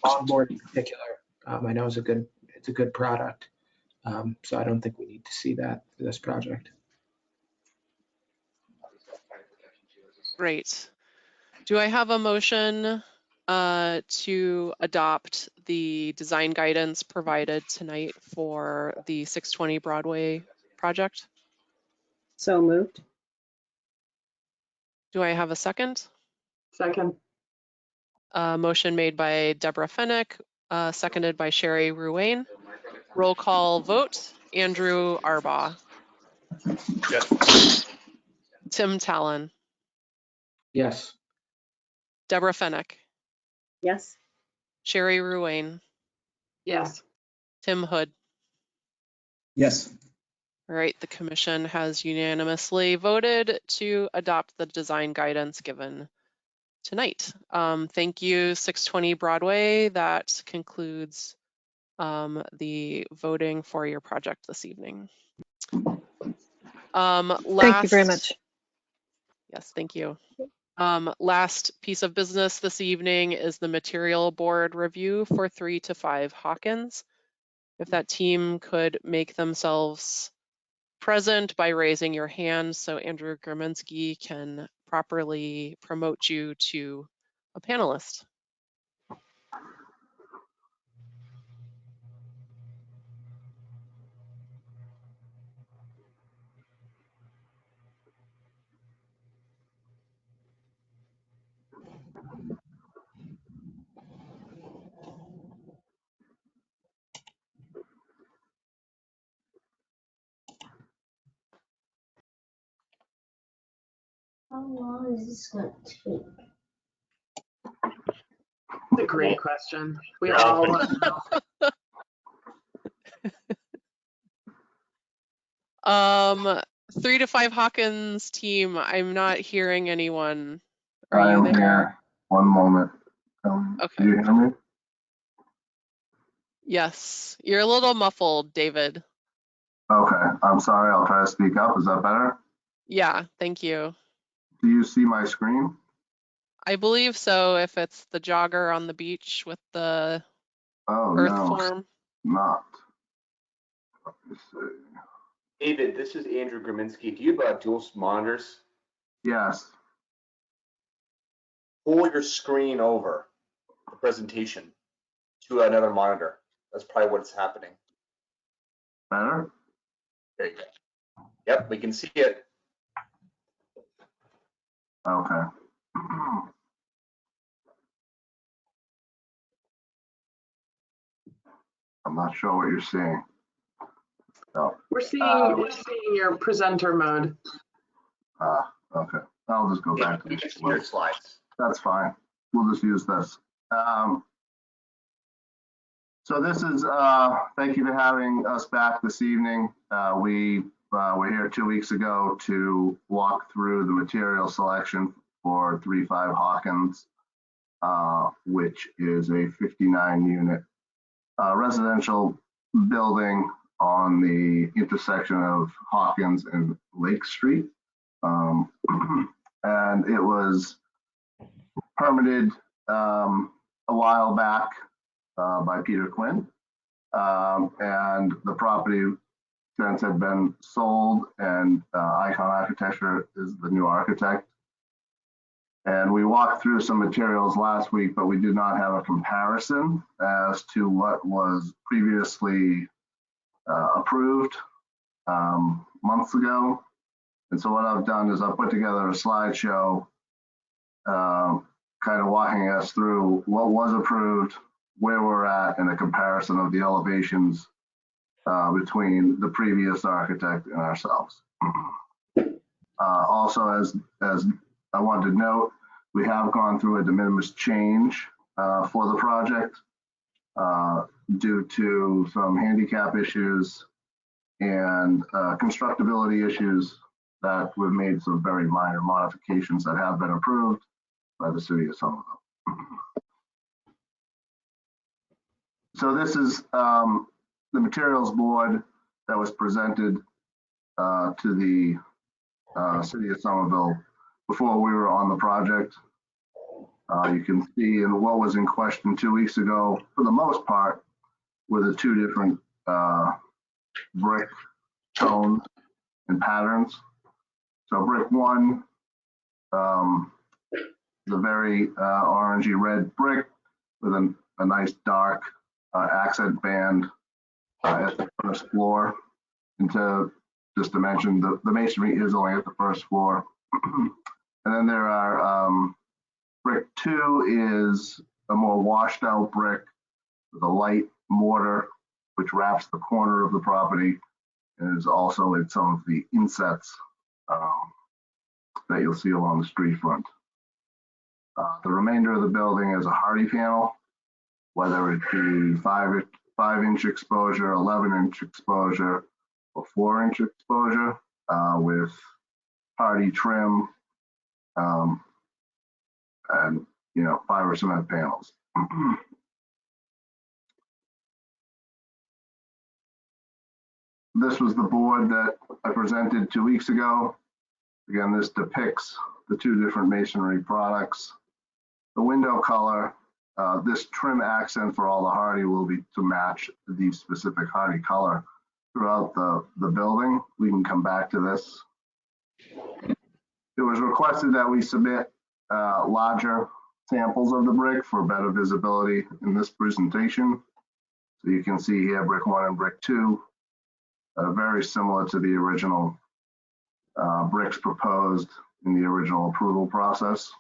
Longboard in particular, I know it's a good product. So I don't think we need to see that for this project. Great. Do I have a motion to adopt the design guidance provided tonight for the 620 Broadway project? So moved. Do I have a second? Second. Motion made by Deborah Fennick, seconded by Sherry Ruane. Roll call vote. Andrew Arbaugh. Yes. Tim Talon, Yes. Deborah Fennick, Yes. Sherry Ruane, Yes. Tim Hood. Yes. All right, the commission has unanimously voted to adopt the design guidance given tonight. Thank you, 620 Broadway. That concludes the voting for your project this evening. Thank you very much. Yes, thank you. Last piece of business this evening is the material board review for 3 to 5 Hawkins. If that team could make themselves present by raising your hand so Andrew Graminsky can properly promote you to a panelist. How long is this going to take? That's a great question. We all want to know. 3 to 5 Hawkins team, I'm not hearing anyone. Are I you am there? here. One moment. Okay. Do you hear me? Yes, you're a little muffled, David. Okay. I'm sorry. I'll try to speak up. Is that better? Yeah, thank you. Do you see my screen? I believe so, if it's the jogger on the beach with the earth no, form. Not. Let me see. David, this is Andrew Graminsky. Do you have dual monitors? Yes. Pull your screen over the presentation to another monitor. That's probably what's happening. Better? There you go. Yep, we can see it. Okay. I'm not sure what you're seeing. No. We're seeing your presenter mode. Okay. I'll just go back to your slides. That's fine. We'll just use this. So this is, thank you for having us back this evening. We were here 2 weeks ago to walk through the material selection for 3-5 Hawkins, which is a 59-unit residential building on the intersection of Hawkins and Lake Street. And it was permitted a while back by Peter Quinn. And the property since had been sold, and Icon Architecture is the new architect. And we walked through some materials last week, but we did not have a comparison as to what was previously approved months ago. And so what I've done is I've put together a slideshow kind of walking us through what was approved, where we're at, and a comparison of the elevations between the previous architect and ourselves. Also, as I wanted to note, we have gone through a de minimis change for the project due to some handicap issues and constructability issues that we've made some very minor modifications that have been approved by the city of Somerville. So this is the materials board that was presented to the city of Somerville before we were on the project. You can see in what was in question 2 weeks ago, for the most part, were the 2 different brick tones and patterns. So brick 1, the very orangey red brick with a nice dark accent band at the first floor. And just to mention, the masonry is only at the first floor. And then there are brick 2 is a more washed out brick with a light mortar, which wraps the corner of the property and is also in some of the insets that you'll see along the street front. The remainder of the building is a hardy panel, whether it be 5-inch exposure, 11-inch exposure, or 4-inch exposure with hardy trim and, you know, fiber cement panels. This was the board that I presented 2 weeks ago. Again, this depicts the two different masonry products. The window color, this trim accent for all the hardy will be to match the specific hardy color throughout the building. We can come back to this. It was requested that we submit larger samples of the brick for better visibility in this presentation. So you can see here brick 1 and brick 2, very similar to the original bricks proposed in the original approval process.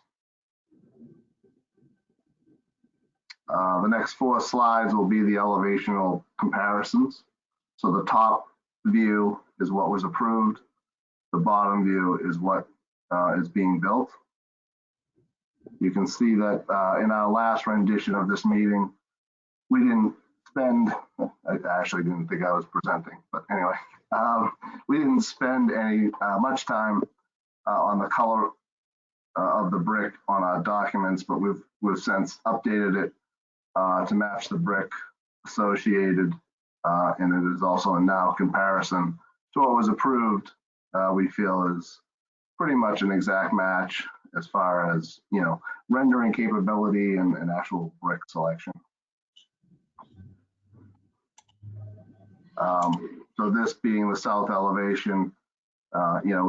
The next 4 slides will be the elevational comparisons. So the top view is what was approved. The bottom view is what is being built. You can see that in our last rendition of this meeting, we didn't spend, I actually didn't think I was presenting, but anyway, we didn't spend any much time on the color of the brick on our documents, but we've since updated it to match the brick associated, and it is also a now comparison to what was approved. We feel is pretty much an exact match as far as, you know, rendering capability and actual brick selection. So this being the south elevation, you know,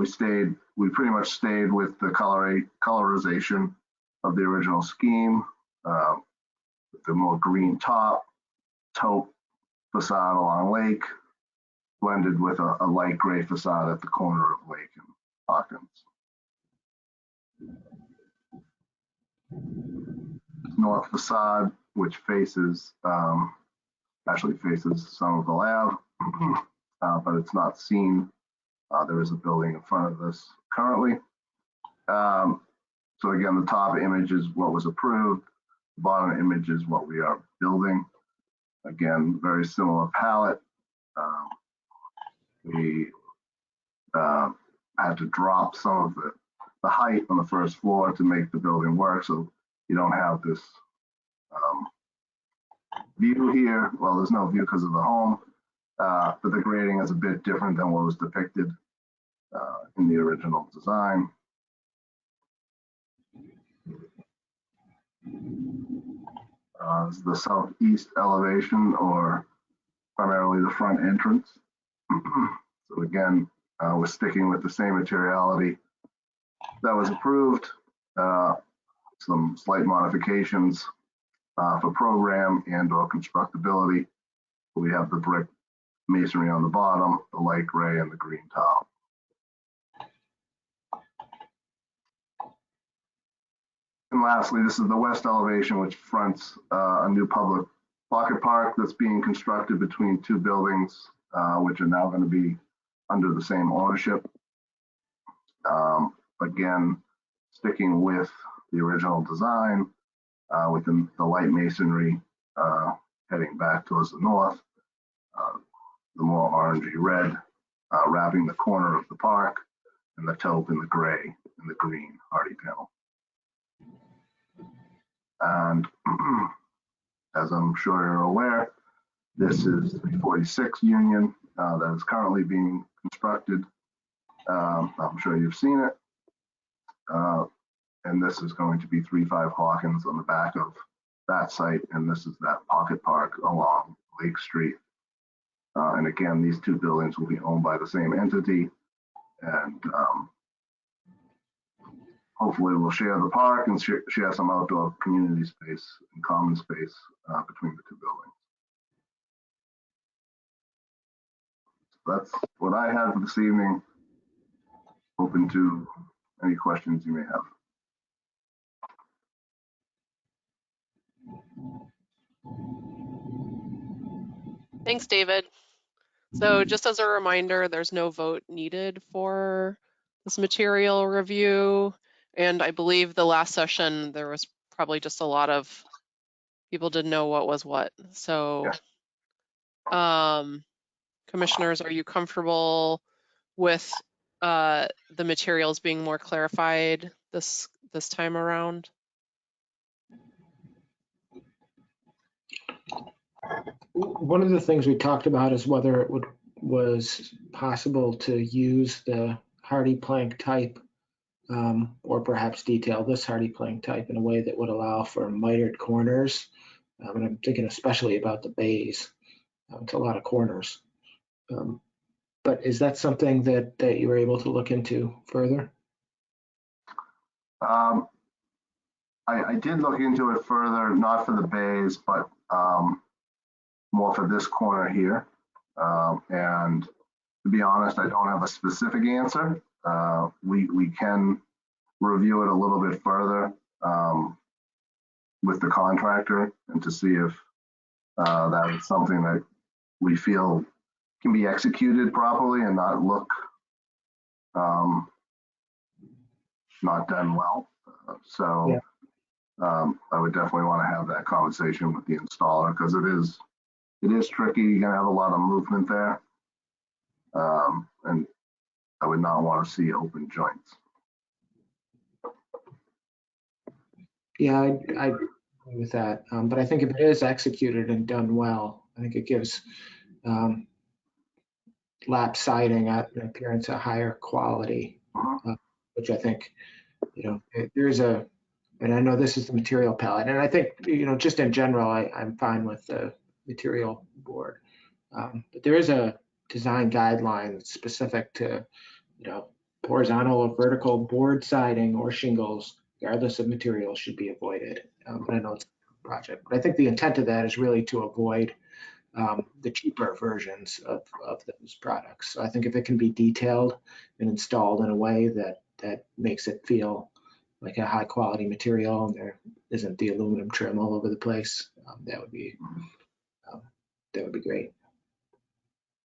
we pretty much stayed with the colorization of the original scheme, with the more green top, taupe facade along Lake, blended with a light gray facade at the corner of Lake and Hawkins. North facade, which faces, actually faces Somerville Ave, but it's not seen. There is a building in front of this currently. So again, the top image is what was approved. The bottom image is what we are building. Again, very similar palette. We had to drop some of the height on the first floor to make the building work, so you don't have this view here. Well, there's no view because of the home, but the grading is a bit different than what was depicted in the original design. This is the southeast elevation, or primarily the front entrance. So again, we're sticking with the same materiality that was approved. Some slight modifications for program and or constructability. We have the brick masonry on the bottom, the light gray, and the green top. And lastly, this is the west elevation, which fronts a new public pocket park that's being constructed between 2 buildings, which are now going to be under the same ownership. Again, sticking with the original design, with the light masonry heading back towards the north, the more orangey red wrapping the corner of the park, and the taupe in the gray and the green hardy panel. And as I'm sure you're aware, this is 346 Union that is currently being constructed. I'm sure you've seen it. And this is going to be 35 Hawkins on the back of that site. And this is that pocket park along Lake Street. And again, these 2 buildings will be owned by the same entity. And hopefully we'll share the park and share some outdoor community space and common space between the 2 buildings. So that's what I have for this evening. Open to any questions you may have. Thanks, David. So just as a reminder, there's no vote needed for this material review. And I believe the last session, there was probably just a lot of people didn't know what was what. So, commissioners, are you comfortable with the materials being more clarified this time around? One of the things we talked about is whether it was possible to use the hardy plank type or perhaps detail this hardy plank type in a way that would allow for mitered corners. And I'm thinking especially about the bays. It's a lot of corners. But is that something that you were able to look into further? I did look into it further, not for the bays, but more for this corner here. And to be honest, I don't have a specific answer. We can review it a little bit further with the contractor and to see if that is something that we feel can be executed properly and not look not done well. So I would definitely want to have that conversation with the installer because it is tricky. You're gonna have a lot of movement there, and I would not want to see open joints. Yeah, I agree with that. But I think if it is executed and done well, I think it gives lap siding an appearance of higher quality, which I think, there's and I know this is the material palette, and I think, just in general, I'm fine with the material board. But there is a design guideline specific to, horizontal or vertical board siding or shingles, regardless of material, should be avoided. But I know it's a project, but I think the intent of that is really to avoid the cheaper versions of those products. So I think if it can be detailed and installed in a way that makes it feel like a high quality material and there isn't the aluminum trim all over the place, that would be great.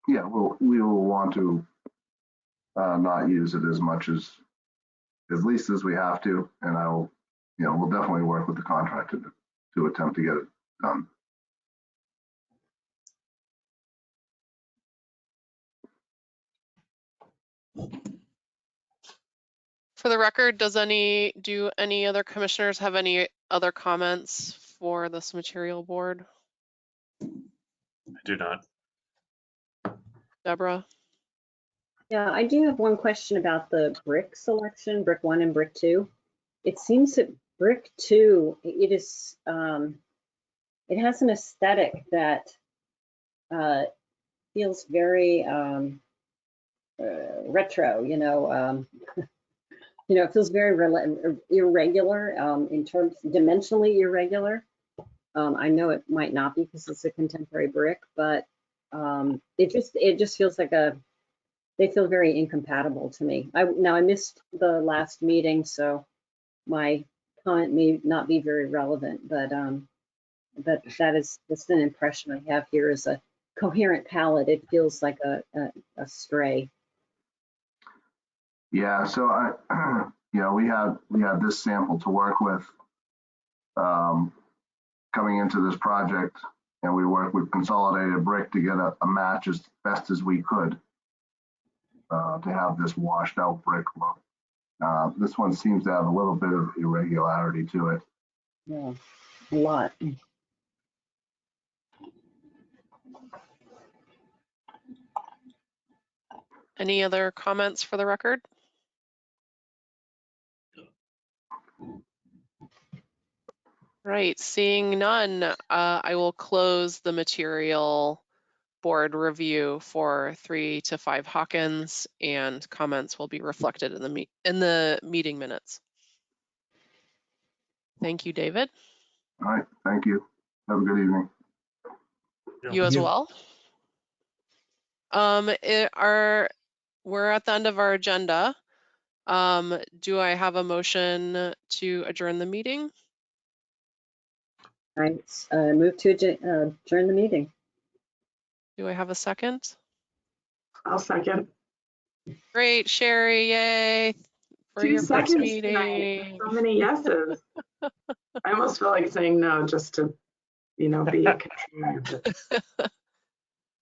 Yeah, we will want to not use it as much as least as we have to, and I will, we'll definitely work with the contractor to attempt to get it done. For the record, do any other commissioners have any other comments for this material board? I do not. Deborah? Yeah, I do have one question about the brick selection, brick 1 and brick 2. It seems that brick 2, it is, it has an aesthetic that feels very retro, it feels very irregular in terms, dimensionally irregular. I know it might not be because it's a contemporary brick, but it just feels like they feel very incompatible to me. I missed the last meeting, so my comment may not be very relevant, but that is just an impression I have here as a coherent palette. It feels like a stray. Yeah, so we had this sample to work with coming into this project, and we worked with Consolidated Brick to get a match as best as we could to have this washed out brick look. This one seems to have a little bit of irregularity to it. Yeah, a lot. Any other comments for the record? Right, seeing none, I will close the material board review for 3 to 5 Hawkins, and comments will be reflected in the meeting minutes. Thank you, David. All right, thank you. Have a good evening. You as well. We're at the end of our agenda. Do I have a motion to adjourn the meeting? I move to adjourn the meeting. Do I have a second? I'll second. Great, Sherry, yay for 2 your first seconds tonight. meeting. So many yeses. I almost feel like saying no just to, be a control.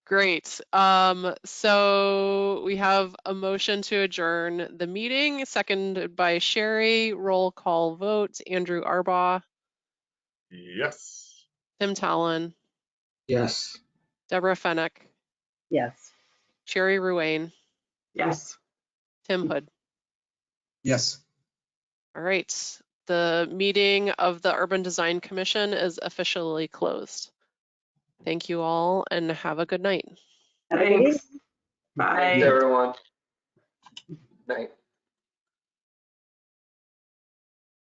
Great. So we have a motion to adjourn the meeting, seconded by Sherry. Roll call vote. Andrew Arbaugh, Yes. Tim Talon, Yes. Deborah Fennick, Yes. Sherry Ruane, Yes. Tim Hood. Yes. All right. The meeting of the Urban Design Commission is officially closed. Thank you all and have a good night. Have a good evening. Thanks. Bye. Thanks, everyone. Night.